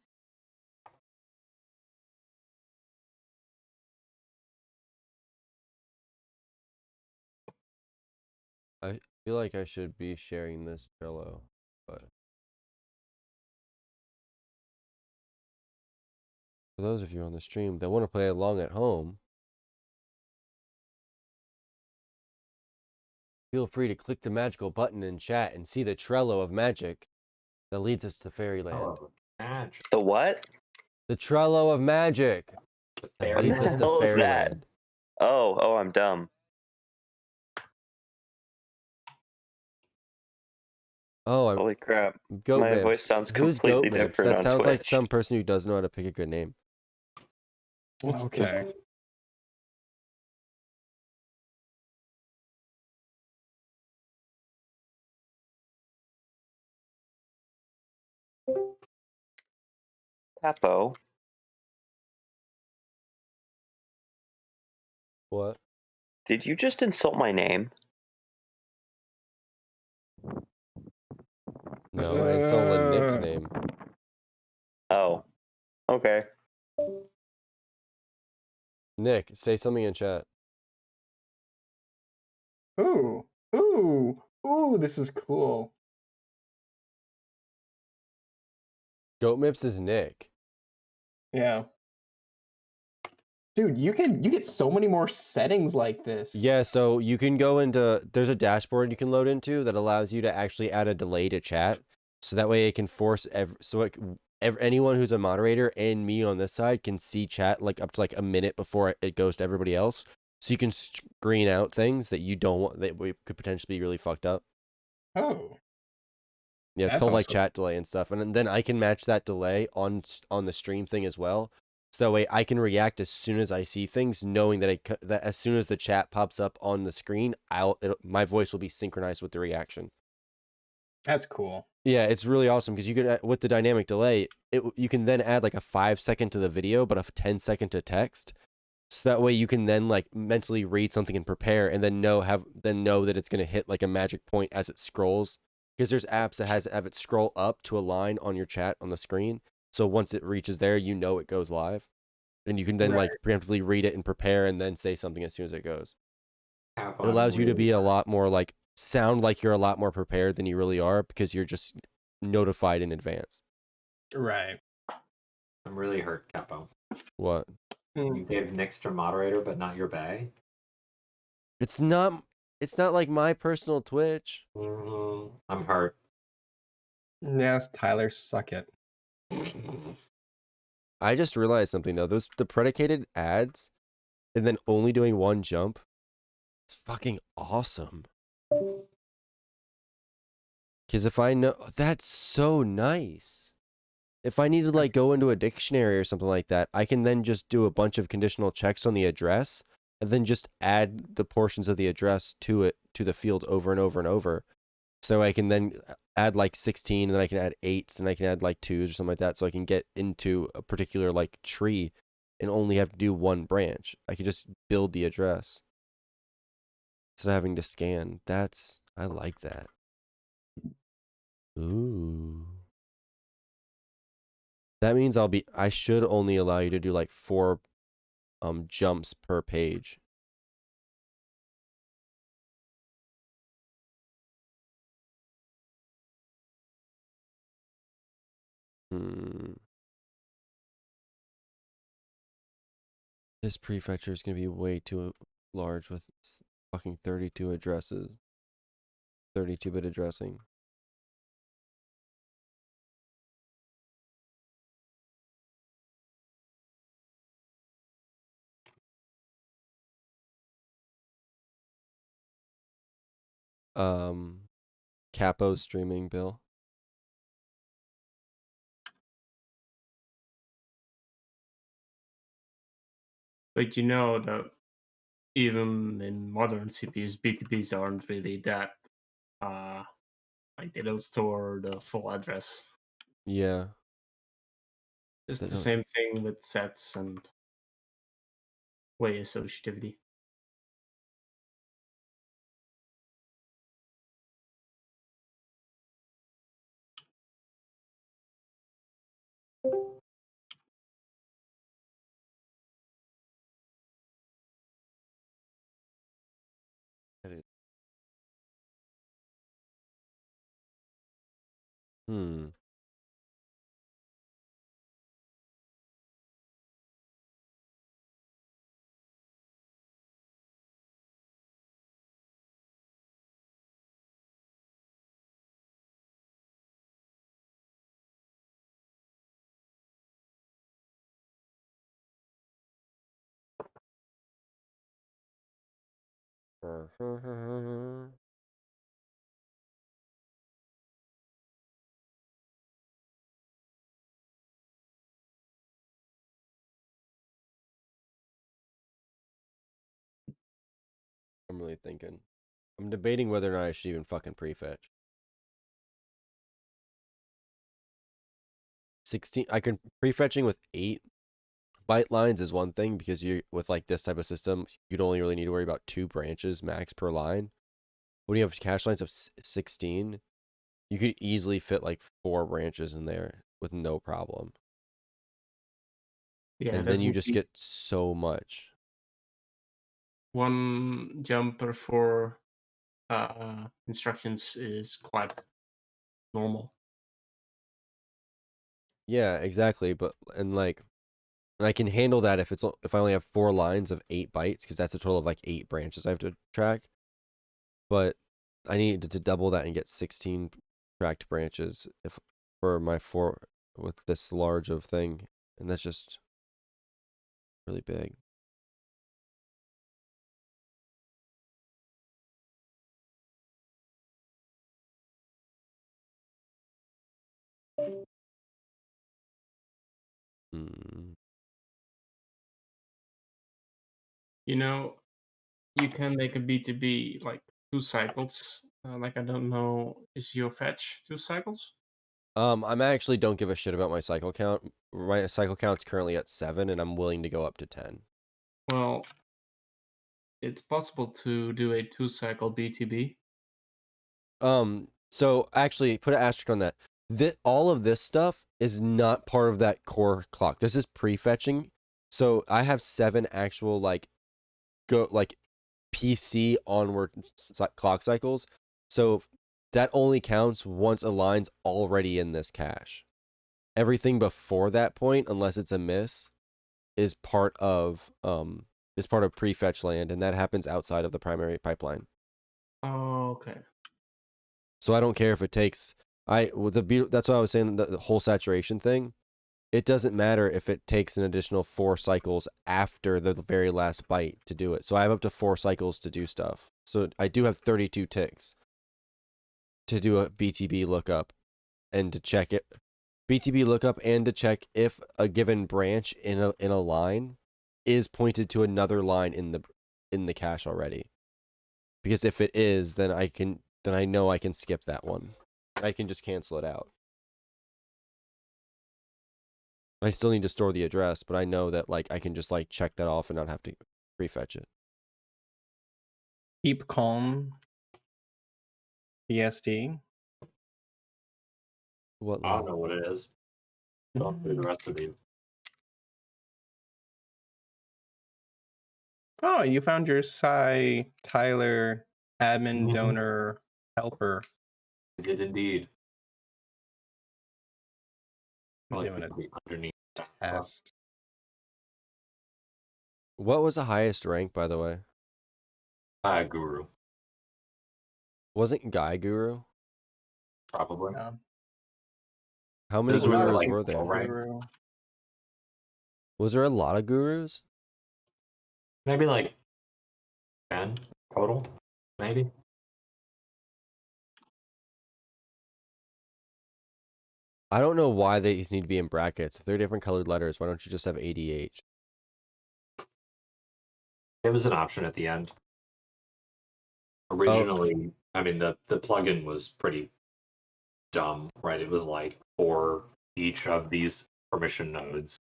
I feel like I should be sharing this Trello, but for those of you on the stream that want to play along at home, feel free to click the magical button in chat and see the Trello of magic that leads us to fairyland. Magic. The what? The Trello of magic that What leads the us to hell is that? fairyland. Oh, I'm dumb. Oh, Holy crap. Goat My Mips. voice sounds Who's Goat completely Mips? different That on sounds like Twitch. some person who doesn't know how to pick a good name. Okay. Capo. What? Did you just insult my name? No, I insulted Nick's name. Oh. Okay. Nick, say something in chat. Ooh, this is cool. Goat Mips is Nick. Yeah. Dude, you get so many more settings like this. Yeah, so you can go into, there's a dashboard you can load into that allows you to actually add a delay to chat. So that way it can force, anyone who's a moderator and me on this side can see chat like up to like a minute before it goes to everybody else. So you can screen out things that you don't want, that could potentially be really fucked up. Oh. Yeah, it's That's called like awesome. chat delay and stuff. And then I can match that delay on the stream thing as well. So that way I can react as soon as I see things, knowing that that as soon as the chat pops up on the screen, my voice will be synchronized with the reaction. That's cool. Yeah, it's really awesome because you can, with the dynamic delay, you can then add like a 5-second to the video, but a 10-second to text. So that way you can then like mentally read something and prepare, and then know that it's gonna hit like a magic point as it scrolls. Because there's apps that have it scroll up to a line on your chat on the screen. So once it reaches there, you know it goes live, and you can then like preemptively read it and prepare, and then say something as soon as it goes. It allows you to be a lot more like sound like you're a lot more prepared than you really are because you're just notified in advance. Right. I'm really hurt, Capo. What? You gave Nixter moderator, but not your bay. It's not like my personal Twitch. I'm hurt. Yes, Tyler, suck it. I just realized something though. The predicated ads and then only doing one jump. It's fucking awesome. Because if I know, that's so nice. If I need to like go into a dictionary or something like that, I can then just do a bunch of conditional checks on the address and then just add the portions of the address to the field over and over and over. So I can then add like 16, and then I can add 8s, and I can add like 2s or something like that. So I can get into a particular like tree and only have to do one branch. I could just build the address instead of having to scan. I like that. Ooh. That means I should only allow you to do like 4 jumps per page. This prefetcher is going to be way too large with fucking 32 addresses. 32-bit addressing. Capo streaming, Bill. But you know that even in modern CPUs, BTPs aren't really that like they don't store the full address. Yeah. It's They the don't. same thing with sets and way associativity. Hmm. I'm really thinking. I'm debating whether or not I should even fucking prefetch. 16. I can prefetching with 8 byte lines is one thing because you with like this type of system, you'd only really need to worry about 2 branches max per line. When you have cache lines of 16, you could easily fit like 4 branches in there with no problem. Yeah, and that then you would just be get so much. 1 jump per 4 instructions is quite normal. Yeah, exactly. But and I can handle that if I only have 4 lines of 8 bytes, because that's a total of like 8 branches I have to track. But I need to double that and get 16 tracked branches for my 4 with this large of thing, and that's just really big. You know, you can make a BTB like 2 cycles. Like I don't know, is your fetch 2 cycles? I'm actually don't give a shit about my cycle count. My cycle count's currently at 7, and I'm willing to go up to 10. Well, it's possible to do a 2 cycle BTB. So actually, put an asterisk on that. All of this stuff is not part of that core clock. This is prefetching. So I have 7 actual PC onward clock cycles. So that only counts once a line's already in this cache. Everything before that point, unless it's a miss, is part of prefetch land, and that happens outside of the primary pipeline. Oh, okay. So I don't care if it takes that's what I was saying, the whole saturation thing. It doesn't matter if it takes an additional 4 cycles after the very last byte to do it. So I have up to 4 cycles to do stuff. So I do have 32 ticks to do a BTB lookup and to check it. BTB lookup and to check if a given branch in a line is pointed to another line in the cache already. Because if it is, then I know I can skip that one. I can just cancel it out. I still need to store the address, but I know that I can just check that off and not have to prefetch it. Keep calm. BSD. What? I don't know what it is. Don't do the rest of these. Oh, you found your Tyler admin donor helper. I did indeed. I'm doing it underneath test. What was the highest rank, by the way? Guru. Wasn't Guy Guru? Probably. How many Those were gurus like were there? Guru. Was there a lot of gurus? Maybe like 10 total, maybe. I don't know why these need to be in brackets. If they're different colored letters, why don't you just have ADH? It was an option at the end. Originally, I mean, the plugin was pretty dumb, right? It was like for each of these permission nodes,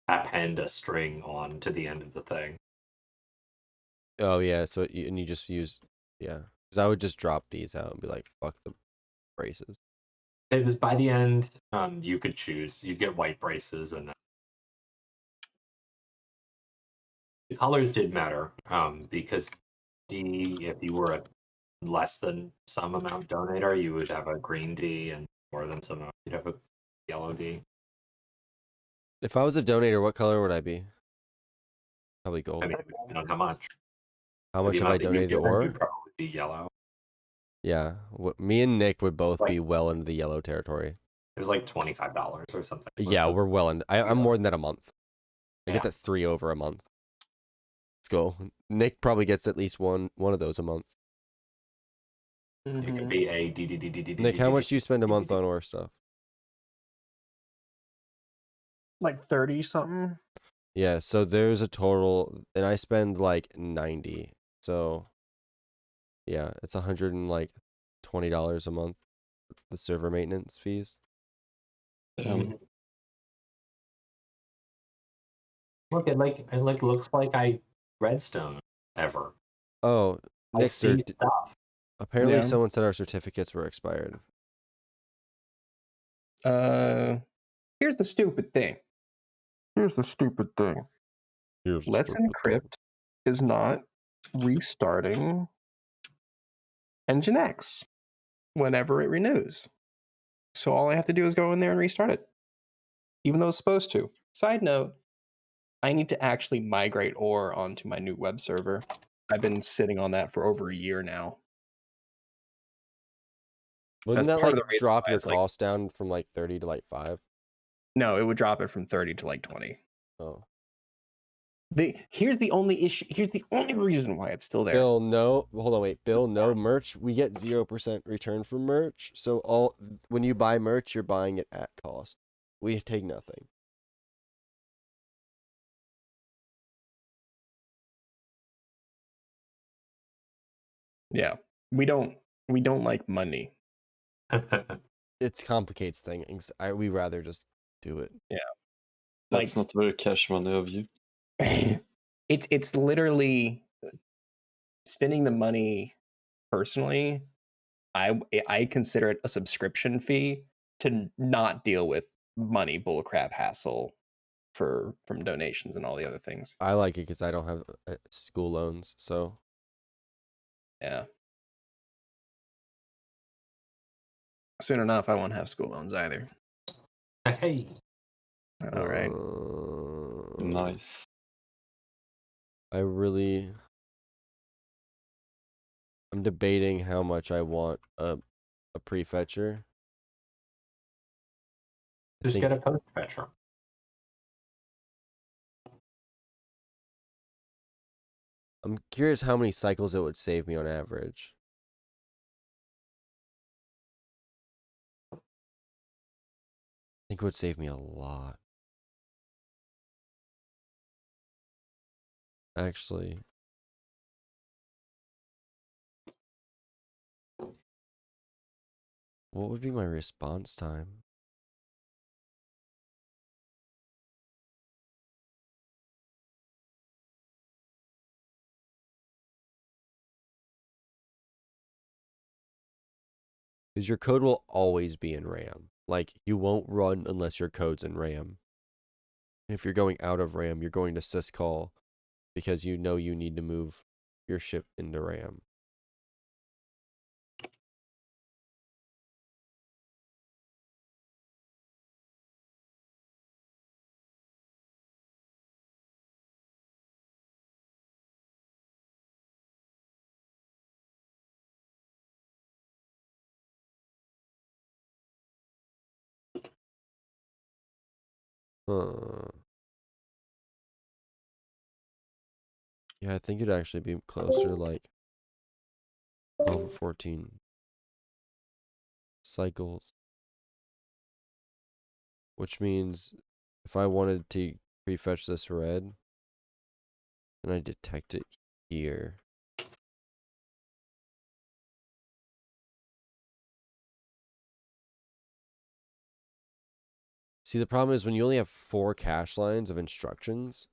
append a string on to the end of the thing. Oh yeah, so you just use because I would just drop these out and be like, fuck the braces. It was by the end, you could choose. You'd get white braces, and the colors did matter because if you were a less than some amount donator, you would have a green D, and more than some amount, you'd have a yellow D. If I was a donator, what color would I be? Probably gold. I mean, it would depend on how much. How much have I donated ore? You'd probably be yellow. Yeah, me and Nick would both be well into the yellow territory. It was like $25 or something. Yeah, we're well in. I'm more than that a month. I get that 3 over a month. Let's go. Nick probably gets at least one of those a month. You could be a DDDDD. Nick, how much do you spend a month on ore stuff? Like 30 something. Yeah, so there's a total, and I spend like 90. So yeah, it's $120 a month. The server maintenance fees. Look, it looks like I redstone ever. Oh, I Nick, see stuff. apparently Yeah. someone said our certificates were expired. Here's the stupid thing. Let's Encrypt is not restarting Nginx whenever it renews. So all I have to do is go in there and restart it, even though it's supposed to. Side note, I need to actually migrate ore onto my new web server. I've been sitting on that for over a year now. Wouldn't That's that part of the reason drop why your it's like- cost down from 30 to 5? No, it would drop it from 30 to 20. Oh. Here's the only issue. Here's the only reason why it's still there. Bill, no. Hold on, wait. Bill, no merch. We get 0% return from merch. So when you buy merch, you're buying it at cost. We take nothing. Yeah, we don't like money. It complicates things. We rather just do it. Yeah. That's not very cash money of you. It's literally spending the money personally. I consider it a subscription fee to not deal with money bullcrap hassle from donations and all the other things. I like it because I don't have school loans, so Yeah. Soon enough, I won't have school loans either. Hey. All right. Nice. I'm debating how much I want a prefetcher. Just get a post fetcher. I'm curious how many cycles it would save me on average. I think it would save me a lot. Actually, what would be my response time? Because your code will always be in RAM. Like, you won't run unless your code's in RAM. If you're going out of RAM, you're going to syscall because you know you need to move your ship into RAM. Yeah, I think it'd actually be closer to like 12 or 14 cycles. Which means if I wanted to prefetch this red, and I detect it here. See, the problem is when you only have 4 cache lines of instructions,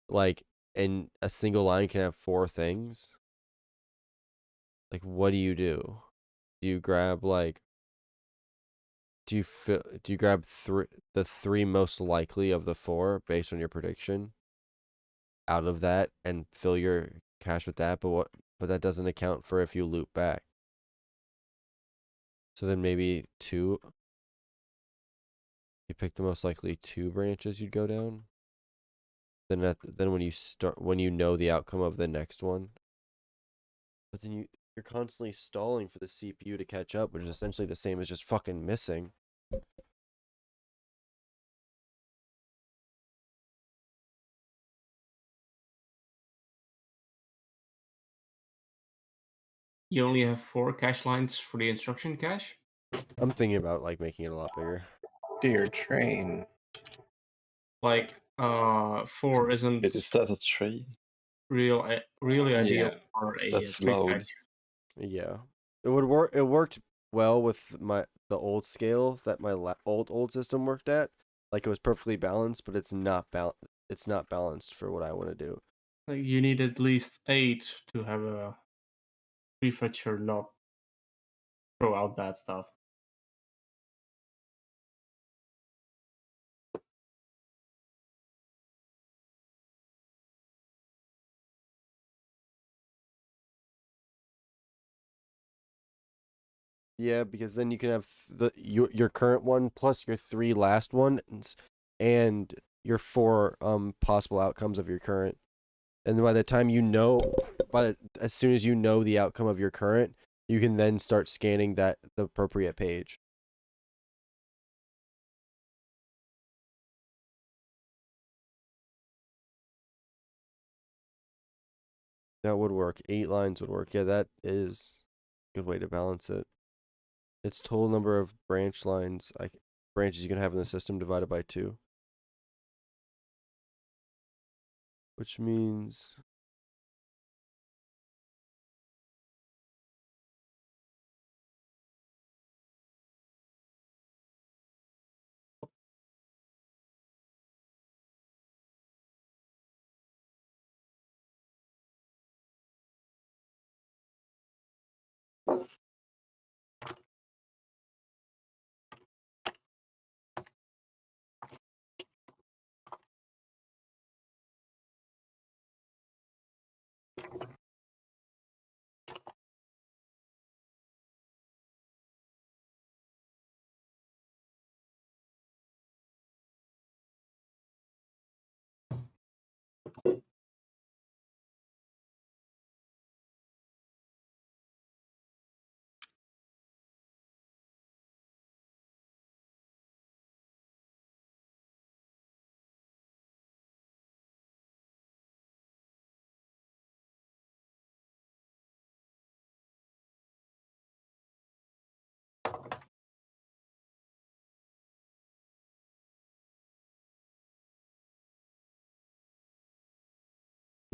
like, and a single line can have 4 things. Like, what do you do? Do you grab like? Do you grab the 3 most likely of the 4 based on your prediction? Out of that and fill your cache with that, but that doesn't account for if you loop back. So then maybe 2. You pick the most likely 2 branches you'd go down. Then when you know the outcome of the next one, but then you're constantly stalling for the CPU to catch up, which is essentially the same as just fucking missing. You only have 4 cache lines for the instruction cache? I'm thinking about like making it a lot bigger. Dear train. Like 4 isn't Is that a train? really ideal Yeah, for a that's prefetch. loud. Yeah, it would work. It worked well with the old scale that my old system worked at. Like, it was perfectly balanced, but it's not balanced for what I want to do. Like you need at least 8 to have a prefetcher not throw out bad stuff. Yeah, because then you can have your current one plus your 3 last ones and your 4 possible outcomes of your current. And by the time as soon as you know the outcome of your current, you can then start scanning the appropriate page. That would work. 8 lines would work. Yeah, that is a good way to balance it. It's total number of branches you can have in the system divided by 2. Which means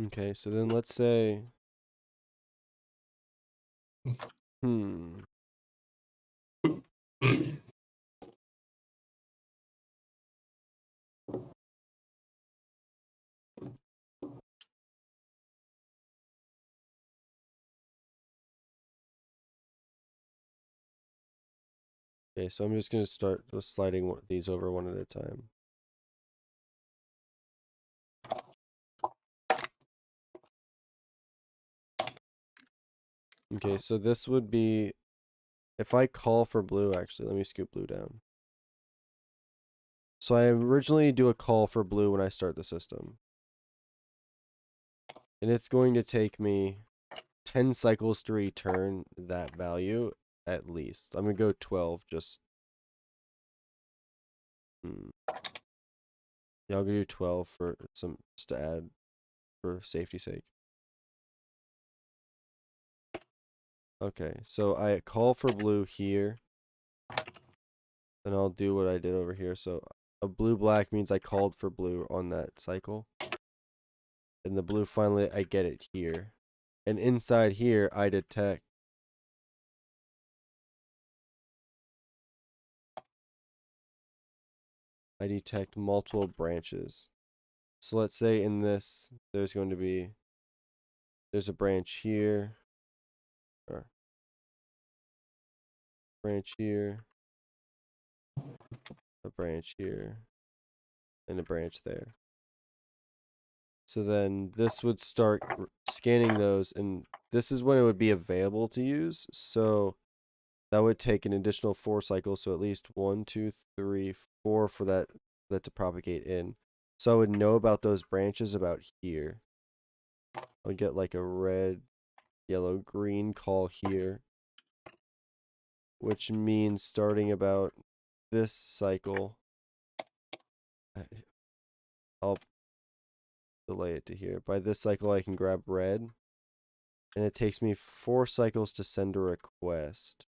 Okay, so then let's say, Okay, so I'm just gonna start just sliding these over one at a time. Okay, so this would be, if I call for blue, actually, let me scoop blue down. So I originally do a call for blue when I start the system. And it's going to take me 10 cycles to return that value at least. I'm going to go 12 just. Yeah, I'll do 12 for some, just to add for safety's sake. Okay, so I call for blue here. Then I'll do what I did over here. So a blue-black means I called for blue on that cycle. And the blue, finally, I get it here. And inside here, I detect multiple branches. So let's say in this, there's going to be, there's a branch here, or branch here, a branch here, and a branch there. So then this would start scanning those, and this is when it would be available to use. So that would take an additional 4 cycles, so at least 1, 2, 3, 4 for that to propagate in. So I would know about those branches about here. I would get like a red, yellow, green call here, which means starting about this cycle, I'll delay it to here. By this cycle, I can grab red, and it takes me 4 cycles to send a request.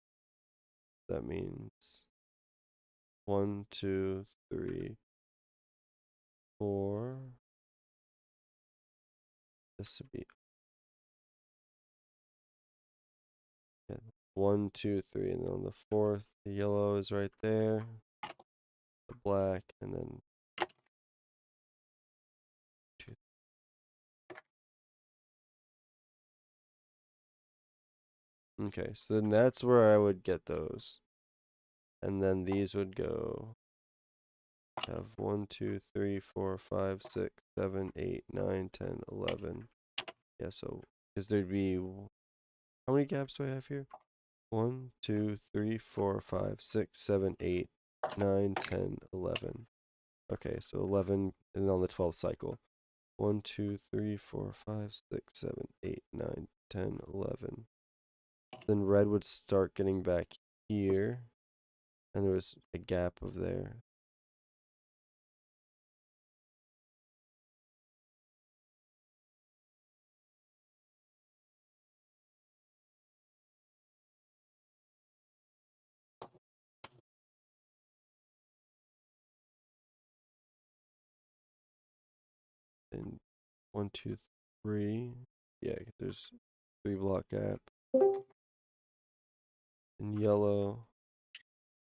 That means 1, 2, 3, 4. This would be 1, 2, 3, and then on the 4th, the yellow is right there, the black, and then 2. Okay, so then that's where I would get those, and then these would go. Have 1, 2, 3, 4, 5, 6, 7, 8, 9, 10, 11. Yeah, so because there'd be, how many gaps do I have here? 1, 2, 3, 4, 5, 6, 7, 8, 9, 10, 11. Okay, so 11, and on the 12th cycle. 1, 2, 3, 4, 5, 6, 7, 8, 9, 10, 11. Then red would start getting back here, and there was a gap of there. And 1, 2, 3. Yeah, there's 3 block gap. And yellow.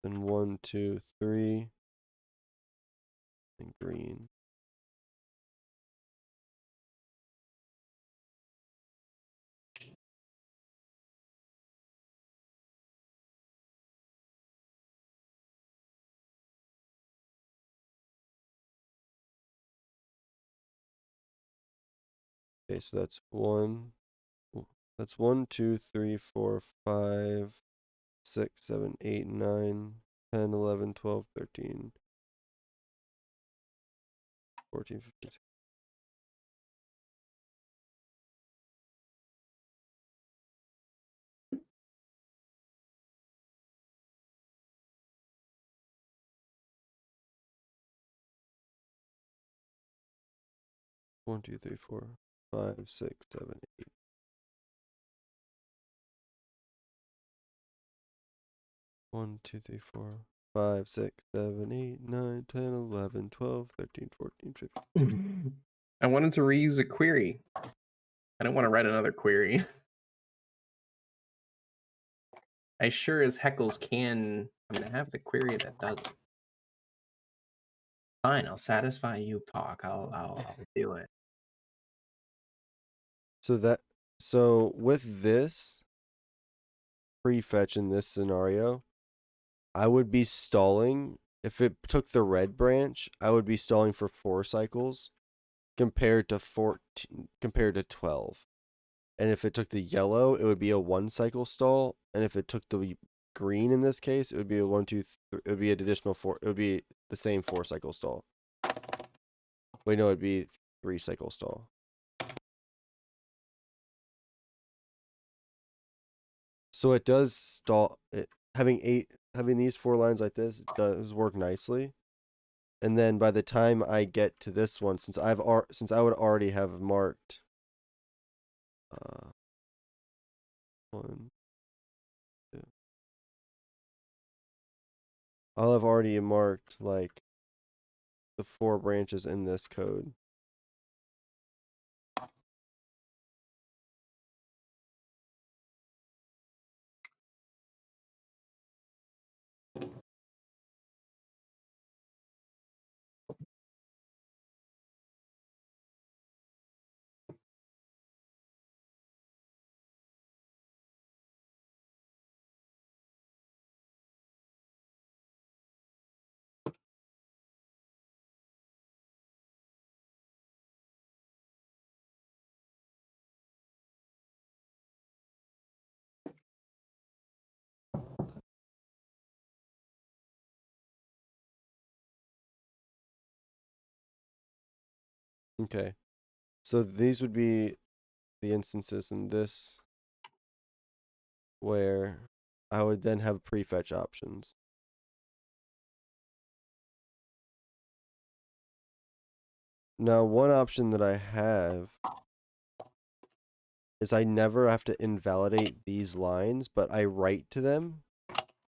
Then 1, 2, 3. And green. Okay, so that's 1. That's 1, 2, 3, 4, 5, 6, 7, 8, 9, 10, 11, 12, 13, 14, 15, 16. One, 2, 3, 4, 5, 6, 7, 8. One, 2, 3, 4, 5, 6, 7, 8, 9, 10, 11, 12, 13, 14, 15. I wanted to reuse a query. I don't want to write another query. I sure as heckles can. I'm gonna have the query that does it. Fine, I'll satisfy you, Talk. I'll do it. So with this prefetch in this scenario, I would be stalling. If it took the red branch, I would be stalling for 4 cycles compared to 12. And if it took the yellow, it would be a 1 cycle stall. And if it took the green in this case, it would be a 1, 2, 3, it would be an additional 4. It would be the same 4 cycle stall. Wait, no, it'd be 3 cycle stall. So it does stall it. Having these 4 lines like this, it does work nicely. And then by the time I get to this one, since I would already have marked 1, 2. I'll have already marked like the 4 branches in this code. Okay. So these would be the instances in this where I would then have prefetch options. Now, one option that I have is I never have to invalidate these lines, but I write to them.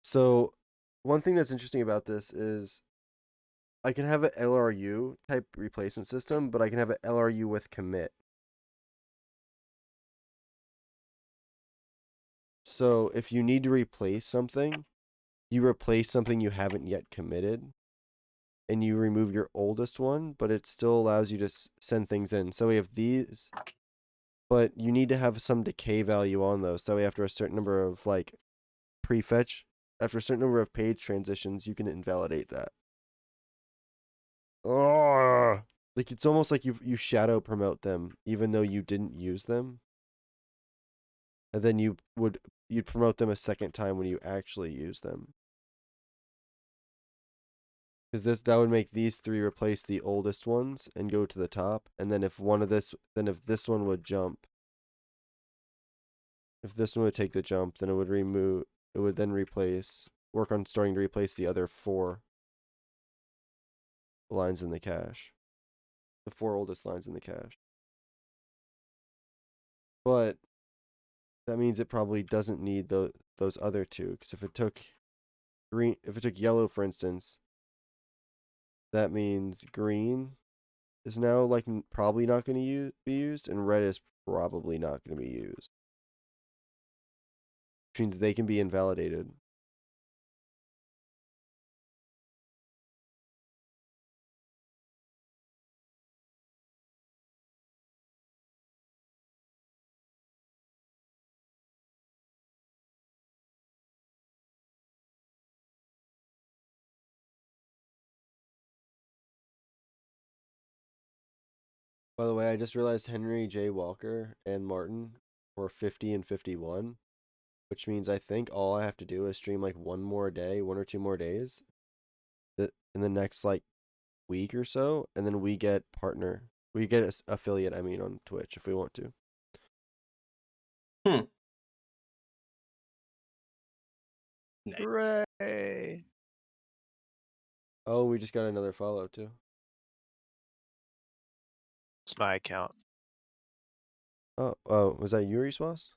So one thing that's interesting about this is I can have an LRU type replacement system, but I can have an LRU with commit. So if you need to replace something, you replace something you haven't yet committed, and you remove your oldest one, but it still allows you to send things in. So we have these, but you need to have some decay value on those. So after a certain number of like prefetch, after a certain number of page transitions, you can invalidate that. Oh, like it's almost like you shadow promote them even though you didn't use them, and then you'd promote them a second time when you actually use them. Because that would make these 3 replace the oldest ones and go to the top, and then if this one would jump, if this one would take the jump, then it would then work on starting to replace the other 4 lines in the cache. The 4 oldest lines in the cache. But that means it probably doesn't need those other 2, because if it took yellow, for instance, that means green is now like probably not going to be used, and red is probably not going to be used. Which means they can be invalidated. By the way, I just realized Henry J. Walker and Martin were 50 and 51, which means I think all I have to do is stream like 1 or 2 more days in the next like week or so, and then we get affiliate, on Twitch if we want to. Hooray! Oh, we just got another follow too. It's my account. Oh, was that you, Reswas?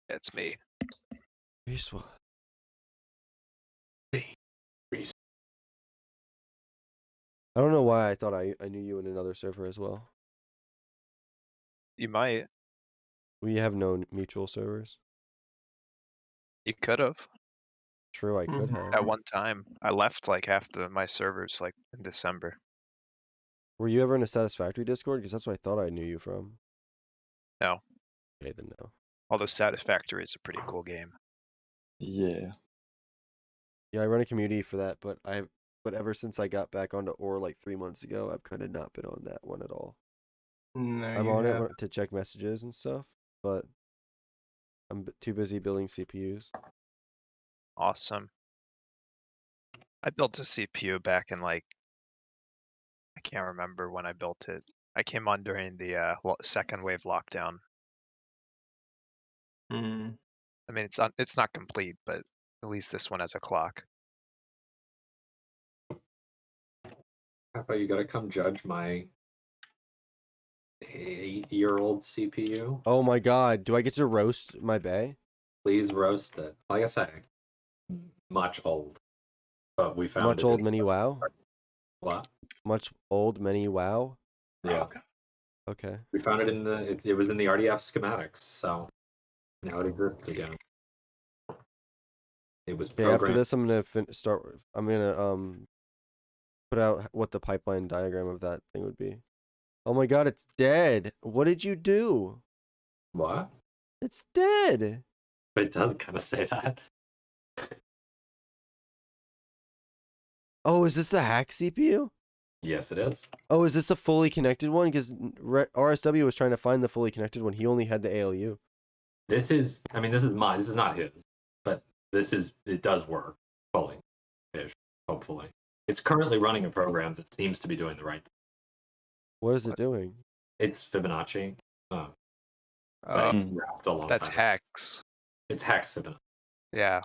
It's me. Reswas. I don't know why I thought I knew you in another server as well. You might. We have no mutual servers. You could have. True, I could have. At one time, I left like half my servers like in December. Were you ever in a Satisfactory Discord? Because that's what I thought I knew you from. No. Okay, then no. Although Satisfactory is a pretty cool game. Yeah. Yeah, I run a community for that, but ever since I got back onto Ore like 3 months ago, I've kind of not been on that one at all. No, I'm you on have- it to check messages and stuff, but I'm too busy building CPUs. Awesome. I built a CPU back in like, I can't remember when I built it. I came on during the second wave lockdown. Mm. I mean, it's not complete, but at least this one has a clock. How about you gotta come judge my 8-year-old CPU? Oh my god, do I get to roast my bay? Please roast it. Like I say, much old. But we found Much a old good- mini WoW? What? Much old mini WoW? Yeah. Okay. We found it in it was in the RDF schematics, so now it exists again. It was Okay, after programmed. this, I'm gonna I'm gonna put out what the pipeline diagram of that thing would be. Oh my god, it's dead. What did you do? What? It's dead. It does kind of say that. Oh, is this the hack CPU? Yes, it is. Oh, is this a fully connected one? Because RSW was trying to find the fully connected one. He only had the ALU. This is, I mean, this is mine. This is not his, but it does work fully, ish, hopefully. It's currently running a program that seems to be doing the right thing. What is it doing? It's Fibonacci. But Oh, it wrapped a long that's time. Hex. It's Hex Fibonacci. Yeah.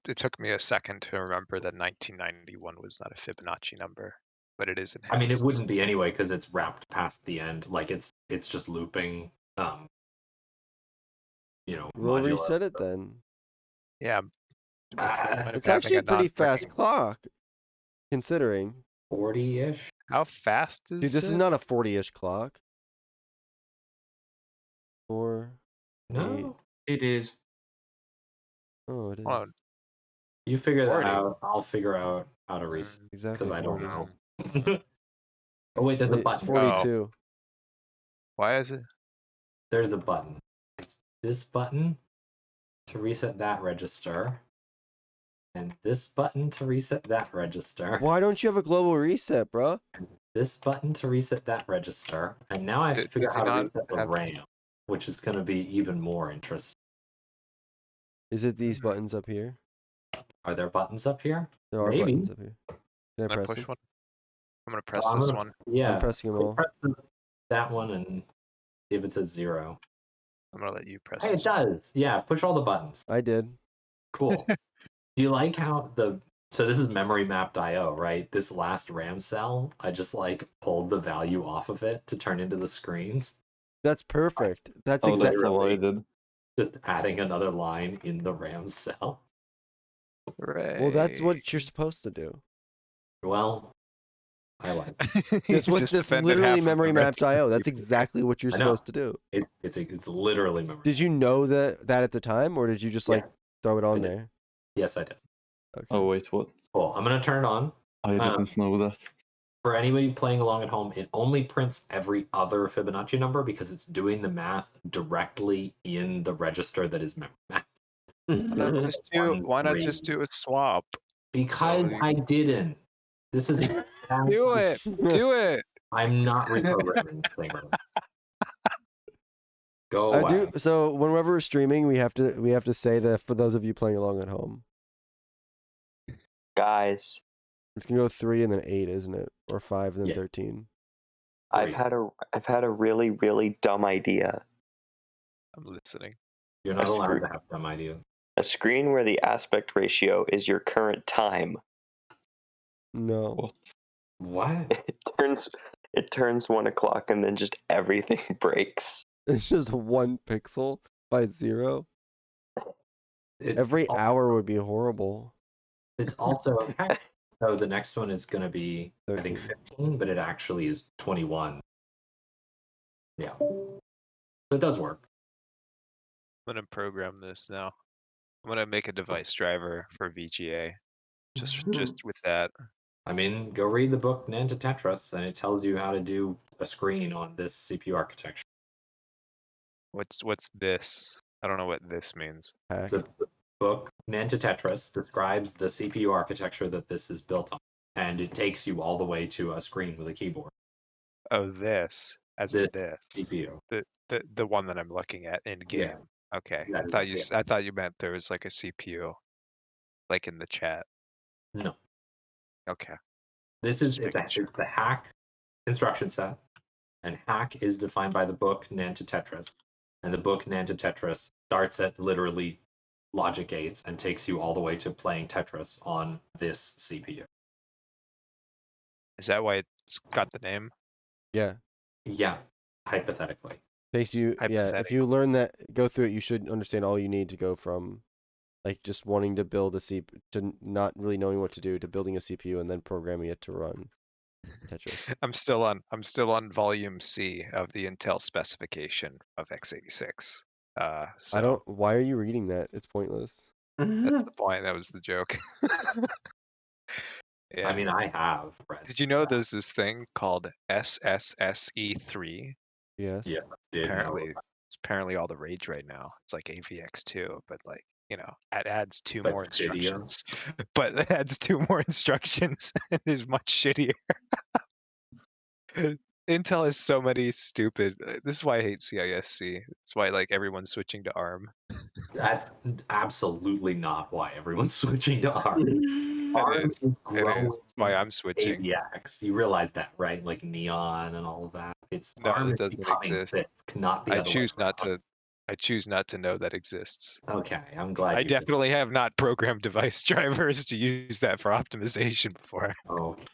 It took me a second to remember that 1991 was not a Fibonacci number, but it is in Hex. I mean, it wouldn't be anyway because it's wrapped past the end. Like it's just looping. We'll modulo. reset it then. Yeah. What's the point of It's having actually a pretty fast non-breaking- clock, considering. 40-ish. How fast is Dude, this is it? not a 40-ish clock. 4. No. It is. Oh, it is. Hold on. You figure that 40. out. I'll figure out how to reset Exactly. because I don't 40. know. Oh wait, there's a Wait, it's button. 42. Why is it? There's a button. It's this button to reset that register, and this button to reset that register. Why don't you have a global reset, bro? This button to reset that register, and now I have to figure Does out he how to not reset the have- RAM, which is going to be even more interesting. Is it these buttons up here? Are there buttons up here? There are Maybe. buttons up here. Can I Can I press push them? one? I'm gonna press I'm this gonna- one. Yeah. I'm pressing them all. Press that one and see if it says 0. I'm gonna let you press Hey, it this one. does. Yeah, push all the buttons. I did. Cool. Do you like how so this is memory mapped IO, right? This last RAM cell, I just like pulled the value off of it to turn into the screens. That's perfect. That's Oh, that's exactly. how I did. Just adding another line in the RAM cell. Well, that's what you're supposed to do. Well, I like That's what Just this spend literally half of the memory mapped rest of IO. the That's exactly what you're I know. supposed to do. it's literally memory. Did you know that at the time, or did you just like throw it on did. there? Yes, I did. Oh wait, what? Cool. I'm gonna turn it on. I didn't know that. For anybody playing along at home, it only prints every other Fibonacci number because it's doing the math directly in the register that is memory mapped. Why not just do a swap? Because So I didn't. This is Do it. Do it. I'm not reprogramming this thing. Go I away. do. So whenever we're streaming, we have to say that for those of you playing along at home, Guys, it's gonna go 3 and then 8, isn't it? Or 5 and then 13. I've had a really, really dumb idea. I'm listening. You're not A allowed screen- to have dumb ideas. A screen where the aspect ratio is your current time. No. What? It turns 1 o'clock and then just everything breaks. It's just 1 pixel by 0. It's Every al- hour would be horrible. It's also so the next one is gonna be I think 15, but it actually is 21. Yeah. So it does work. I'm gonna program this now. I'm gonna make a device driver for VGA. Just with that. I mean, go read the book Nanta Tetris, and it tells you how to do a screen on this CPU architecture. What's this? I don't know what this means. The book Nanta Tetris describes the CPU architecture that this is built on, and it takes you all the way to a screen with a keyboard. Oh, this This this CPU. the one that I'm looking at in game. Yeah. Okay, That I is thought in you game. I thought you meant there was like a CPU, like in the chat. No. Okay. This is Just making it's the hack instruction set, and hack is defined by the book Nanta Tetris, and the book Nanta Tetris starts at literally logic gates and takes you all the way to playing Tetris on this CPU. Is that why it's got the name? Yeah. Yeah, hypothetically. Takes you, yeah. If you learn that, go through it, you should understand all you need to go from, like, just wanting to build a CPU to not really knowing what to do to building a CPU and then programming it to run Tetris. I'm still on volume C of the Intel specification of x86. So I don't. Why are you reading that? It's pointless. that's the point. That was the joke. Yeah. I mean, I have read. Did you know there's this thing called SSSE3? Yes. Yeah, did know Apparently, about it's apparently all the rage right now. It's like AVX2, but like, you know, it adds two But more shittier. instructions. But it adds two more instructions and is much shittier. Intel has so many stupid. This is why I hate CISC. It's why like everyone's switching to ARM. That's absolutely not why everyone's switching to ARM. It ARM is. is It growing. is. That's why I'm switching. AVX. You realize that, right? Like Neon and all of that. It's No, ARM it is doesn't becoming exist. CISC, not the I other way choose around. not to. I choose not to know that exists. Okay, I'm glad. I you definitely have not programmed device drivers to use that for optimization before. Okay.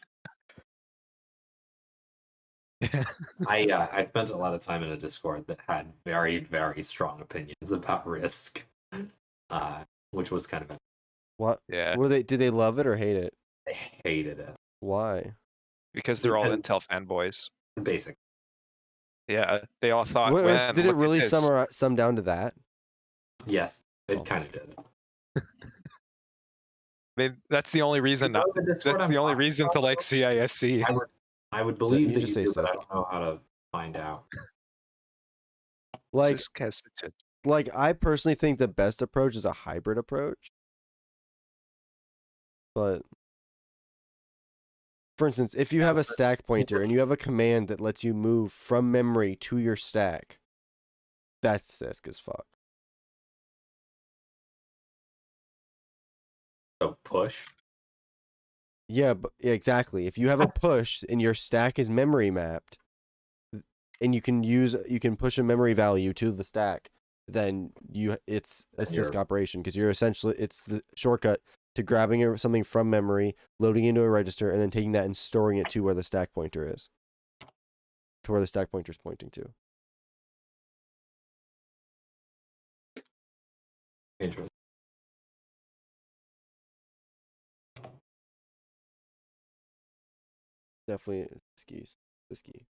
I spent a lot of time in a Discord that had very, very strong opinions about Risk, which was kind of What? Yeah. Were they? Did they love it or hate it? I hated it. Why? Because they're all Because- Intel fanboys. Basic. Yeah, they all thought, What was- man, did it look at really this." sum down to that? Yes, it kind of did. I mean, that's the only reason. know the Discord That's I'm the only talking reason to about, like CISC. I would So believe you that just you say do, but I CISC. don't know how to find out. Like, CISC has such a like I personally think the best approach is a hybrid approach. But for instance, if you have a stack pointer and you have a command that lets you move from memory to your stack, that's CISC as fuck. So push. Yeah, but yeah, exactly. If you have a push and your stack is memory mapped, and you can push a memory value to the stack, then it's a CISC operation because you're essentially it's the shortcut to grabbing something from memory, loading into a register, and then taking that and storing it to where the stack pointer is, to where the stack pointer is pointing to. Interesting. Definitely skis. The ski.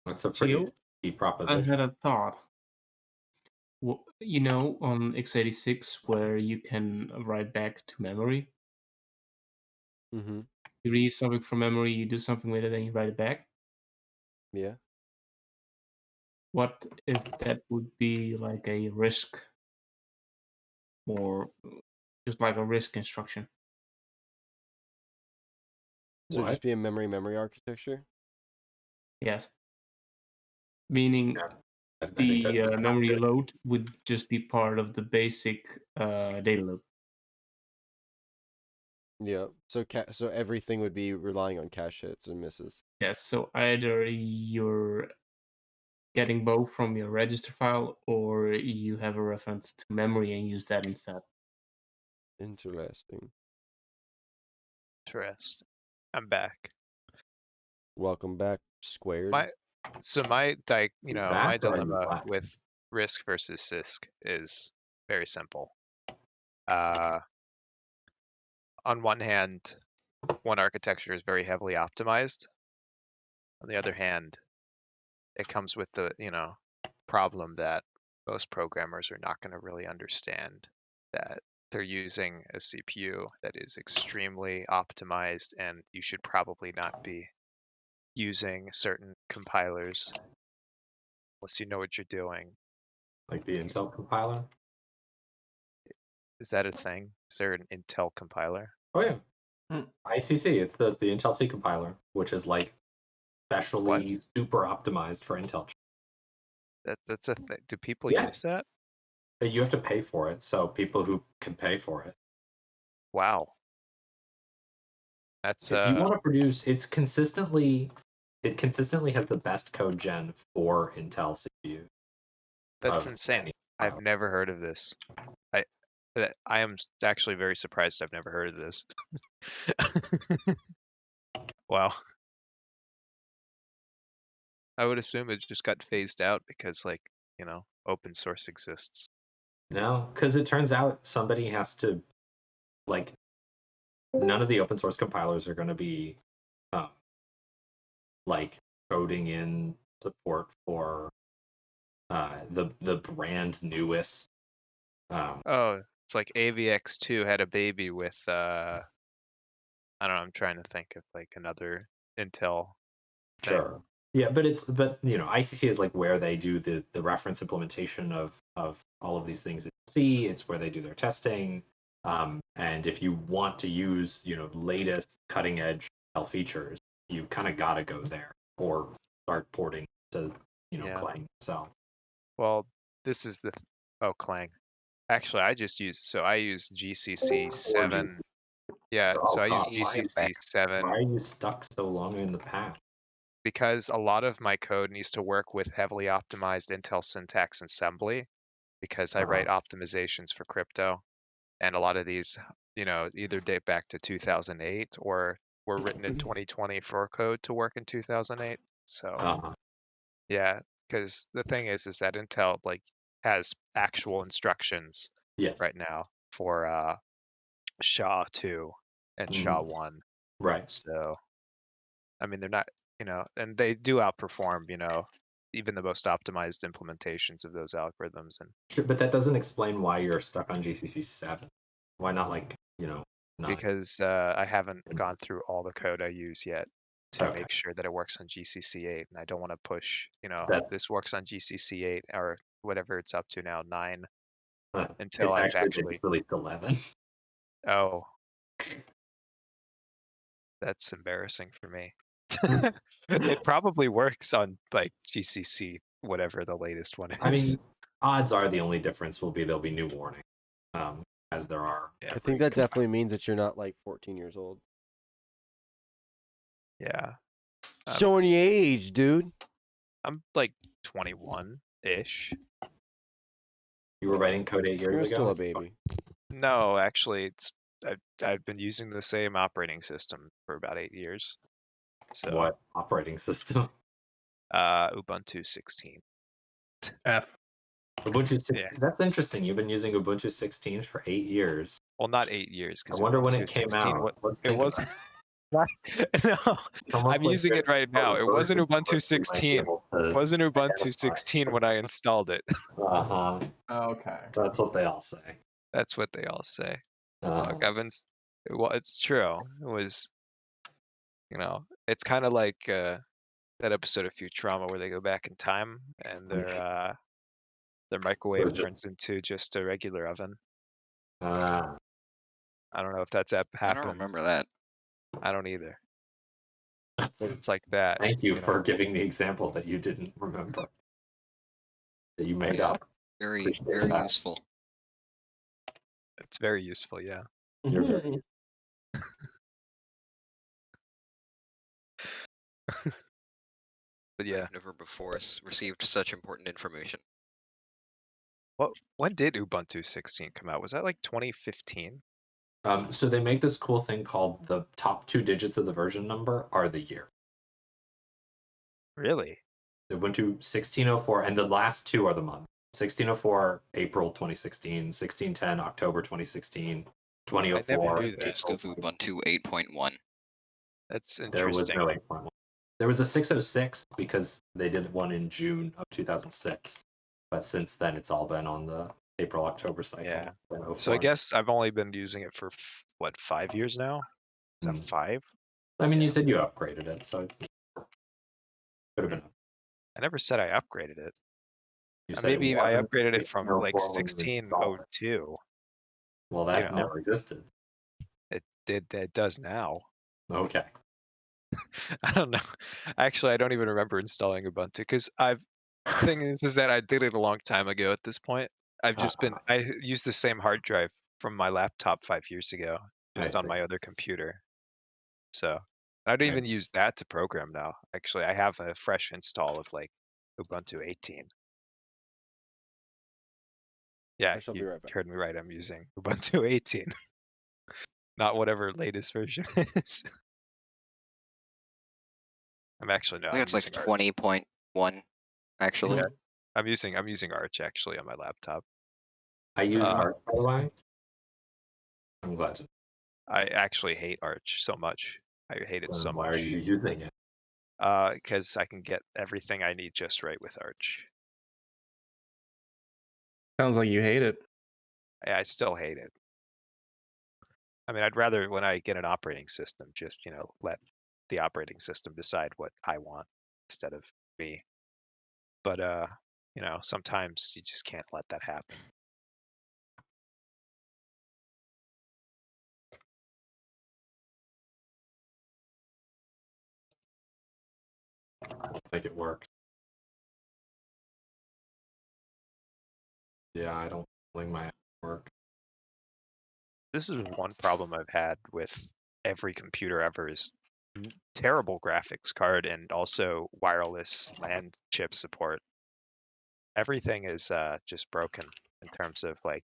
That's a pretty Teal, key I proposition. had a thought. You know, on x86 where you can write back to memory. Mm-hmm. You read something from memory, you do something with it, and you write it back. Yeah. What if that would be like a RISC, or just like a RISC instruction? So it'd just be a memory architecture. Yes. Meaning I think the that's memory good. load would just be part of the basic data loop. Yeah. So everything would be relying on cache hits and misses. Yes, so either you're getting both from your register file or you have a reference to memory and use that instead. Interesting. Interesting. I'm back. Welcome back, Squared. My Back or dilemma black? with RISC versus CISC is very simple. On one hand, one architecture is very heavily optimized. On the other hand, it comes with the problem that most programmers are not going to really understand that they're using a CPU that is extremely optimized, and you should probably not be using certain compilers unless you know what you're doing. Like the Intel compiler? Is that a thing? Is there an Intel compiler? Oh yeah. ICC, it's the Intel C compiler, which is like specially super optimized for Intel. That's a thing. Do people Yes. use that? You have to pay for it, so people who can pay for it. Wow. That's If you want to produce, it consistently has the best code gen for Intel CPU. That's of insane. any I've compiler. never heard of this. I am actually very surprised I've never heard of this. Wow. I would assume it just got phased out because, like, open source exists. No, because it turns out somebody has to, like, none of the open source compilers are going to be, like, coding in support for the brand newest. Oh, it's like AVX2 had a baby with I don't know. I'm trying to think of like another Intel thing. Sure. Yeah, but ICC is like where they do the reference implementation of all of these things in C. It's where they do their testing. And if you want to use latest cutting edge features, you've kind of got to go there or start porting to Clang. So Well, this is the Clang. Actually, I use GCC 7. Yeah, so I use GCC 7. Why are you stuck so long in the past? Because a lot of my code needs to work with heavily optimized Intel syntax assembly, because I write optimizations for crypto, and a lot of these, either date back to 2008 or were written in 2020 for code to work in 2008. So yeah, because the thing is that Intel has actual instructions right now for SHA-2 and SHA-1. Right. So, I mean, they're not, and they do outperform, even the most optimized implementations of those algorithms. And sure, but that doesn't explain why you're stuck on GCC 7. Why not 9? Because I haven't gone through all the code I use yet to make sure that it works on GCC 8, and I don't want to push, this works on GCC 8 or whatever it's up to now, 9, until I've actually released 11. Oh, that's embarrassing for me. It probably works on like GCC, whatever the latest one is. I mean, odds are the only difference will be there'll be new warning, as there are. I think that definitely means that you're not like 14 years old. Yeah. Showing your age, dude. I'm like 21-ish. You were writing code 8 years ago? You're still a baby. No, actually, I've been using the same operating system for about 8 years. So what operating system? Ubuntu 16. Ubuntu 16. Yeah. That's interesting. You've been using Ubuntu 16 for 8 years. Well, not 8 years. I wonder when it came out. It wasn't. No, I'm using it right now. It wasn't Ubuntu 16. It wasn't Ubuntu 16 when I installed it. Okay. That's what they all say. That's what they all say. Look, it's true. It was, it's kind of like that episode of Futurama where they go back in time and their microwave turns into just a regular oven. I don't know if that's happened. I don't remember that. I don't either. It's like that. Thank you for giving the example that you didn't remember. That you made up. Very, very useful. It's very useful, yeah. You're very But yeah. I've never before received such important information. When did Ubuntu 16 come out? Was that like 2015? So they make this cool thing called the top 2 digits of the version number are the year. Really? Ubuntu 1604, and the last 2 are the month. 1604, April 2016, 1610, October 2016, 2004. Just of Ubuntu 8.1. That's interesting. There was no 8.1. There was a 606 because they did one in June of 2006. But since then, it's all been on the April-October cycle. Yeah. then So I 04. guess I've only been using it for what 5 years now. Is that 5? I mean, you said you upgraded it, so it could have been. I never said I upgraded it. You said Maybe it I wasn't upgraded it from 1604 like when you installed it. 1602. Well, that never existed. It does now. Okay. I don't know. Actually, I don't even remember installing Ubuntu because thing is that I did it a long time ago at this point. I used the same hard drive from my laptop 5 years ago, just on my other computer. So I don't even use that to program now. Actually, I have a fresh install of like Ubuntu 18. Yeah, I shall be you right back. heard me right. I'm using Ubuntu 18, not whatever latest version is. I'm actually no. I think it's like 20.1, actually. Yeah, I'm using Arch actually on my laptop. I use Arch, by the way. I'm glad to. I actually hate Arch so much. I hate it so much. Why are you using it? Because I can get everything I need just right with Arch. Sounds like you hate it. I still hate it. I mean, I'd rather when I get an operating system, just let the operating system decide what I want instead of me. But sometimes you just can't let that happen. I don't think it worked. Yeah, I don't think my work. This is one problem I've had with every computer ever is terrible graphics card and also wireless LAN chip support. Everything is just broken in terms of like,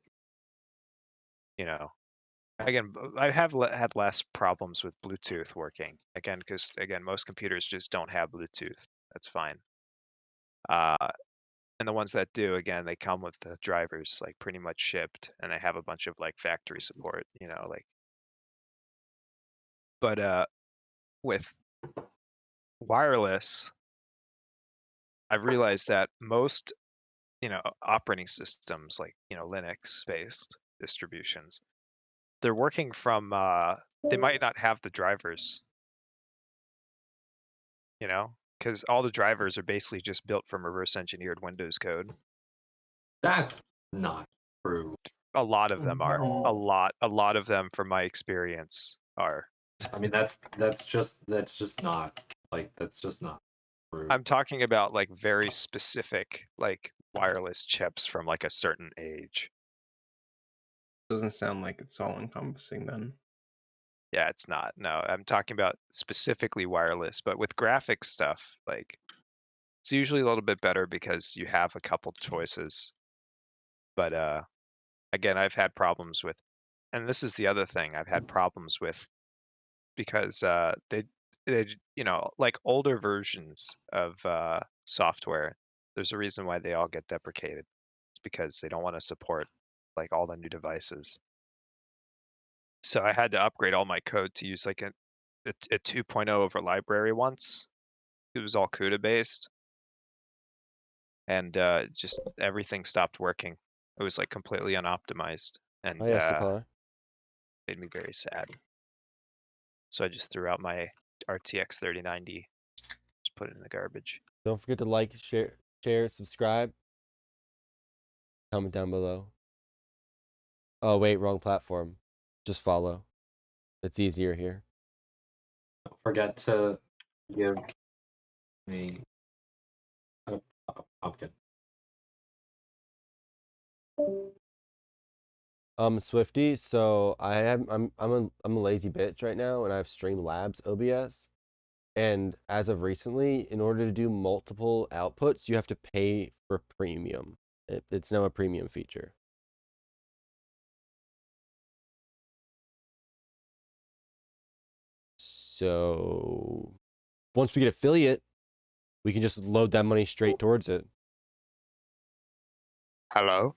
again, I have had less problems with Bluetooth working again because most computers just don't have Bluetooth. That's fine. And the ones that do, again, they come with the drivers like pretty much shipped, and they have a bunch of like factory support, like. But with wireless, I've realized that most, operating systems like Linux-based distributions, they're working from. They might not have the drivers. Because all the drivers are basically just built from reverse engineered Windows code. That's not true. A lot of them are. A lot of them, from my experience, are. I mean, that's just not true. I'm talking about like very specific like wireless chips from like a certain age. Doesn't sound like it's all encompassing then. Yeah, it's not. No, I'm talking about specifically wireless, but with graphics stuff, like it's usually a little bit better because you have a couple choices. But again, I've had problems with, and this is the other thing I've had problems with, because they like older versions of software, there's a reason why they all get deprecated. It's because they don't want to support like all the new devices. So I had to upgrade all my code to use like a 2.0 over library once. It was all CUDA based, and just everything stopped working. It was like completely unoptimized, and Oh, yes, the color. made me very sad. So I just threw out my RTX 3090, just put it in the garbage. Don't forget to like, share, subscribe. Comment down below. Oh, wait, wrong platform. Just follow. It's easier here. Don't forget to give me a pumpkin. Swifty, so I'm a lazy bitch right now, and I have Streamlabs OBS. And as of recently, in order to do multiple outputs, you have to pay for premium. It's now a premium feature. So once we get affiliate, we can just load that money straight towards it. Hello.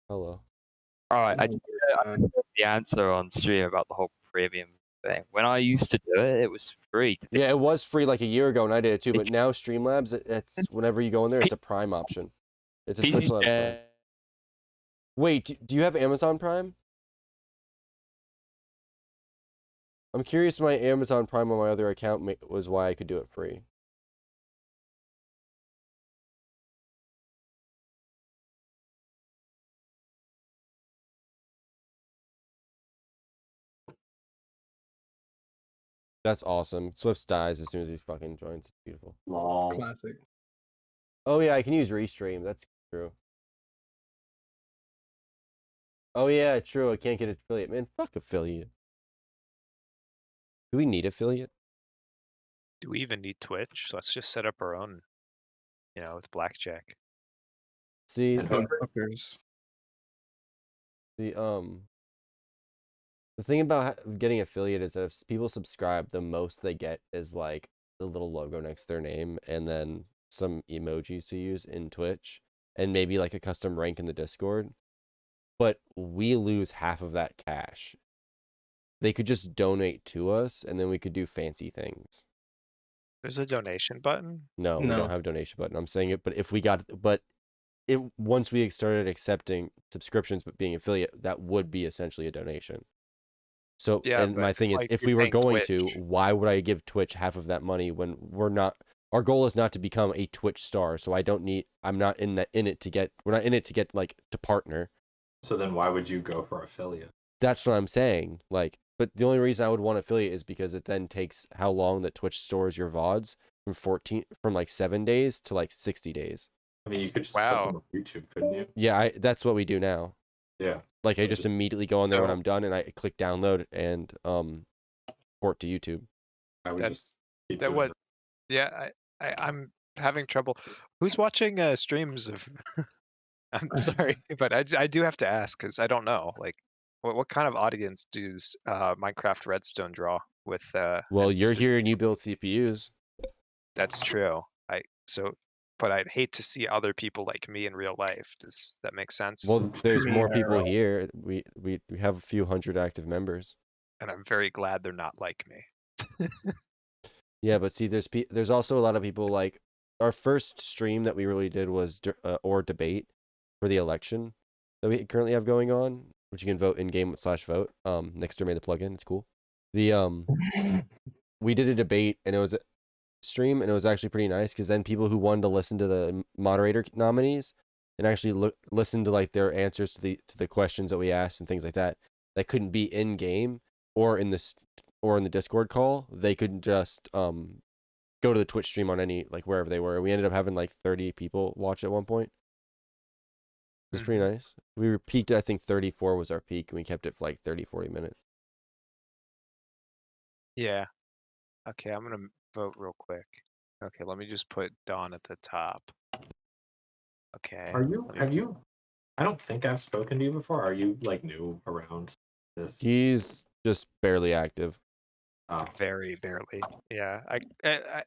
Hello. All right, I heard the answer on stream about the whole premium thing. When I used to do it, it was free. Yeah, it was free like a year ago, and I did it too. But now Streamlabs, it's whenever you go in there, it's a Prime option. It's a PC Twitch Live Prime. Wait, do you have Amazon Prime? I'm curious. My Amazon Prime on my other account was why I could do it free. That's awesome. Swift dies as soon as he fucking joins. It's beautiful. Lol. Classic. Oh yeah, I can use Restream. That's true. Oh yeah, true. I can't get affiliate. Man, fuck affiliate. Do we need affiliate? Do we even need Twitch? Let's just set up our own, with blackjack. See, And hookers. the thing about getting affiliate is that if people subscribe, the most they get is like the little logo next to their name and then some emojis to use in Twitch and maybe like a custom rank in the Discord. But we lose half of that cash. They could just donate to us and then we could do fancy things. There's a donation button. No, we don't have a donation button. I'm saying it, but if we got, once we started accepting subscriptions but being affiliate, that would be essentially a donation. So, Yeah, and but my thing it's is, like if you're we were paying going Twitch. to, why would I give Twitch half of that money when we're not? Our goal is not to become a Twitch star, so I'm not in it to get. We're not in it to get like to partner. So then why would you go for affiliate? That's what I'm saying. Like, but the only reason I would want affiliate is because it then takes how long that Twitch stores your VODs from like 7 days to like 60 days. I mean, you could just put them on YouTube, couldn't you? Yeah, that's what we do now. Yeah. Like I just immediately go on there when So- I'm done and I click download and port to YouTube. I would That's just keep that doing what? it. Yeah, I'm having trouble. Who's watching streams of? I'm sorry, but I do have to ask because I don't know. Like, what kind of audience does Minecraft Redstone draw with? Well, and you're here and you build CPUs. That's true. But I'd hate to see other people like me in real life. Does that make sense? Well, there's more people here. We have a few hundred active members. And I'm very glad they're not like me. Yeah, but see, there's also a lot of people like our first stream that we really did was or debate for the election that we currently have going on, which you can vote in game /vote. Nixter made the plugin. It's cool. The we did a debate and it was a stream and it was actually pretty nice because then people who wanted to listen to the moderator nominees and actually listen to like their answers to the questions that we asked and things like that couldn't be in game or in the Discord call, they could just go to the Twitch stream on any like wherever they were. We ended up having like 30 people watch at one point. It was pretty nice. We were peaked, I think 34 was our peak, and we kept it for like 30-40 minutes. Yeah. Okay, I'm gonna vote real quick. Okay, let me just put Dawn at the top. Okay. Have you? I don't think I've spoken to you before. Are you like new around this? He's just barely active. Oh. Very barely. Yeah. I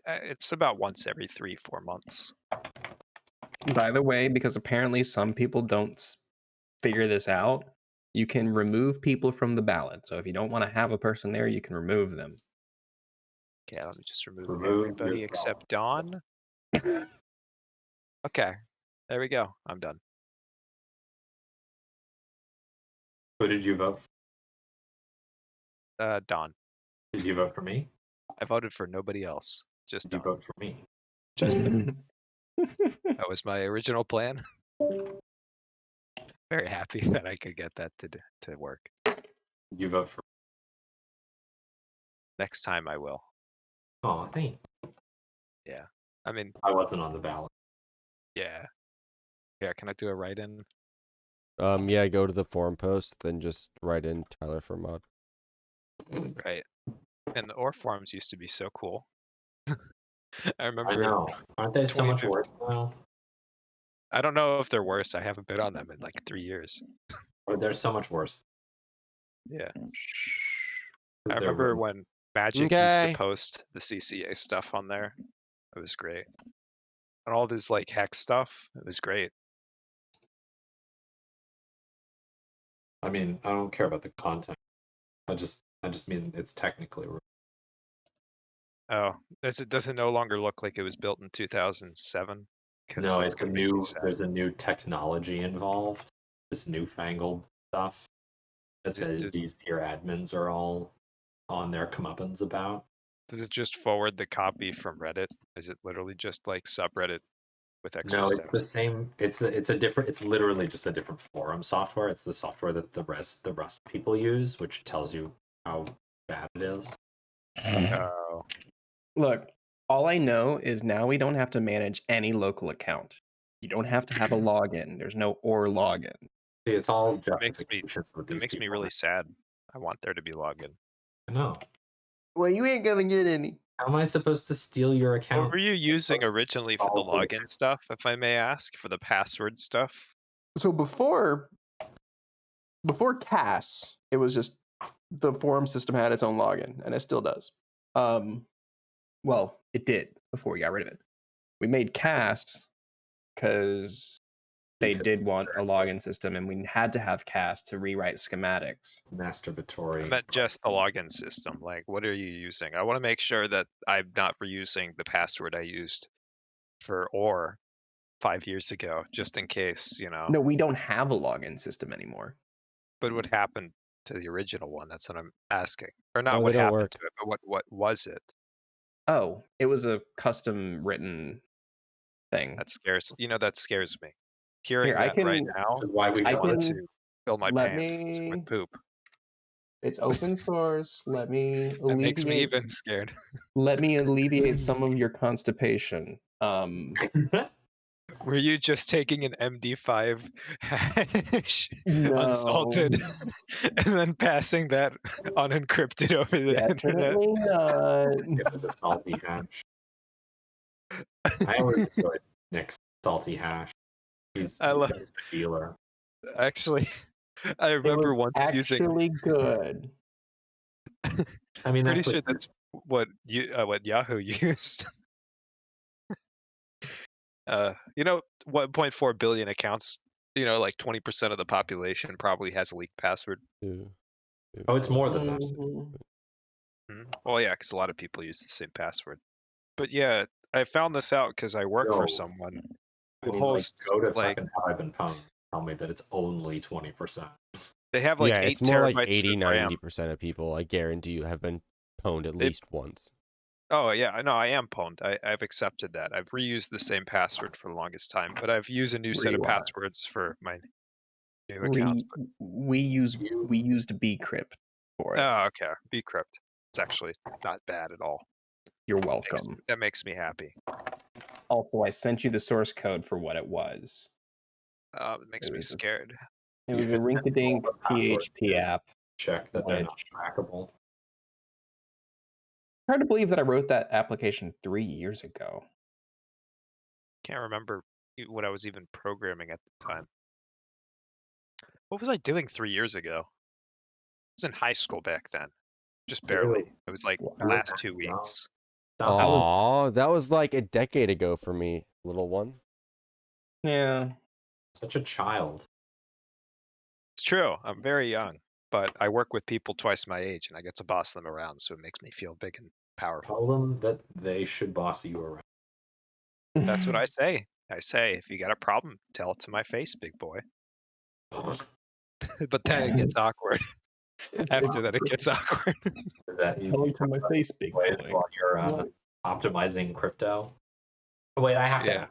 it's about once every 3-4 months. By the way, because apparently some people don't figure this out, you can remove people from the ballot. So if you don't want to have a person there, you can remove them. Okay, let me just remove Remove everybody yourself. except Dawn. Okay, there we go. I'm done. Who did you vote for? Dawn. Did you vote for me? I voted for nobody else. Just Did you Dawn. vote for me? Just that was my original plan. Very happy that I could get that to work. You vote for. Next time I will. Oh, thank. Yeah. I mean, I wasn't on the ballot. yeah. Yeah, can I do a write-in? Yeah, go to the forum post, then just write in Tyler for mod. Right. And the OR forums used to be so cool. I remember. I know. Aren't they so much 2015 worse now? I don't know if they're worse. I haven't been on them in like 3 years. Or they're so much worse. Yeah. I they're remember really- when Magic used Okay. to post the CCA stuff on there. It was great. And all this like hex stuff. It was great. I mean, I don't care about the content. I just mean it's technically. Oh, does it no longer look like it was built in 2007? 'cause No, it's it's a gonna make me new. sad. There's a new technology involved. This newfangled stuff that these here admins are all on their comeuppance about. Does it just forward the copy from Reddit? Is it literally just like subreddit with extra No, it's the steps? same. It's a different. It's literally just a different forum software. It's the software that the Rust people use, which tells you how bad it is. Oh. Look, all I know is now we don't have to manage any local account. You don't have to have a login. There's no or login. See, it's all It justifications with these makes me people. really sad. I want there to be login. No. Well, you ain't gonna get any. How am I supposed to steal your account? What were you using originally for the All the- login stuff, if I may ask, for the password stuff? So before CAS, it was just the forum system had its own login, and it still does. Well, it did before we got rid of it. We made CAS because they did want a login system, and we had to have CAS to rewrite schematics. Masturbatory. I meant just the login system. Like, what are you using? I want to make sure that I'm not reusing the password I used for OR 5 years ago, just in case, you know. No, we don't have a login system anymore. But what happened to the original one? That's what I'm asking. Or not Oh, what they don't happened work. to it, but what was it? Oh, it was a custom written thing. That scares that scares me. Hearing Here, I that right can- now Why makes we me I want can- to fill my let pants me- with poop. It's open source. Let me That makes me alleviate. even scared. Let me alleviate some of your constipation. Were you just taking an MD5 hash No. unsalted and then passing that unencrypted over the internet? Definitely not. It was a salty hash. I always enjoyed Nick's salty hash. He's I love- a dealer. Actually, I remember once using. Actually good. I mean, Pretty that's sure what that's what Yahoo used. 1.4 billion accounts. Like 20% of the population probably has a leaked password. Oh, it's more than that. Well, yeah, because a lot of people use the same password. But yeah, I found this out because I work Yo, for someone I who mean, hosts go to like fucking Have I Been Pwned? Tell me that it's only 20%. they have like yeah, 8 it's more like terabytes 80, of RAM. 90% of people, I guarantee you, have been pwned at least once. Oh yeah, I know I am pwned. I've accepted that. I've reused the same password for the longest time, but I've used a new set of passwords for my new accounts. We used bcrypt for it. Oh, okay. Bcrypt. It's actually not bad at all. You're welcome. That makes me happy. Also, I sent you the source code for what it was. It makes me scared. It was a rinky-dink PHP app. Check that they're not which- trackable. Hard to believe that I wrote that application 3 years ago. Can't remember what I was even programming at the time. What was I doing 3 years ago? I was in high school back then. Just barely. It was like last 2 weeks. Aw, that was like a decade ago for me, little one. Yeah. Such a child. It's true. I'm very young, but I work with people twice my age and I get to boss them around, so it makes me feel big and powerful. Tell them that they should boss you around. That's what I say. I say, if you got a problem, tell it to my face, big boy. But then it gets awkward. After that, it gets awkward. That you Tell it to my face, big boy. while you're optimizing crypto. Wait, I have to. Yeah.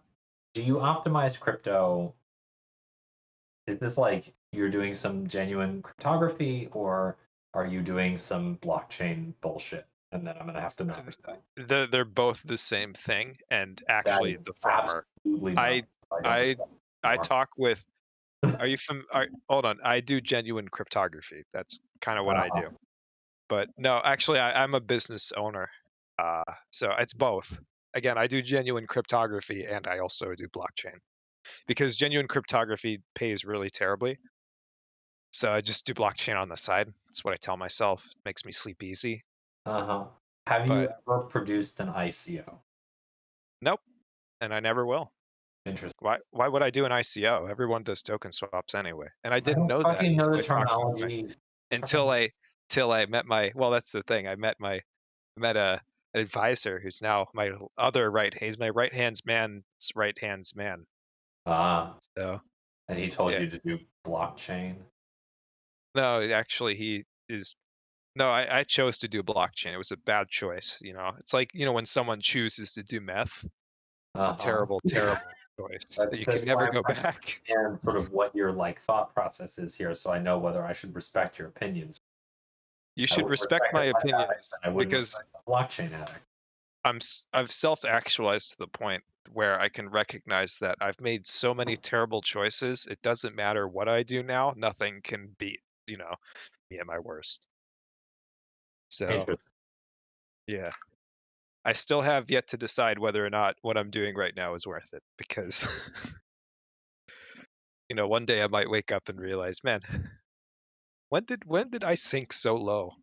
Do you optimize crypto? Is this like you're doing some genuine cryptography, or are you doing some blockchain bullshit? And then I'm gonna have to know. They're both the same thing, and actually, the former. I talk with. Are you hold on. I do genuine cryptography. That's kind of what I do. But no, actually, I'm a business owner. So it's both. Again, I do genuine cryptography, and I also do blockchain. Because genuine cryptography pays really terribly. So I just do blockchain on the side. That's what I tell myself. It makes me sleep easy. Have you ever produced an ICO? Nope. And I never will. Interesting. Why would I do an ICO? Everyone does token swaps anyway. And I didn't know that. fucking know the until I talked to terminology. until I met my, well, that's the thing. I met a advisor who's now my other he's my right hand's man's right hand's man. Ah. So. And he told Yeah. you to do blockchain. No, actually, he is. No, I chose to do blockchain. It was a bad choice. It's like when someone chooses to do meth. It's a terrible, terrible choice. You can never go back. And sort of what your thought process is here, so I know whether I should respect your opinions. You should respect my opinions I wouldn't because respect the blockchain addict. I've self-actualized to the point where I can recognize that I've made so many terrible choices. It doesn't matter what I do now. Nothing can beat me at my worst. So. Interesting. Yeah. I still have yet to decide whether or not what I'm doing right now is worth it because, one day I might wake up and realize, man, when did I sink so low?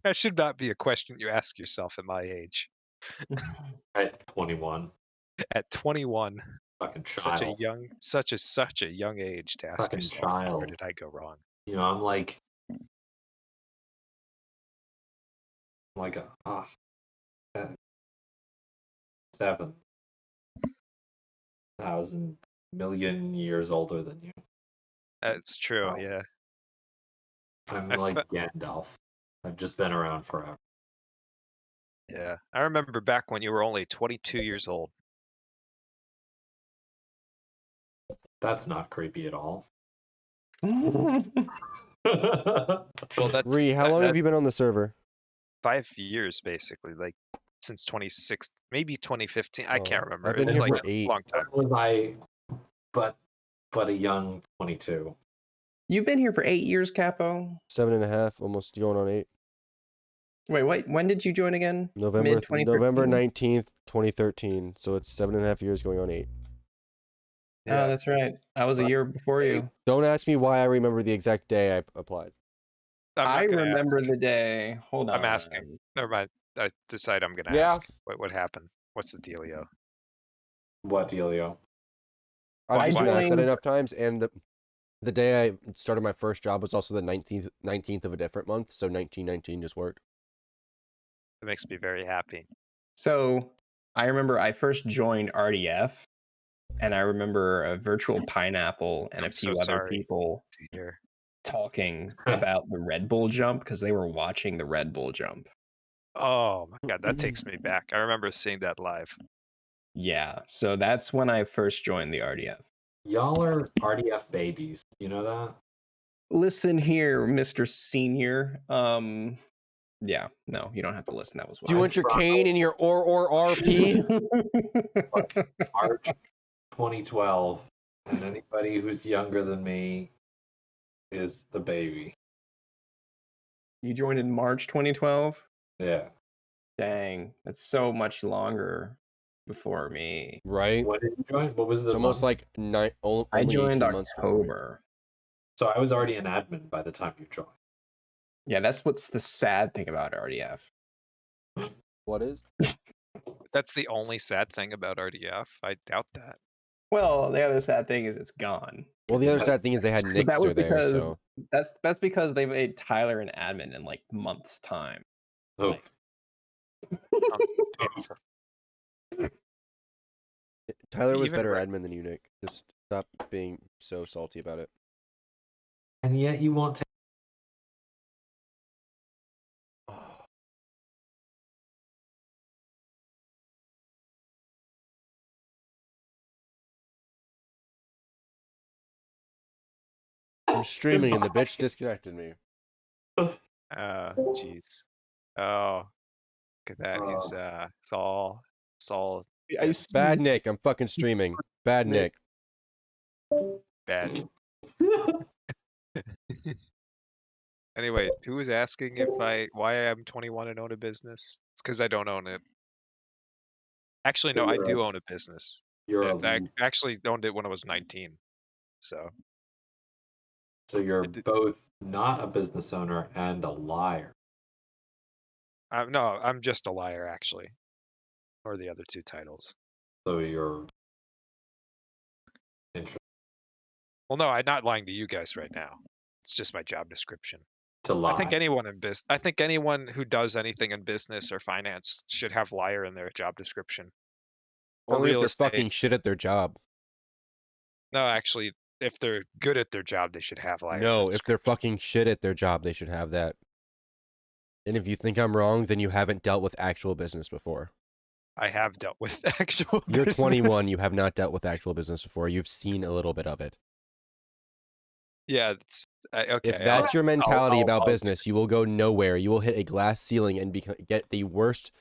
That should not be a question you ask yourself at my age. At 21. At 21. Fucking Such a child. young age to ask Fucking yourself, child. where did I go wrong? I'm like a 7,000 million years older than you. That's true, Oh. yeah. I'm like Gandalf. I've just been around forever. Yeah. I remember back when you were only 22 years old. That's not creepy at all. Well, that's Ree, how long have you been on the server? 5 years, basically, like since 26, maybe 2015. I can't remember. I've been It's here like for 8. a long time. Was I, but a young 22. You've been here for 8 years, Capo. 7.5, almost going on 8. Wait, what? When did you join again? November Mid-2013? November 19th, 2013. So it's 7.5 years going on 8. Oh, that's right. I was a year before you. Don't ask me why I remember the exact day I applied. I remember the day. Hold on. I'm asking. Never mind. I decide I'm gonna Yeah. ask. What happened? What's the dealio? What dealio? I've just been asked that joined- enough times, and the day I started my first job was also the 19th of a different month, so 1919 just worked. It makes me very happy. So I remember I first joined RDF, and I remember a virtual pineapple and a few other sorry people to hear. talking about the Red Bull jump because they were watching the Red Bull jump. Oh my god, that takes me back. I remember seeing that live. Yeah, so that's when I first joined the RDF. Y'all are RDF babies. You know that? Listen here, Mr. Senior. Yeah, no, you don't have to listen. That was what Do you want your cane in your or RP? March 2012, and anybody who's younger than me is the baby. You joined in March 2012? Yeah. Dang, that's so much longer before me. Right? When did you join? What was the It's almost month? like only I joined 18 months before me. October. So I was already an admin by the time you joined. Yeah, that's what's the sad thing about RDF. What is? That's the only sad thing about RDF. I doubt that. Well, the other sad thing is it's gone. Well, the other sad thing is they had But that was Nixter there, because so that's because they made Tyler an admin in like months' time. Oh. Tyler was Even better Red- admin than you, Nick. Just stop being so salty about it. And yet you won't take. I'm streaming and the bitch disconnected me. Jeez. Oh, look at that. He's it's all Bad Nick. I'm fucking streaming. Bad Nick. bad. Anyway, who was asking why I'm 21 and own a business? It's because I don't own it. Actually, no, I do own a business. I actually owned it when I was 19. So you're both not a business owner and a liar. no, I'm just a liar actually, or the other two titles. So you're. Well, no, I'm not lying to you guys right now. It's just my job description. To lie. I think anyone in business. I think anyone who does anything in business or finance should have liar in their job description. Or Only if real they're estate. fucking shit at their job. No, actually, if they're good at their job, they should have liar. in No, the if they're fucking shit at their job, they should have that. And if you think I'm wrong, then you haven't dealt with actual business before. I have dealt with actual. You're business. 21. You have not dealt with actual business before. You've seen a little bit of it. Yeah, it's okay. If that's your mentality about I'll- business, you will go nowhere. You will hit a glass ceiling and get the worst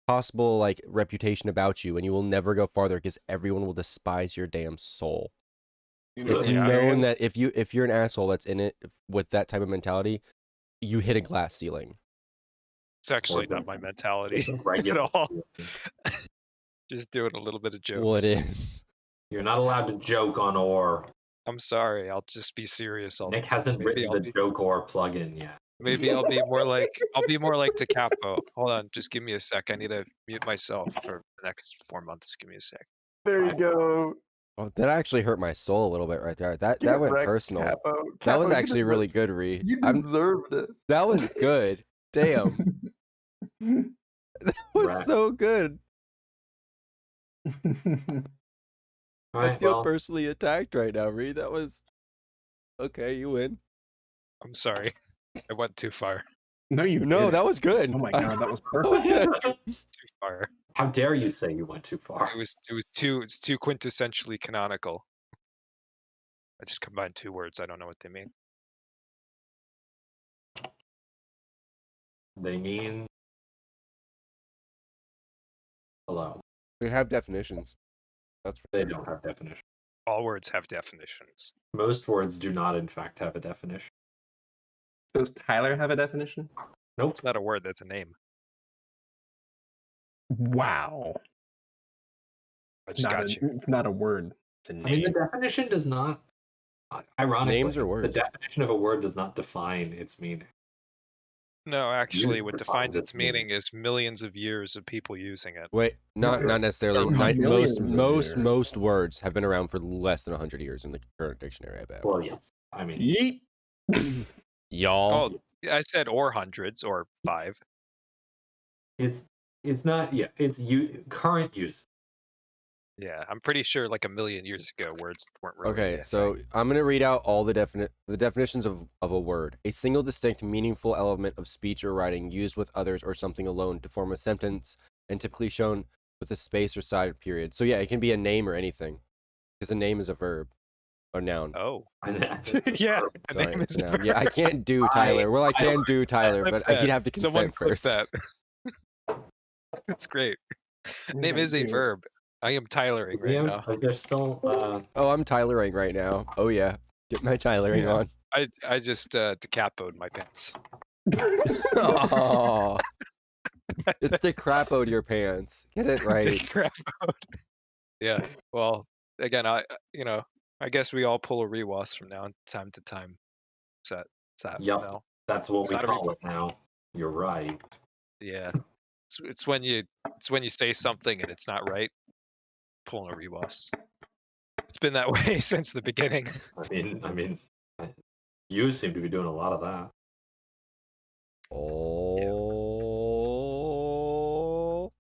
possible like reputation about you, and you will never go farther because everyone will despise your damn soul. It's known that if you're an asshole that's in it with that type of mentality, you hit a glass ceiling. It's actually not my mentality at all. Just doing a little bit of jokes. Well, it is. You're not allowed to joke on ore. I'm sorry. I'll just be serious. Nick hasn't written the joke ore plugin yet. Maybe I'll be more like DeCapo. Hold on, just give me a sec. I need to mute myself for the next 4 months. Give me a sec. There you go. Oh, that actually hurt my soul a little bit right there. That Get went wrecked, personal. Capo. That Capo, was you actually really good, Ree. You deserved it. That was good. Damn. That was Right. so good. I Alright, feel well. personally attacked right now, Ree. That was okay. You win. I'm sorry. I went too far. No, you No, didn't. that was good. Oh my god, that was That was perfect. good. Too far. How dare you say you went too far? It's too quintessentially canonical. I just combined two words. I don't know what they mean. They mean hello. We have definitions. That's for They sure. don't have definition. All words have definitions. Most words do not, in fact, have a definition. Does Tyler have a definition? Nope. It's not a word. That's a name. Wow. I just got you. It's not a word. It's a I mean, the name. definition does not. Ironically, Names are words. The definition of a word does not define its meaning. No, actually, Use what defines defines its its meaning is millions of years of people using it. Wait, not necessarily. There are millions of Most words have been around for less than 100 years in the current dictionary. I bet. Well, yes. I mean, Yeet. Y'all. Oh, I said or hundreds or 5. it's not. Yeah, it's current use. Yeah, I'm pretty sure like a million years ago words weren't really. Okay, a so thing. I'm gonna read out all the definitions of a word. A single distinct, meaningful element of speech or writing used with others or something alone to form a sentence, and typically shown with a space or side period. So yeah, it can be a name or anything, because a name is a verb or noun. Oh, And yeah. a Sorry, name it's is a a noun. Yeah, I verb. can't do Tyler. Well, I can do Tyler, Clip but he'd that. have to Someone consent clip first. that. That's great. Name is a verb. I am Tylering right Yeah, now. there's still. Oh, I'm Tylering right now. Oh yeah, get my Tylering Yeah. on. I just decapoed my pants. Oh, it's the crap out of your pants. Get it right. Decapoed. Yeah. Well, again, I guess we all pull a rewas from now time to time. Is that Yep. no? That's what It's we not a call it now. You're right. Yeah. It's when you say something and it's not right. Pulling a rewas. It's been that way since the beginning. I mean, you seem to be doing a lot of that. Oh.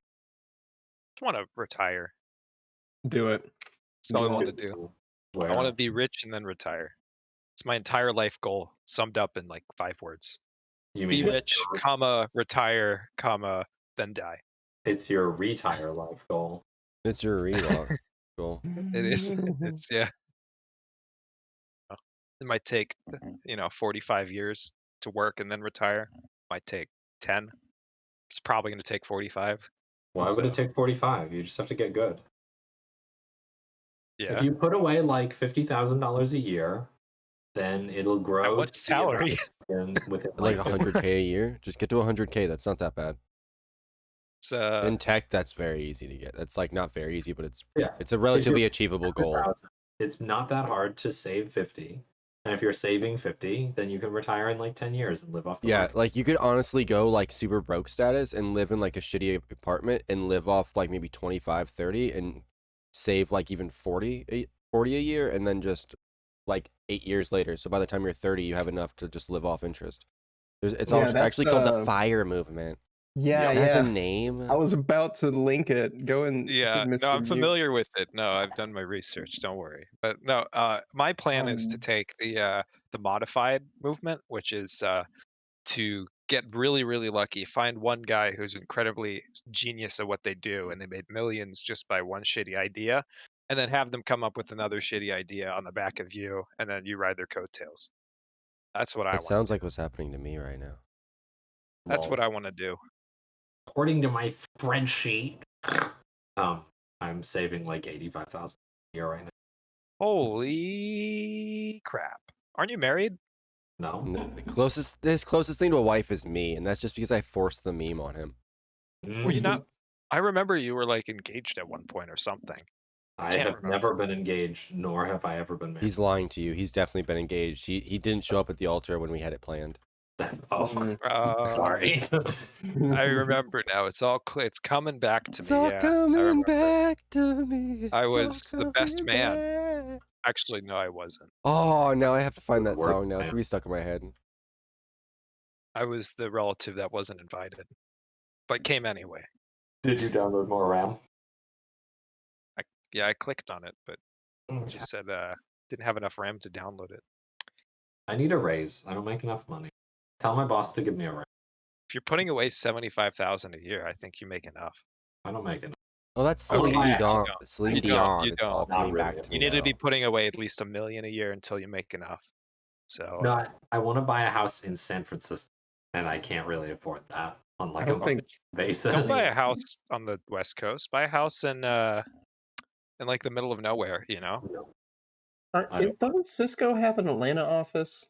I want to retire. Do it. That's all I want to do. Where? I want to be rich and then retire. It's my entire life goal, summed up in like 5 words. You Be mean rich, comma, retire, comma, then die. it's your retire life goal? It's your relog. Cool. It is. It's yeah. It might take 45 years to work and then retire. Might take 10. It's probably going to take 45. Why would it take 45? You just have to get good. Yeah. If you put away like $50,000 a year, then it'll grow. At what salary? Within Like 100K a year. Just get to 100K. That's not that bad. It's In tech, that's very easy to get. That's like not very easy, but it's Yeah. it's a relatively achievable goal. It's not that hard to save 50. And if you're saving 50, then you can retire in like 10 years and live off the Yeah, money. like you could honestly go like super broke status and live in like a shitty apartment and live off like maybe 25, 30 and save like even 40 a year and then just like 8 years later. So by the time you're 30, you have enough to just live off interest. It's Yeah, also that's actually called the the- fire movement. Yeah, It has yeah. a name. I was about to link it. Go and Yeah, Mr. no, I'm Mute. familiar with it. No, I've done my research. Don't worry. But no, my plan is to take the modified movement, which is to get really, really lucky, find one guy who's incredibly genius at what they do, and they made millions just by one shitty idea, and then have them come up with another shitty idea on the back of you, and then you ride their coattails. That's what I It want. sounds like what's happening to me right now. That's what I want to do. According to my spreadsheet, I'm saving like 85,000 a year right now. Holy crap! Aren't you married? No. His closest thing to a wife is me, and that's just because I forced the meme on him. Were you not? I remember you were like engaged at one point or something. I can't have remember. never been engaged, nor have I ever been married. He's lying to you. He's definitely been engaged. He didn't show up at the altar when we had it planned. Oh, sorry. I remember now. It's all it's coming back to It's me. all Yeah, I coming remember. back to me. I It's all was the best coming man. back. Actually, no, I wasn't. Oh, now I have to find that Worst song now. It's man. gonna be stuck in my head. I was the relative that wasn't invited, but came anyway. Did you download more RAM? Yeah, I clicked on it, but it just said didn't have enough RAM to download it. I need a raise. I don't make enough money. Tell my boss to give me a raise. If you're putting away 75,000 a year, I think you make enough. I don't make enough. Oh, that's Okay, Celine you Dion. don't. Celine You Dion. don't. You It's all don't. coming Not back really. to You me need to now. be putting away at least $1 million a year until you make enough. So No, I want to buy a house in San Francisco, and I can't really afford that on like a don't think- monthly basis. don't buy a house on the West Coast. Buy a house in like the middle of nowhere. You know. Doesn't Cisco have an Atlanta office?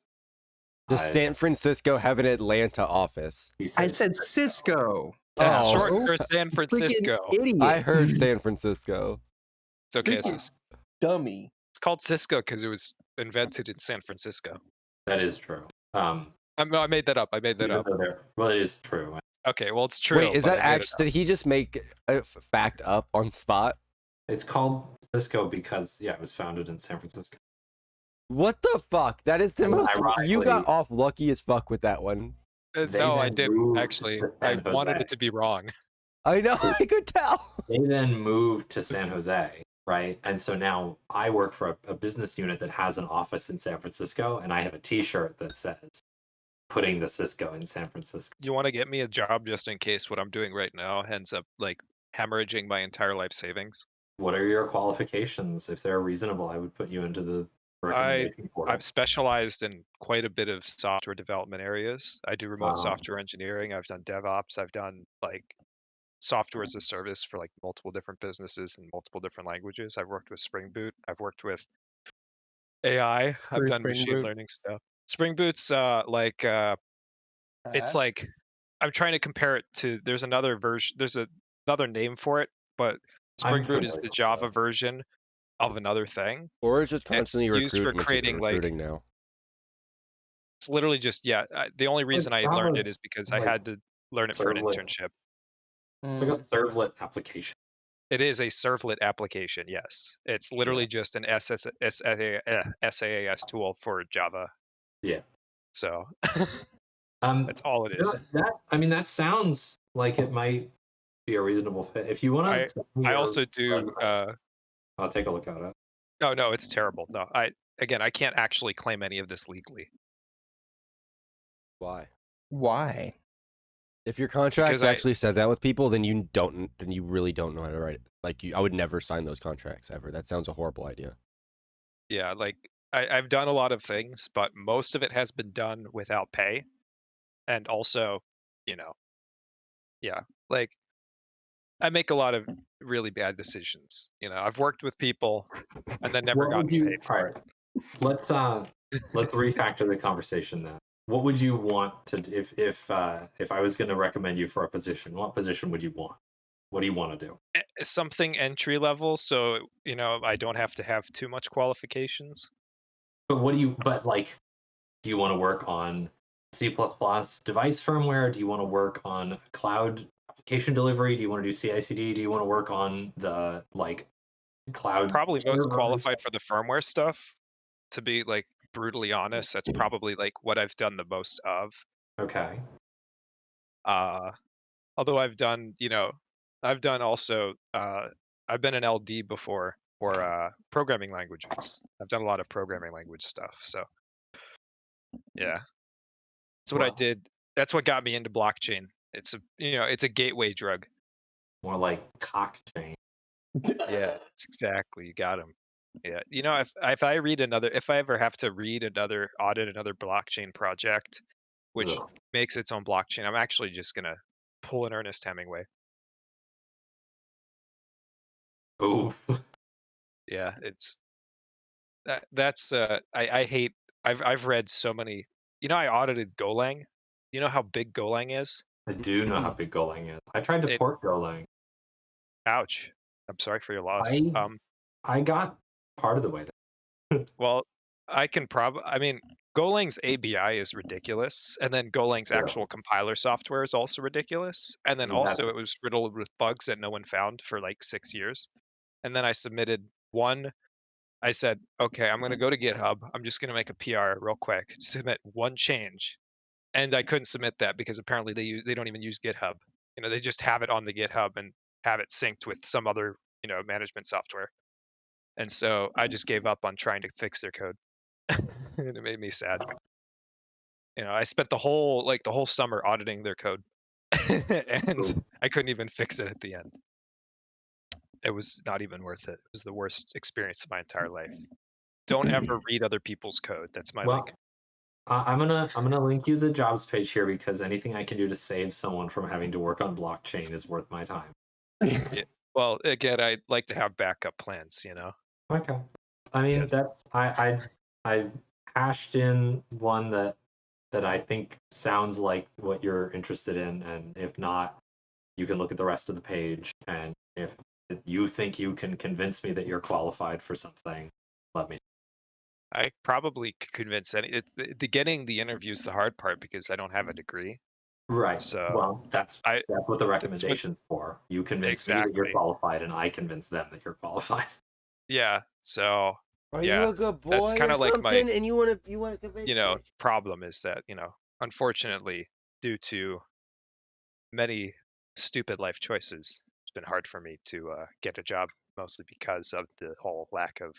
Does San Francisco have an Atlanta office? I said Cisco. That's Oh. short for San Freaking Francisco. idiot. I heard San Francisco. It's okay. Freaking dummy. It's called Cisco because it was invented in San Francisco. That is true. No, I made that up. I made that up. Well, it is true. Okay, well, it's true. Wait, is but that I made it actually? Did he just make a fact up on spot? It's called Cisco because it was founded in San Francisco. What the fuck? That is the And most. You got ironically- off lucky as fuck with that one. They No, I then didn't moved actually. to I San wanted Jose. it to be wrong. I know. I could tell. They then moved to San Jose, right? And so now I work for a business unit that has an office in San Francisco, and I have a T-shirt that says "Putting the Cisco in San Francisco." You want to get me a job just in case what I'm doing right now ends up like hemorrhaging my entire life savings? What are your qualifications? If they're reasonable, I would put you into the recommendation portal. I've specialized in quite a bit of software development areas. I do remote Wow. software engineering. I've done DevOps. I've done like software as a service for like multiple different businesses in multiple different languages. I've worked with Spring Boot. I've worked with AI. I've Where's done Spring machine Boot? learning stuff. Spring Boot's it's like I'm trying to compare it to there's another version. There's another name for it, but Spring Boot is familiar the with Java version of another thing. Or it's just It's constantly used for creating like recruiting now. it's literally just the only reason I learned Java it is because I like had to learn it for an servlet. internship. It's like a servlet application. It is a servlet application, yes. It's literally just an SaaS tool for Java. Yeah. So That's all it is. That sounds like it might be a reasonable fit. If you want to, I also do. I'll take a look at it. No, it's terrible. No, I can't actually claim any of this legally. Why? Why? If your contracts Because I- actually said that with people, then you don't. Then you really don't know how to write it. Like I would never sign those contracts ever. That sounds a horrible idea. Yeah, like I've done a lot of things, but most of it has been done without pay, and also, like I make a lot of really bad decisions. I've worked with people and then never What gotten would you- paid for it. Let's refactor the conversation then. What would you want to if I was going to recommend you for a position? What position would you want? What do you want to do? Something entry level, so I don't have to have too much qualifications. But do you want to work on C++ device firmware? Do you want to work on cloud application delivery? Do you want to do CI/CD? Do you want to work on the cloud? Probably most servers? qualified for the firmware stuff. To be like brutally honest, that's probably like what I've done the most of. Okay. Although I've done, I've done also, I've been an LD before for programming languages. I've done a lot of programming language stuff. So yeah, that's what I Well, did. That's what got me into blockchain. It's it's a gateway drug. more like cockchain. Yeah, exactly. You got him. Yeah, if I read if I ever have to audit another blockchain project, which Ugh. makes its own blockchain, I'm actually just gonna pull an Ernest Hemingway. Oof. Yeah, it's that's I hate. I've read so many. I audited Golang. You know how big Golang is? I do know how big Golang is. I tried to It- port Golang. Ouch. I'm sorry for your loss. I got part of the way there. Well, I mean, Golang's ABI is ridiculous, and then Golang's Yeah. actual compiler software is also ridiculous, and then Yeah. also it was riddled with bugs that no one found for like 6 years. And then I submitted one. I said, okay, I'm going to go to GitHub. I'm just going to make a PR real quick, submit one change, and I couldn't submit that because apparently they don't even use GitHub. They just have it on the GitHub and have it synced with some other management software. And so I just gave up on trying to fix their code. And it made me sad. I spent the whole summer auditing their code, and I couldn't even fix it at the end. It was not even worth it. It was the worst experience of my entire life. Don't ever read other people's code. That's my Well, I'm gonna link you the jobs page here because anything I can do to save someone from having to work on blockchain is worth my time. Yeah. Well, again, I'd like to have backup plans. Okay. I mean, that's I hashed in one that I think sounds like what you're interested in, and if not, you can look at the rest of the page, and if you think you can convince me that you're qualified for something, let me know. I probably could convince getting the interview is the hard part because I don't have a degree. Right. So Well, that's what the recommendation's for. You convince me that you're Exactly. qualified, and I convince them that you're qualified. Yeah. So Are yeah, you a good boy that's kind or of like something? my And you want to convince me? problem is that unfortunately, due to many stupid life choices, it's been hard for me to get a job, mostly because of the whole lack of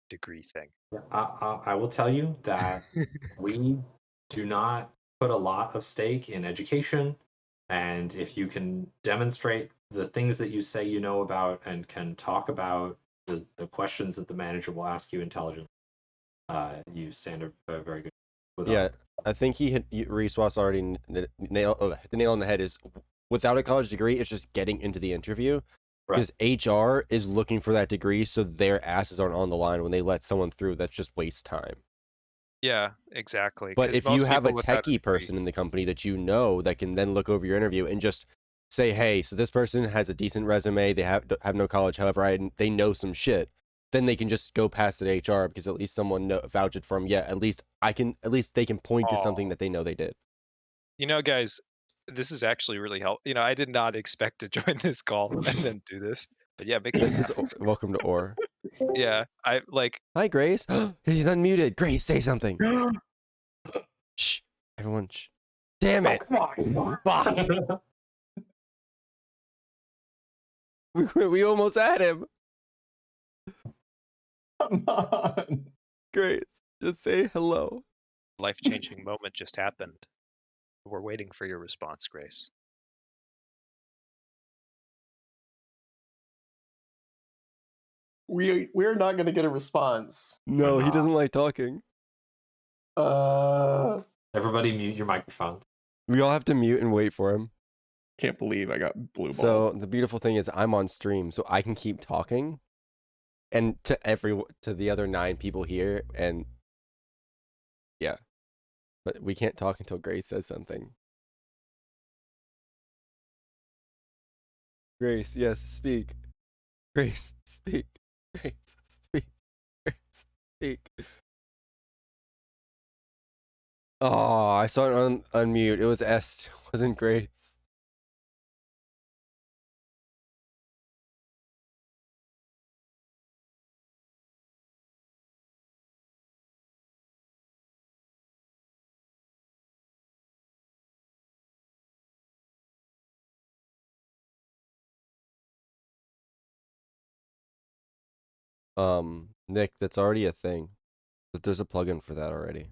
degree thing. I will tell you that we do not put a lot of stake in education, and if you can demonstrate the things that you say you know about and can talk about the questions that the manager will ask you intelligently, you stand a very good with Yeah, us. I think Reese Ross already hit the nail on the head. Is without a college degree, it's just getting into the interview. Right. Because HR is looking for that degree, so their asses aren't on the line when they let someone through. That's just waste time. Yeah, exactly. But 'cause if you most have a people without techie person in the company that you know that can then look over your interview and just say, "Hey, so this person has a decent resume. They have no college. However, they know some shit." Then they can just go past it HR because at least someone vouched for them. Yeah, at least they can point to something that they know they did. Guys, this is actually really helpful. I did not expect to join this call and then do this, but yeah, it makes me This is happy. welcome to OR. Yeah, I like. Hi, Grace. He's unmuted. Grace, say something. Shh, everyone. Shh. Damn it! Fuck. We almost had him. Come on. Grace, just say hello. Life-changing moment just happened. We're waiting for your response, Grace. We're not gonna get a response. No, he doesn't like talking. Everybody mute your microphones. We all have to mute and wait for him. Can't believe I got blue ball. So the beautiful thing is I'm on stream, so I can keep talking, and to the other 9 people here, and yeah, but we can't talk until Grace says something. Grace, yes, speak. Grace, speak. Grace, speak. Grace, speak. Oh, I saw it unmute. It was S. It wasn't Grace. Nick, that's already a thing. But there's a plugin for that already.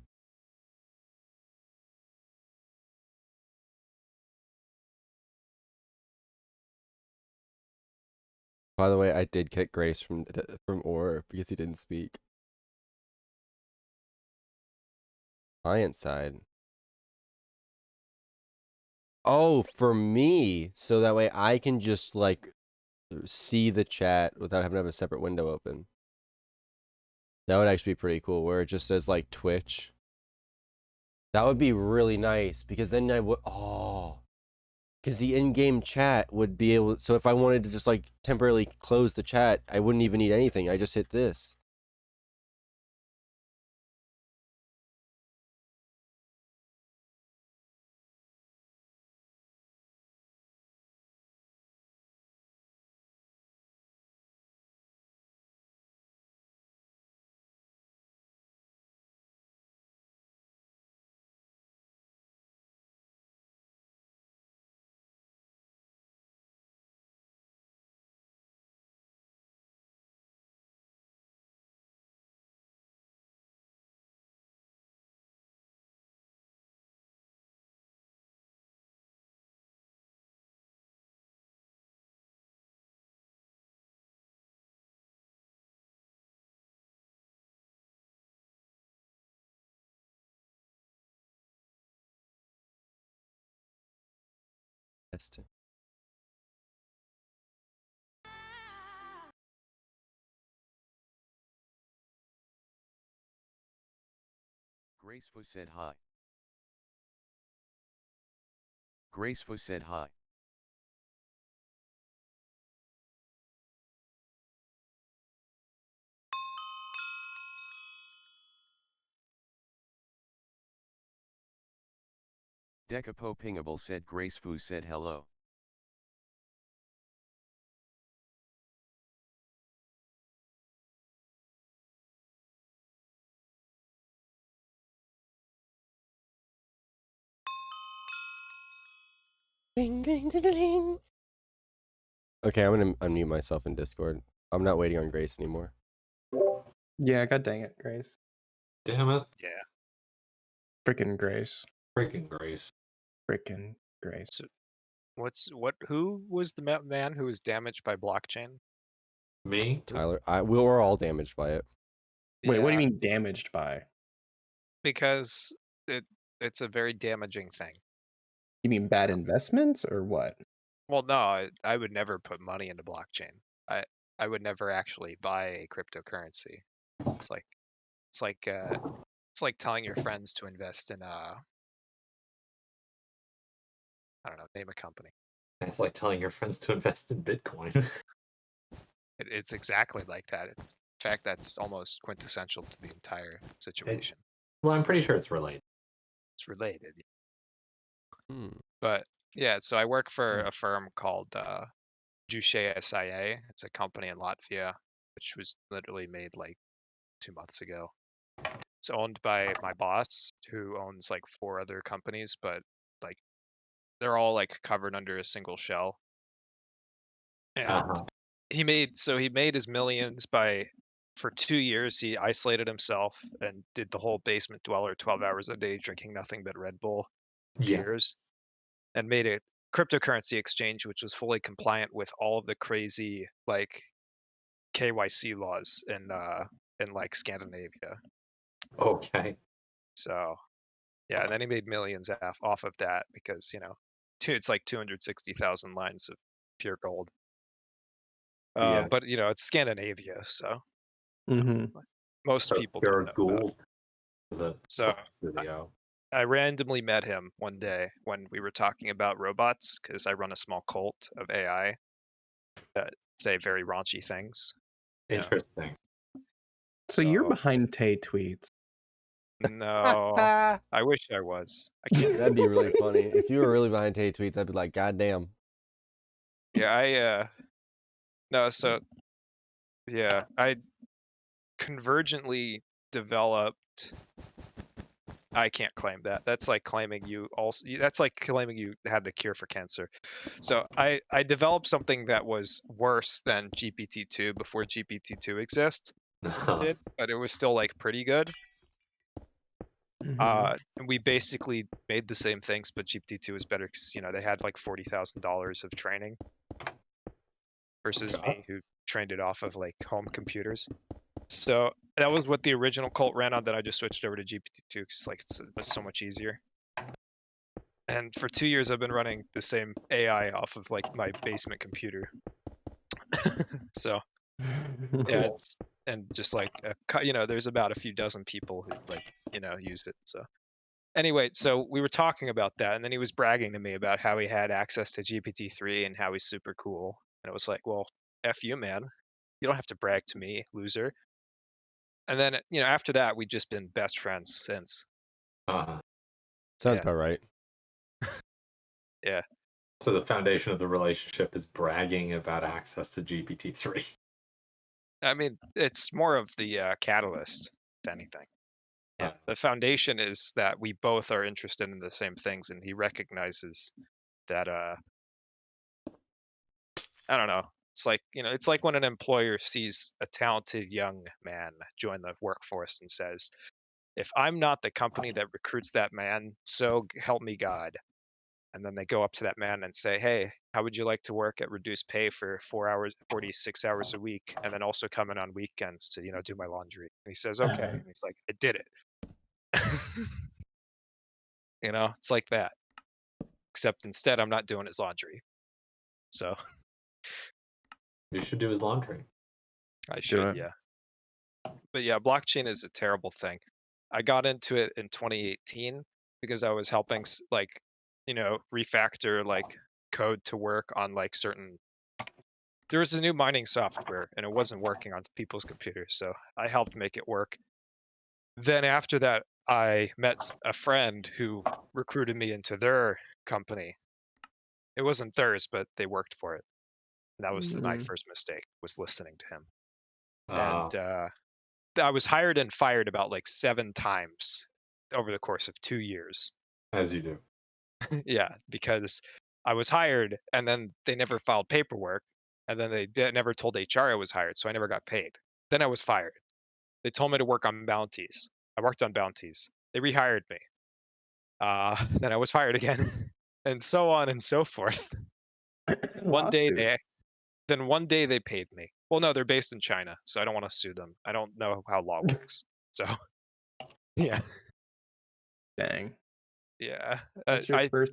By the way, I did kick Grace from Or because he didn't speak. Client side. Oh, for me, so that way I can just like see the chat without having to have a separate window open. That would actually be pretty cool, where it just says like Twitch. That would be really nice because then I would because the in-game chat would be able. So if I wanted to just like temporarily close the chat, I wouldn't even need anything. I just hit this. Testing. Graceful said hi. Graceful said hi. Decapo Pingable said Graceful said hello. Ding, ding, ding, ding. Okay, I'm gonna unmute myself in Discord. I'm not waiting on Grace anymore. Yeah, god dang it, Grace. Damn it. Yeah. Freaking Grace. Freaking Grace. Freaking Grace. So who was the man who was damaged by blockchain? Me? Tyler, we were all damaged by it. Wait, what do you Yeah. mean damaged by? Because it's a very damaging thing. You mean bad investments or what? Well, no, I would never put money into blockchain. I would never actually buy a cryptocurrency. It's like telling your friends to invest in I don't know, name a company. It's like telling your friends to invest in Bitcoin. It's exactly like that. In fact, that's almost quintessential to the entire situation. Well, I'm pretty sure it's related. It's related. Hmm. But yeah, so I work for a firm called Juche SIA. It's a company in Latvia, which was literally made like 2 months ago. It's owned by my boss, who owns like 4 other companies, but like they're all like covered under a single shell. And he made his millions for 2 years he isolated himself and did the whole basement dweller 12 hours a day drinking nothing but Red Bull tears, and made a cryptocurrency exchange which was fully compliant with all of the crazy like KYC laws in like Scandinavia. Okay. So yeah, and then he made millions off of that because it's like 260,000 lines of pure gold. Yeah. But it's Scandinavia, so Mm-hmm. most people don't know gold. So I randomly met him one day when we were talking about robots because I run a small cult of AI that say very raunchy things. Interesting. So you're behind Tay tweets. No, I wish I was. I can't. That'd be really funny. If you were really behind Tay tweets, I'd be like, God damn. Yeah, no, so yeah, I convergently developed I can't claim that. That's like claiming you also. That's like claiming you had the cure for cancer. So I developed something that was worse than GPT-2 before GPT-2 did, but it was still like pretty good. And we basically made the same things, but GPT-2 was better because they had like $40,000 of training versus me, who trained it off of like home computers. So that was what the original cult ran on. That I just switched over to GPT-2 because like it was so much easier. And for 2 years, I've been running the same AI off of like my basement computer. So yeah, it's and just like there's about a few dozen people who like use it. So anyway, so we were talking about that, and then he was bragging to me about how he had access to GPT-3 and how he's super cool. And it was like, well, F you, man. You don't have to brag to me, loser. And then after that, we've just been best friends since. Sounds Yeah. about right. Yeah. So the foundation of the relationship is bragging about access to GPT-3. I mean, it's more of the catalyst, if anything. Yeah. The foundation is that we both are interested in the same things, and he recognizes that. I don't know. It's like it's like when an employer sees a talented young man join the workforce and says, "If I'm not the company that recruits that man, so help me God." And then they go up to that man and say, "Hey, how would you like to work at reduced pay for 46 hours a week, and then also come in on weekends to do my laundry?" And he says, "Okay." And he's like, "I did it." It's like that. Except instead, I'm not doing his laundry. So You should do his laundry. I should, yeah. But yeah, blockchain is a terrible thing. I got into it in 2018 because I was helping refactor like code to work on like certain. There was a new mining software and it wasn't working on people's computers, so I helped make it work. Then after that, I met a friend who recruited me into their company. It wasn't theirs, but they worked for it. And that was my first mistake, was listening to him. And I was hired and fired about like 7 times over the course of 2 years. As you do. Yeah, because I was hired and then they never filed paperwork, and then they never told HR I was hired, so I never got paid. Then I was fired. They told me to work on bounties. I worked on bounties. They rehired me. Then I was fired again, and so on and so forth. One day they paid me. Well, no, they're based in China, so I don't want to sue them. I don't know how law works. So yeah. Dang. Yeah. That's your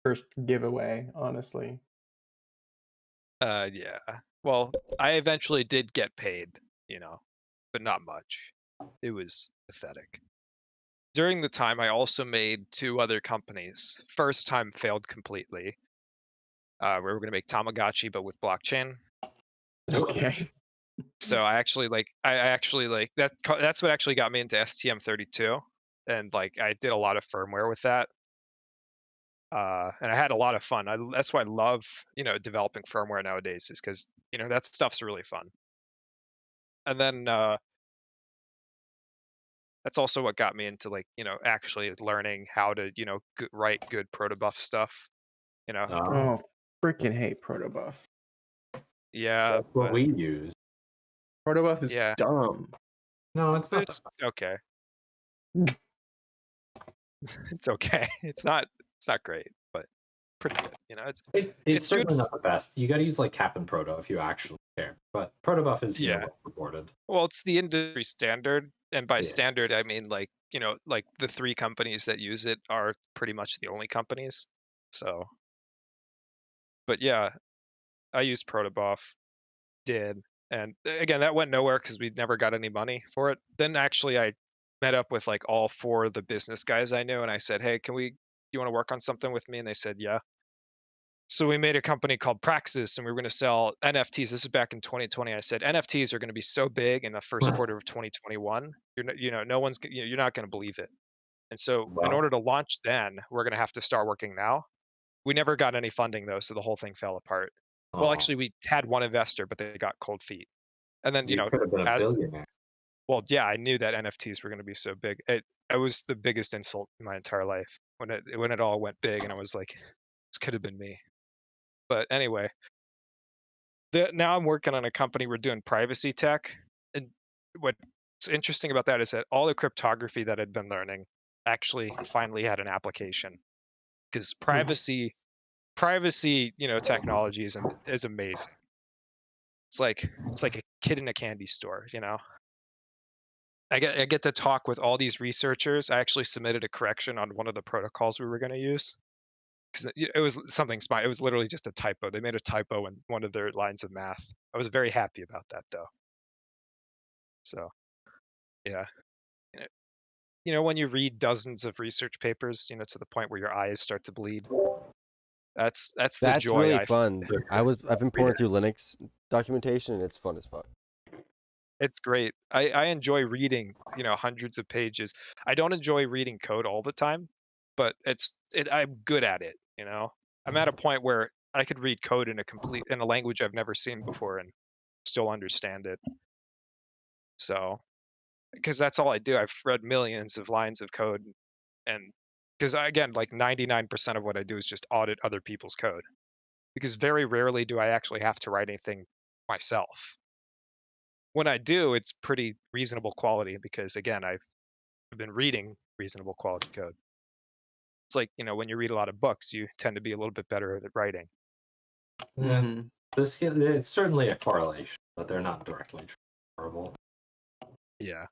first giveaway, honestly. Yeah. Well, I eventually did get paid, but not much. It was pathetic. During the time, I also made 2 other companies. First time failed completely. We were going to make Tamagotchi, but with blockchain. Okay. So I actually like that. That's what actually got me into STM32, and like I did a lot of firmware with that. And I had a lot of fun. That's why I love, developing firmware nowadays, is because that stuff's really fun. And then that's also what got me into like actually learning how to write good protobuf stuff. Oh, freaking hate protobuf. Yeah, that's what we use. Protobuf is Yeah. dumb. No, it's not. It's okay. It's okay. It's not great, but pretty good. It's good. certainly not the best. You got to use like Cap'n Proto if you actually care. But protobuf is well supported. Well, it's the industry standard, and by standard I mean like like the 3 companies that use it are pretty much the only companies. So, but yeah, I used protobuf, and again that went nowhere because we never got any money for it. Then actually I met up with like all 4 of the business guys I knew, and I said, "Hey, you want to work on something with me?" And they said, "Yeah." So we made a company called Praxis, and we were going to sell NFTs. This is back in 2020. I said NFTs are going to be so big in the first quarter of 2021. No one's, you're not going to believe it. And so in order to launch then, we're going to have to start working now. We never got any funding though, so the whole thing fell apart. Well, actually we had one investor, but they got cold feet. And then, you could have been a billionaire. Well, yeah, I knew that NFTs were going to be so big. It was the biggest insult in my entire life when it all went big, and I was like, this could have been me. But anyway, now I'm working on a company. We're doing privacy tech, and what's interesting about that is that all the cryptography that I'd been learning actually finally had an application, because privacy, technology is amazing. It's like a kid in a candy store, I get to talk with all these researchers. I actually submitted a correction on one of the protocols we were going to use, because it was something smart. It was literally just a typo. They made a typo in one of their lines of math. I was very happy about that, though. So, yeah. When you read dozens of research papers, to the point where your eyes start to bleed, that's the joy. really I fun. I've been pouring through Linux documentation, and it's fun as fuck. It's great. I enjoy reading, hundreds of pages. I don't enjoy reading code all the time, but I'm good at it. I'm at a point where I could read code in a language I've never seen before and still understand it. So, because that's all I do. I've read millions of lines of code, and because again, like 99% of what I do is just audit other people's code, because very rarely do I actually have to write anything myself. When I do, it's pretty reasonable quality, because again, I've been reading reasonable quality code. It's like, when you read a lot of books, you tend to be a little bit better at writing. Yeah, it's certainly a correlation, but they're not directly transferable. Yeah.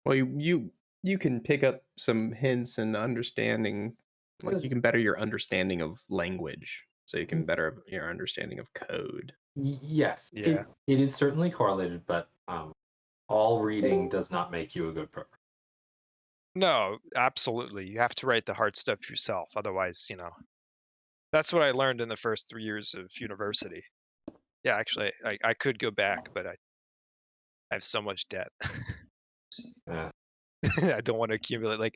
Well, you can pick up some hints and understanding, like you can better your understanding of language, so you can better your understanding of code. Yes, Yeah. it is certainly correlated, but all reading does not make you a good programmer. No, absolutely. You have to write the hard stuff yourself. Otherwise, that's what I learned in the first 3 years of university. Yeah, actually, I could go back, but I have so much debt. Yeah. I don't want to accumulate.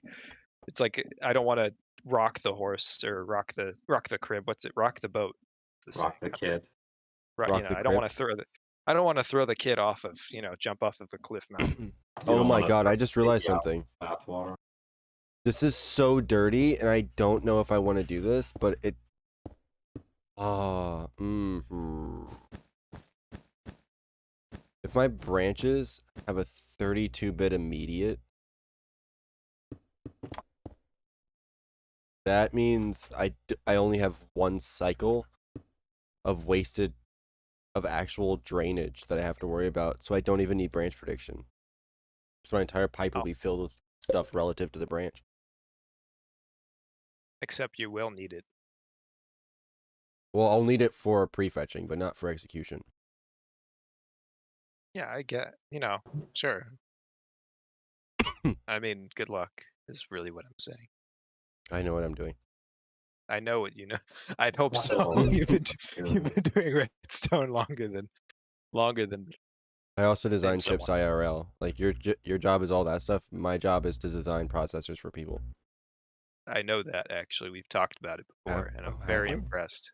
It's like I don't want to rock the horse or rock the crib. What's it? Rock the boat. Rock the kid. Right. Rock the I don't want crib. to I don't want to throw the kid off of, jump off of a cliff mountain. Oh my god, I just realized something. Bathwater. This is so dirty, and I don't know if I want to do this, but it... If my branches have a 32-bit immediate, that means I only have one cycle of actual drainage that I have to worry about, so I don't even need branch prediction. So my entire pipe will be filled with stuff relative to the branch. Except you will need it. Well, I'll need it for prefetching, but not for execution. Yeah, I get, sure. I mean, good luck is really what I'm saying. I know what I'm doing. I know what you know. I'd hope so. You've been doing Redstone longer than. I also design someone. chips IRL. Like your job is all that stuff. My job is to design processors for people. I know that, actually. We've talked about it before, and I'm have very we? impressed.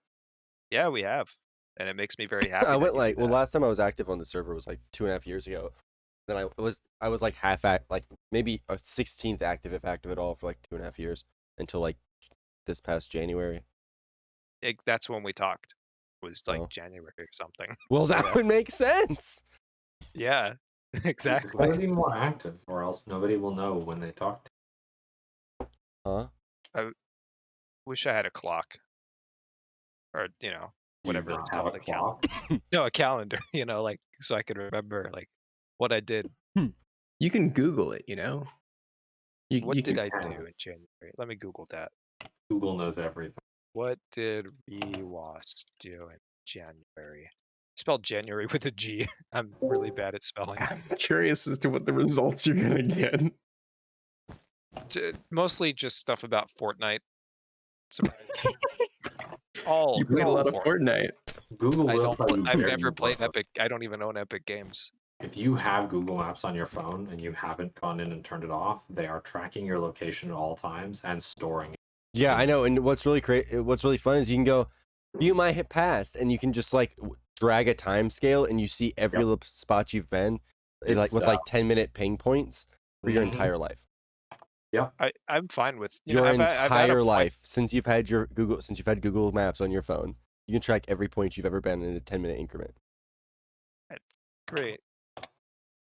Yeah, we have, and it makes me very happy. I went that you do that. last time I was active on the server was like 2.5 years ago. Then I was like half act, like maybe a 16th active, if active at all, for like 2.5 years until like this past January. That's when we talked. Was like January or something. Well, So, that yeah. would make sense. Yeah, exactly. Gotta be more active, or else nobody will know when they talk to Huh? I wish I had a clock, or whatever it's called, a calendar. No, a calendar. So I could remember what I did. You can Google it. What you did can- I do in January? Let me Google that. Google knows everything. What did Rewas do in January? Spelled January with a G. I'm really bad at spelling. I'm curious as to what the results you're gonna get. Mostly just stuff about Fortnite. Surprisingly. It's all. You played a lot of Fortnite. Google I will don't. tell you I've where never you played are. Epic. I don't even own Epic Games. If you have Google Maps on your phone and you haven't gone in and turned it off, they are tracking your location at all times and storing it. Yeah, I know. And what's really what's really fun is you can go view my hit past, and you can just like drag a time scale, and you see every little spot you've been. like with like 10-minute ping points for your Mhm. entire life. Yep. I'm fine with Your I've had a entire point- life since you've had Google Maps on your phone. You can track every point you've ever been in a 10-minute increment. That's great.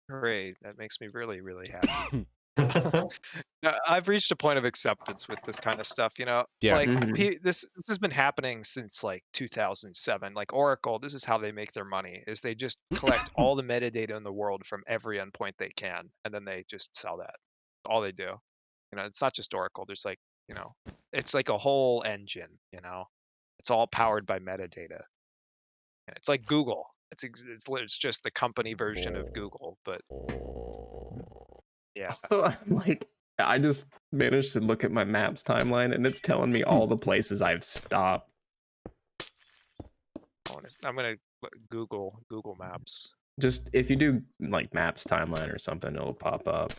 Great. That makes me really, really happy. I've reached a point of acceptance with this kind of stuff, Yeah. Like Mhm. this has been happening since like 2007. Like Oracle, this is how they make their money: is they just collect all the metadata in the world from every endpoint they can, and then they just sell that. All they do. It's not just Oracle. There's like, it's like a whole engine. It's all powered by metadata. And it's like Google. It's just the company version of Google, but yeah. So I'm like, I just managed to look at my maps timeline, and it's telling me all the places I've stopped. I'm gonna Google Maps. Just if you do like maps timeline or something, it'll pop up.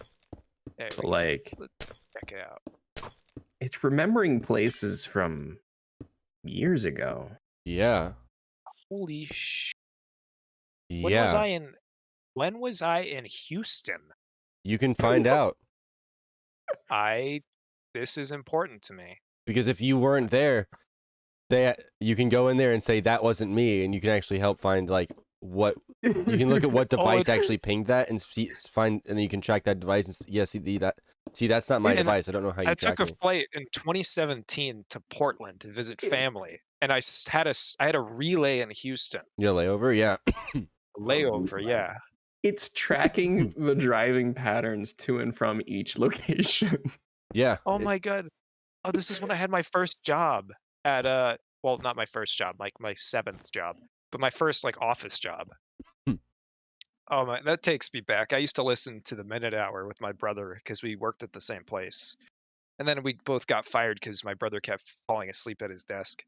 There But we go. like, Let's check it out. it's remembering places from years ago. Yeah. Holy sh! Yeah. When was I in Houston? You can find out. This is important to me. Because if you weren't there, you can go in there and say that wasn't me, and you can actually help find like what you can look at what device actually pinged that and find, and then you can track that device and see that's not my And device. I don't know how you I track took a me. flight in 2017 to Portland to visit family, and I had a relay in Houston. Yeah, layover. Yeah. Layover, yeah. It's tracking the driving patterns to and from each location. Yeah. Oh my god. Oh, this is when I had my first job at well, not my first job, like my 7th job, but my first like office job. Oh my, that takes me back. I used to listen to the Minute Hour with my brother because we worked at the same place. And then we both got fired because my brother kept falling asleep at his desk.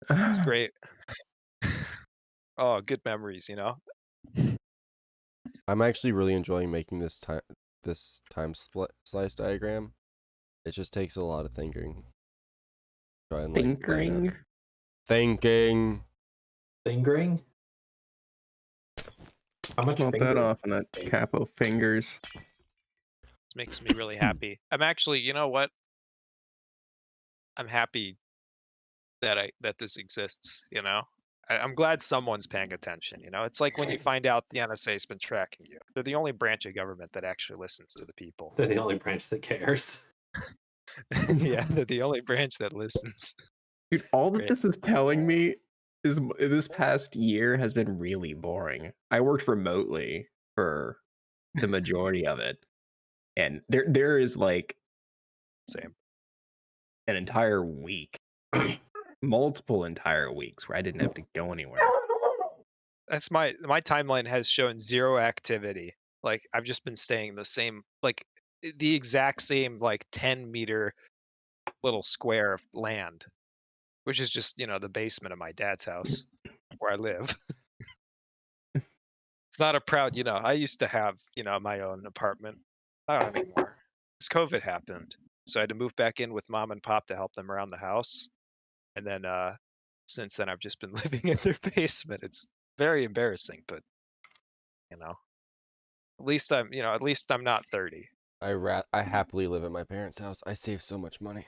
It's great. Oh, good memories, I'm actually really enjoying making this time slice diagram. It just takes a lot of thinking. Try and, like, plan out. Thinking. Fingering? How much Melt that finger- off on that capo fingers. This makes me really happy. I'm actually, you know what? I'm happy that this exists, I'm glad someone's paying attention, It's like when you find out the NSA's been tracking you. They're the only branch of government that actually listens to the people. They're the only branch that cares. Yeah, they're the only branch that listens. Dude, all that great. this is telling me is this past year has been really boring. I worked remotely for the majority of it, and there is like same an entire week, multiple entire weeks where I didn't have to go anywhere. That's my timeline has shown zero activity. Like I've just been staying the same, like the exact same, like 10-meter little square of land, which is just the basement of my dad's house where I live. It's not a proud, I used to have my own apartment. I don't anymore. This COVID happened, so I had to move back in with mom and pop to help them around the house, and then since then I've just been living in their basement. It's very embarrassing, but at least I'm not 30. I happily live at my parents' house. I save so much money.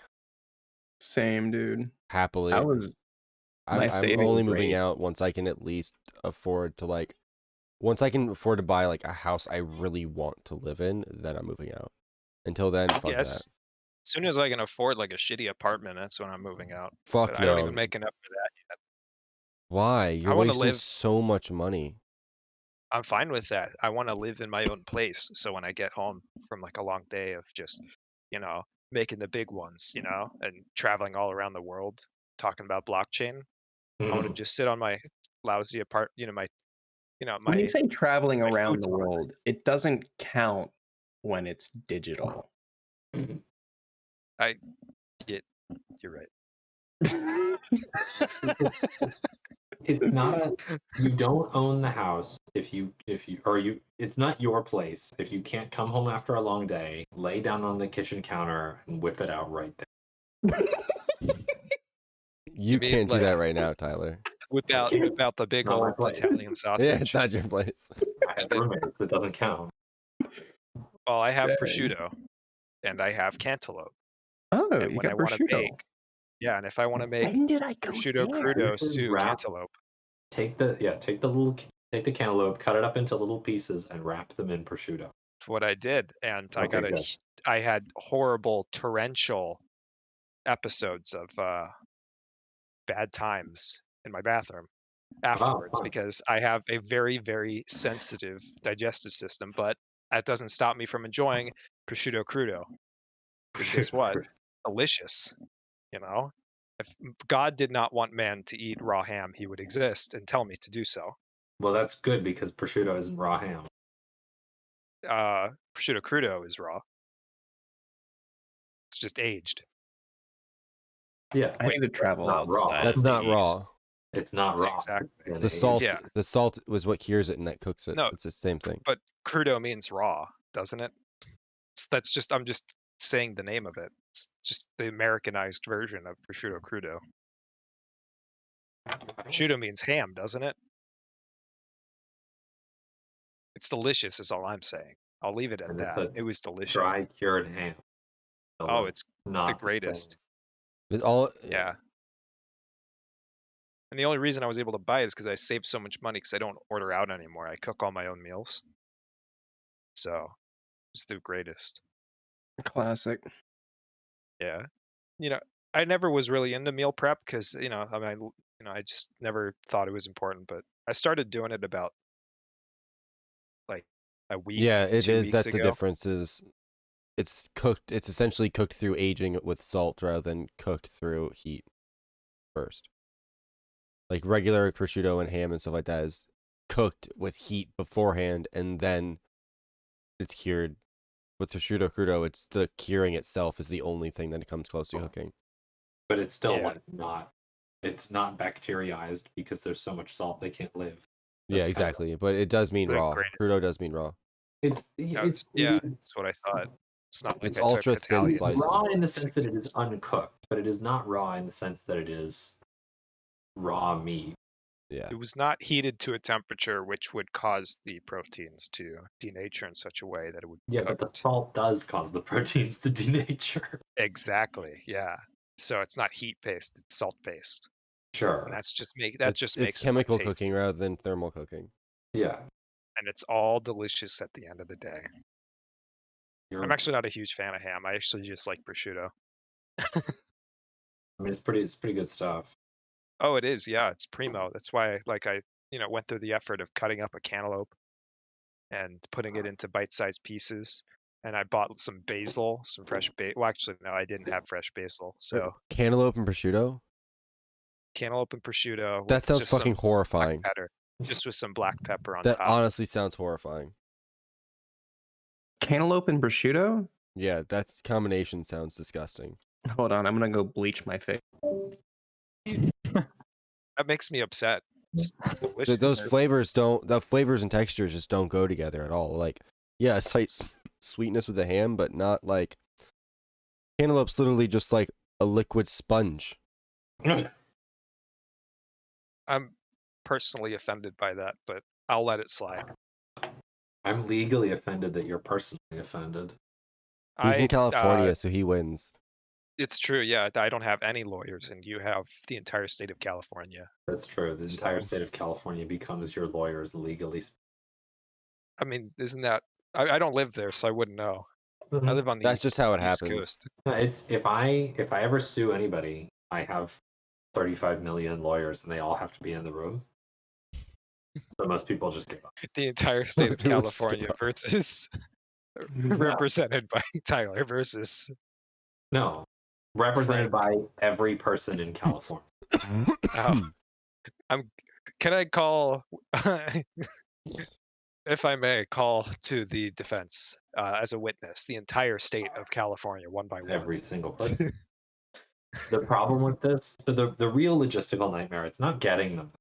Same, dude. Happily. That was my I'm saving only moving rate. out once I can at least afford to once I can afford to buy like a house I really want to live in, then I'm moving out. Until then, fuck Yes. that. As soon as I can afford like a shitty apartment, that's when I'm moving out. Fuck But I don't no. even make enough for that yet. Why? You're wanna wasting live- so much money. I'm fine with that. I want to live in my own place. So when I get home from like a long day of just, making the big ones, and traveling all around the world, talking about blockchain, I want to just sit on my lousy When you say traveling my around the futon. world, it doesn't count when it's digital. You're right. It's not you don't own the house it's not your place if you can't come home after a long day, lay down on the kitchen counter and whip it out right there. You mean, can't do like- that right now, Tyler. Whip out the big Not my old place. Italian sausage. Yeah, it's not your place. I have roommates. It doesn't count. Well, I have Dang. prosciutto, and I have cantaloupe. Oh, And you when got I want to prosciutto. bake, yeah, and if I want to make When did I go prosciutto there? crudo You should sous wrap- cantaloupe, Take the cantaloupe, cut it up into little pieces, and wrap them in prosciutto. that's what I did, and I Okay, got good. I had horrible torrential episodes of bad times in my bathroom afterwards fun. because I have a very, very sensitive digestive system, but that doesn't stop me from enjoying prosciutto crudo. Because guess what? Delicious. You know, if God did not want man to eat raw ham, he would exist and tell me to do so. Well, that's good because prosciutto isn't raw ham. Prosciutto crudo is raw. It's just aged. Yeah, I need to travel not raw. outside. That's not aged. raw. It's not raw. Exactly. Then The aged. salt, Yeah. the salt was what cures it and that cooks it. No, It's the same thing. But crudo means raw, doesn't it? That's just I'm just saying the name of it. It's just the Americanized version of prosciutto crudo. Prosciutto means ham, doesn't it? It's delicious, is all I'm saying. I'll leave it at And it's that. a It was delicious. dry cured ham. So Oh, it's not the same. greatest. It's all Yeah. And the only reason I was able to buy it is because I saved so much money because I don't order out anymore. I cook all my own meals. So it's the greatest. Classic. Yeah. You know, I never was really into meal prep because, I just never thought it was important, but I started doing it about like a week, Yeah, it 2 is. weeks That's the ago. difference. Is it's cooked. It's essentially cooked through aging with salt rather than cooked through heat first. Like regular prosciutto and ham and stuff like that is cooked with heat beforehand and then it's cured. With prosciutto crudo, it's the curing itself is the only thing that comes close to cooking. But it's still Yeah. like not. It's not bacteriized because there's so much salt they can't live. Yeah, That's kind of- exactly. But it does mean The raw. greatest. Crudo does mean raw. It's Yeah, that's what I thought. It's not like It's I took ultra thin Italian slices. raw in the food. sense that it is uncooked, but it is not raw in the sense that it is raw meat. Yeah. It was not heated to a temperature which would cause the proteins to denature in such a way that it would Yeah, cook. but the salt does cause the proteins to denature. Exactly. Yeah. So it's not heat based; it's salt based, Sure. and that's just makes It's it more chemical tasty. cooking rather than thermal cooking. Yeah. And it's all delicious at the end of the day. I'm actually not a huge fan of ham. I actually just like prosciutto. I mean, it's pretty good stuff. Oh, it is. Yeah, it's primo. That's why, I went through the effort of cutting up a cantaloupe and putting it into bite-sized pieces. And I bought some basil, some fresh basil. Well, actually, no, I didn't have fresh basil. So Cantaloupe and prosciutto? cantaloupe and prosciutto. That with sounds just some fucking horrifying. black pepper, just with some black pepper on That top. honestly sounds horrifying. Cantaloupe and prosciutto? Yeah, that combination sounds disgusting. Hold on, I'm gonna go bleach my face. That makes me upset. It's delicious. Those flavors don't. The flavors and textures just don't go together at all. Like, yeah, a slight sweetness with the ham, but not like cantaloupe's literally just like a liquid sponge. I'm personally offended by that, but I'll let it slide. I'm legally offended that you're personally offended. He's in I, California, uh, so he wins. It's true. Yeah, I don't have any lawyers, and you have the entire state of California. That's true. The entire state of California becomes your lawyers legally. I mean, isn't that? I don't live there, so I wouldn't know. I live on the That's just how it East happens. Coast. It's if I ever sue anybody, I have 35 million lawyers, and they all have to be in the room. So most people just give up. The entire state of People just California give up. versus represented by Tyler versus. No, represented by every person in California. Oh, Can I call? If I may, call to the defense as a witness the entire state of California, one by one. Every single person. The problem with this, so the real logistical nightmare, it's not getting them.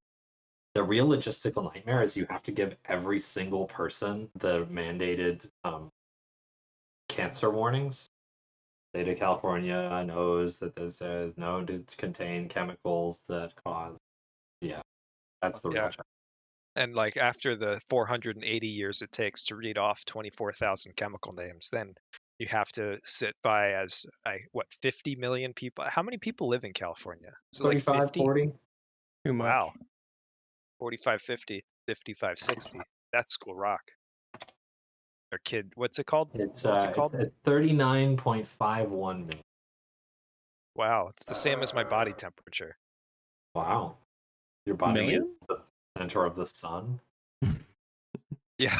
The real logistical nightmare is you have to give every single person the mandated cancer warnings. The state of California knows that this is known to contain chemicals that cause. Yeah, that's the real challenge. And like after the 480 years it takes to read off 24,000 chemical names, then you have to sit by as 50 million people. How many people live in California? Is it like 35, 50? 40. Too much. Wow. 45, 50, 55, 60. That's School Rock. Or kid, what's it called? It's What's it called? it's 39.51 million. Wow, it's the same as my body temperature. Wow. Your body Million? is the center of the sun. Yeah.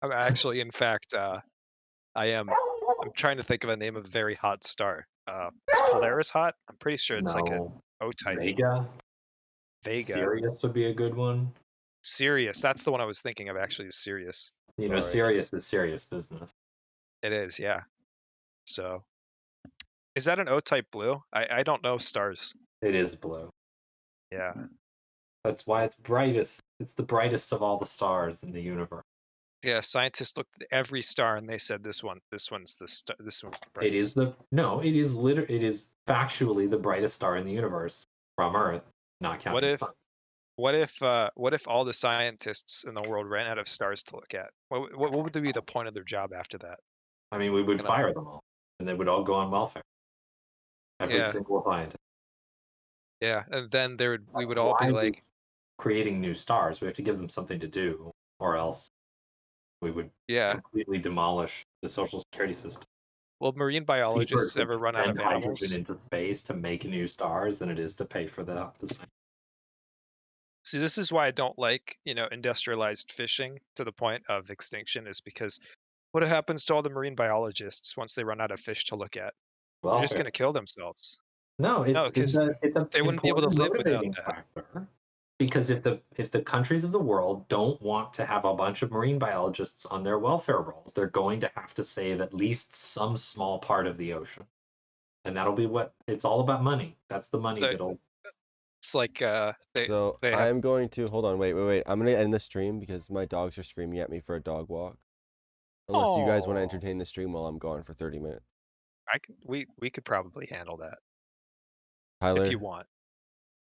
I'm actually, in fact, I'm trying to think of a name of a very hot star. Is Polaris hot? I'm pretty sure it's like a No. O-type. Vega. Vega. Sirius would be a good one. Sirius. That's the one I was thinking of, actually, is Sirius. You know, Alright. Sirius is serious business. It is, yeah. So, is that an O-type blue? I don't know stars. It is blue. Yeah. That's why it's brightest. It's the brightest of all the stars in the universe. Yeah, scientists looked at every star and they said this one's the star. This one's the brightest. It is it is it is factually the brightest star in the universe from Earth, not counting the sun. What if all the scientists in the world ran out of stars to look at? What would be the point of their job after that? I mean, we would You know? fire them all, and they would all go on welfare. Every Yeah. single scientist. Yeah, and then we would all be Why like, creating new stars. We have to give them something to do, or else we would completely demolish the social security system. will marine biologists Cheaper to ever run out of send hydrogen animals? into space to make new stars than it is to pay for the science. See, this is why I don't like, industrialized fishing to the point of extinction, is because what happens to all the marine biologists once they run out of fish to look at? They're just Welfare. going to kill themselves. No, because they wouldn't be able to live without motivating that. factor. Because if the countries of the world don't want to have a bunch of marine biologists on their welfare rolls, they're going to have to save at least some small part of the ocean. And that'll be what it's all about. Money. That's the money that'll. It's like So I'm going to hold on. Wait. I'm gonna end the stream because my dogs are screaming at me for a dog walk. Unless you guys want to entertain the stream while I'm gone for 30 minutes. We could probably handle that Tyler, if you want.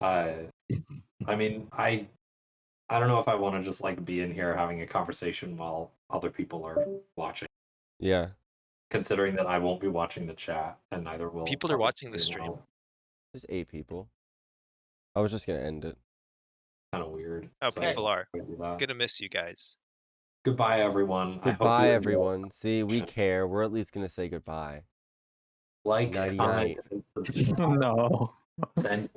I mean, I don't know if I want to just like be in here having a conversation while other people are watching. Yeah. Considering that I won't be watching the chat, and neither will People are watching the stream. There's 8 people. I was just gonna end it. Kind of weird. Oh, so people are I do that. gonna miss you guys. Goodbye, everyone. I hope Goodbye, you enjoy. everyone. See, we care. We're at least gonna say goodbye. Like, 99. comment, and subscribe. No. Send